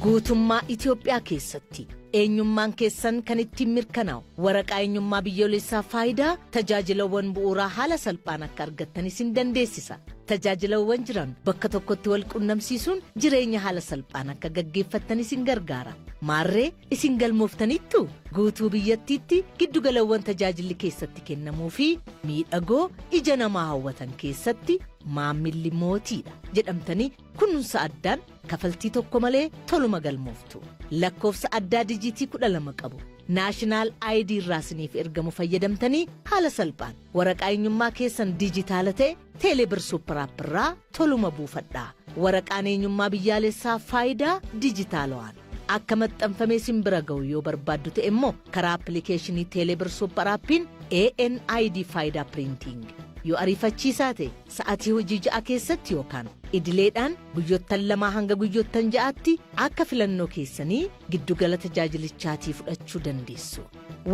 Guutummaa Itoophiyaa keessatti eenyummaan keessan kan ittiin mirkanaa'u waraqaa eenyummaa biyyoolessaa faayidaa tajaajilawwan bu'uuraa haala salphaan akka argattan isin dandeessisa. Tajaajilawwan jiran bakka tokkotti wal qunnamsiisuun jireenya haala salphaan akka gaggeeffattan isin gargaara. Maarree isin galmooftaniittu guutuu biyyattiitti giddugalawwan tajaajilli keessatti kennamuu fi miidhagoo ija namaa hawwatan keessatti maammilli mootiidha jedhamtanii kunuunsa addaan kafaltii tokko malee toluma galmooftu. Lakkoofsa addaa dijiitii 12 qabu. Naashinaal ID irraa isiniif ergamu fayyadamtanii haala salphaan waraqaa eenyummaa keessan dijitaala ta'e teelebir suupiraap irraa toluma buufadhaa. Waraqaan eenyummaa biyyaalessaa faayidaa dijitaalawaan akka maxxanfamee isin bira ga'u yoo barbaaddu ta'e immoo karaa appilikeeshinii teelebir suupiraappiin ANID faayidaa piriintiing. Yoo ariifachiisaa ta'e sa'atii hojii 6 keessatti yookaan idileedhaan guyyoottan 2 hanga guyyoottan 6tti akka filannoo keessanii giddugala tajaajilichaatii fudhachuu dandeessu.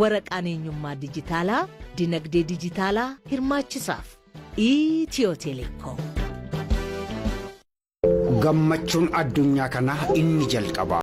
Waraqaan eenyummaa dijitaalaa dinagdee dijitaalaa hirmaachisaaf Itiyoo Teleekoom. gammachuun addunyaa kanaa inni jalqaba.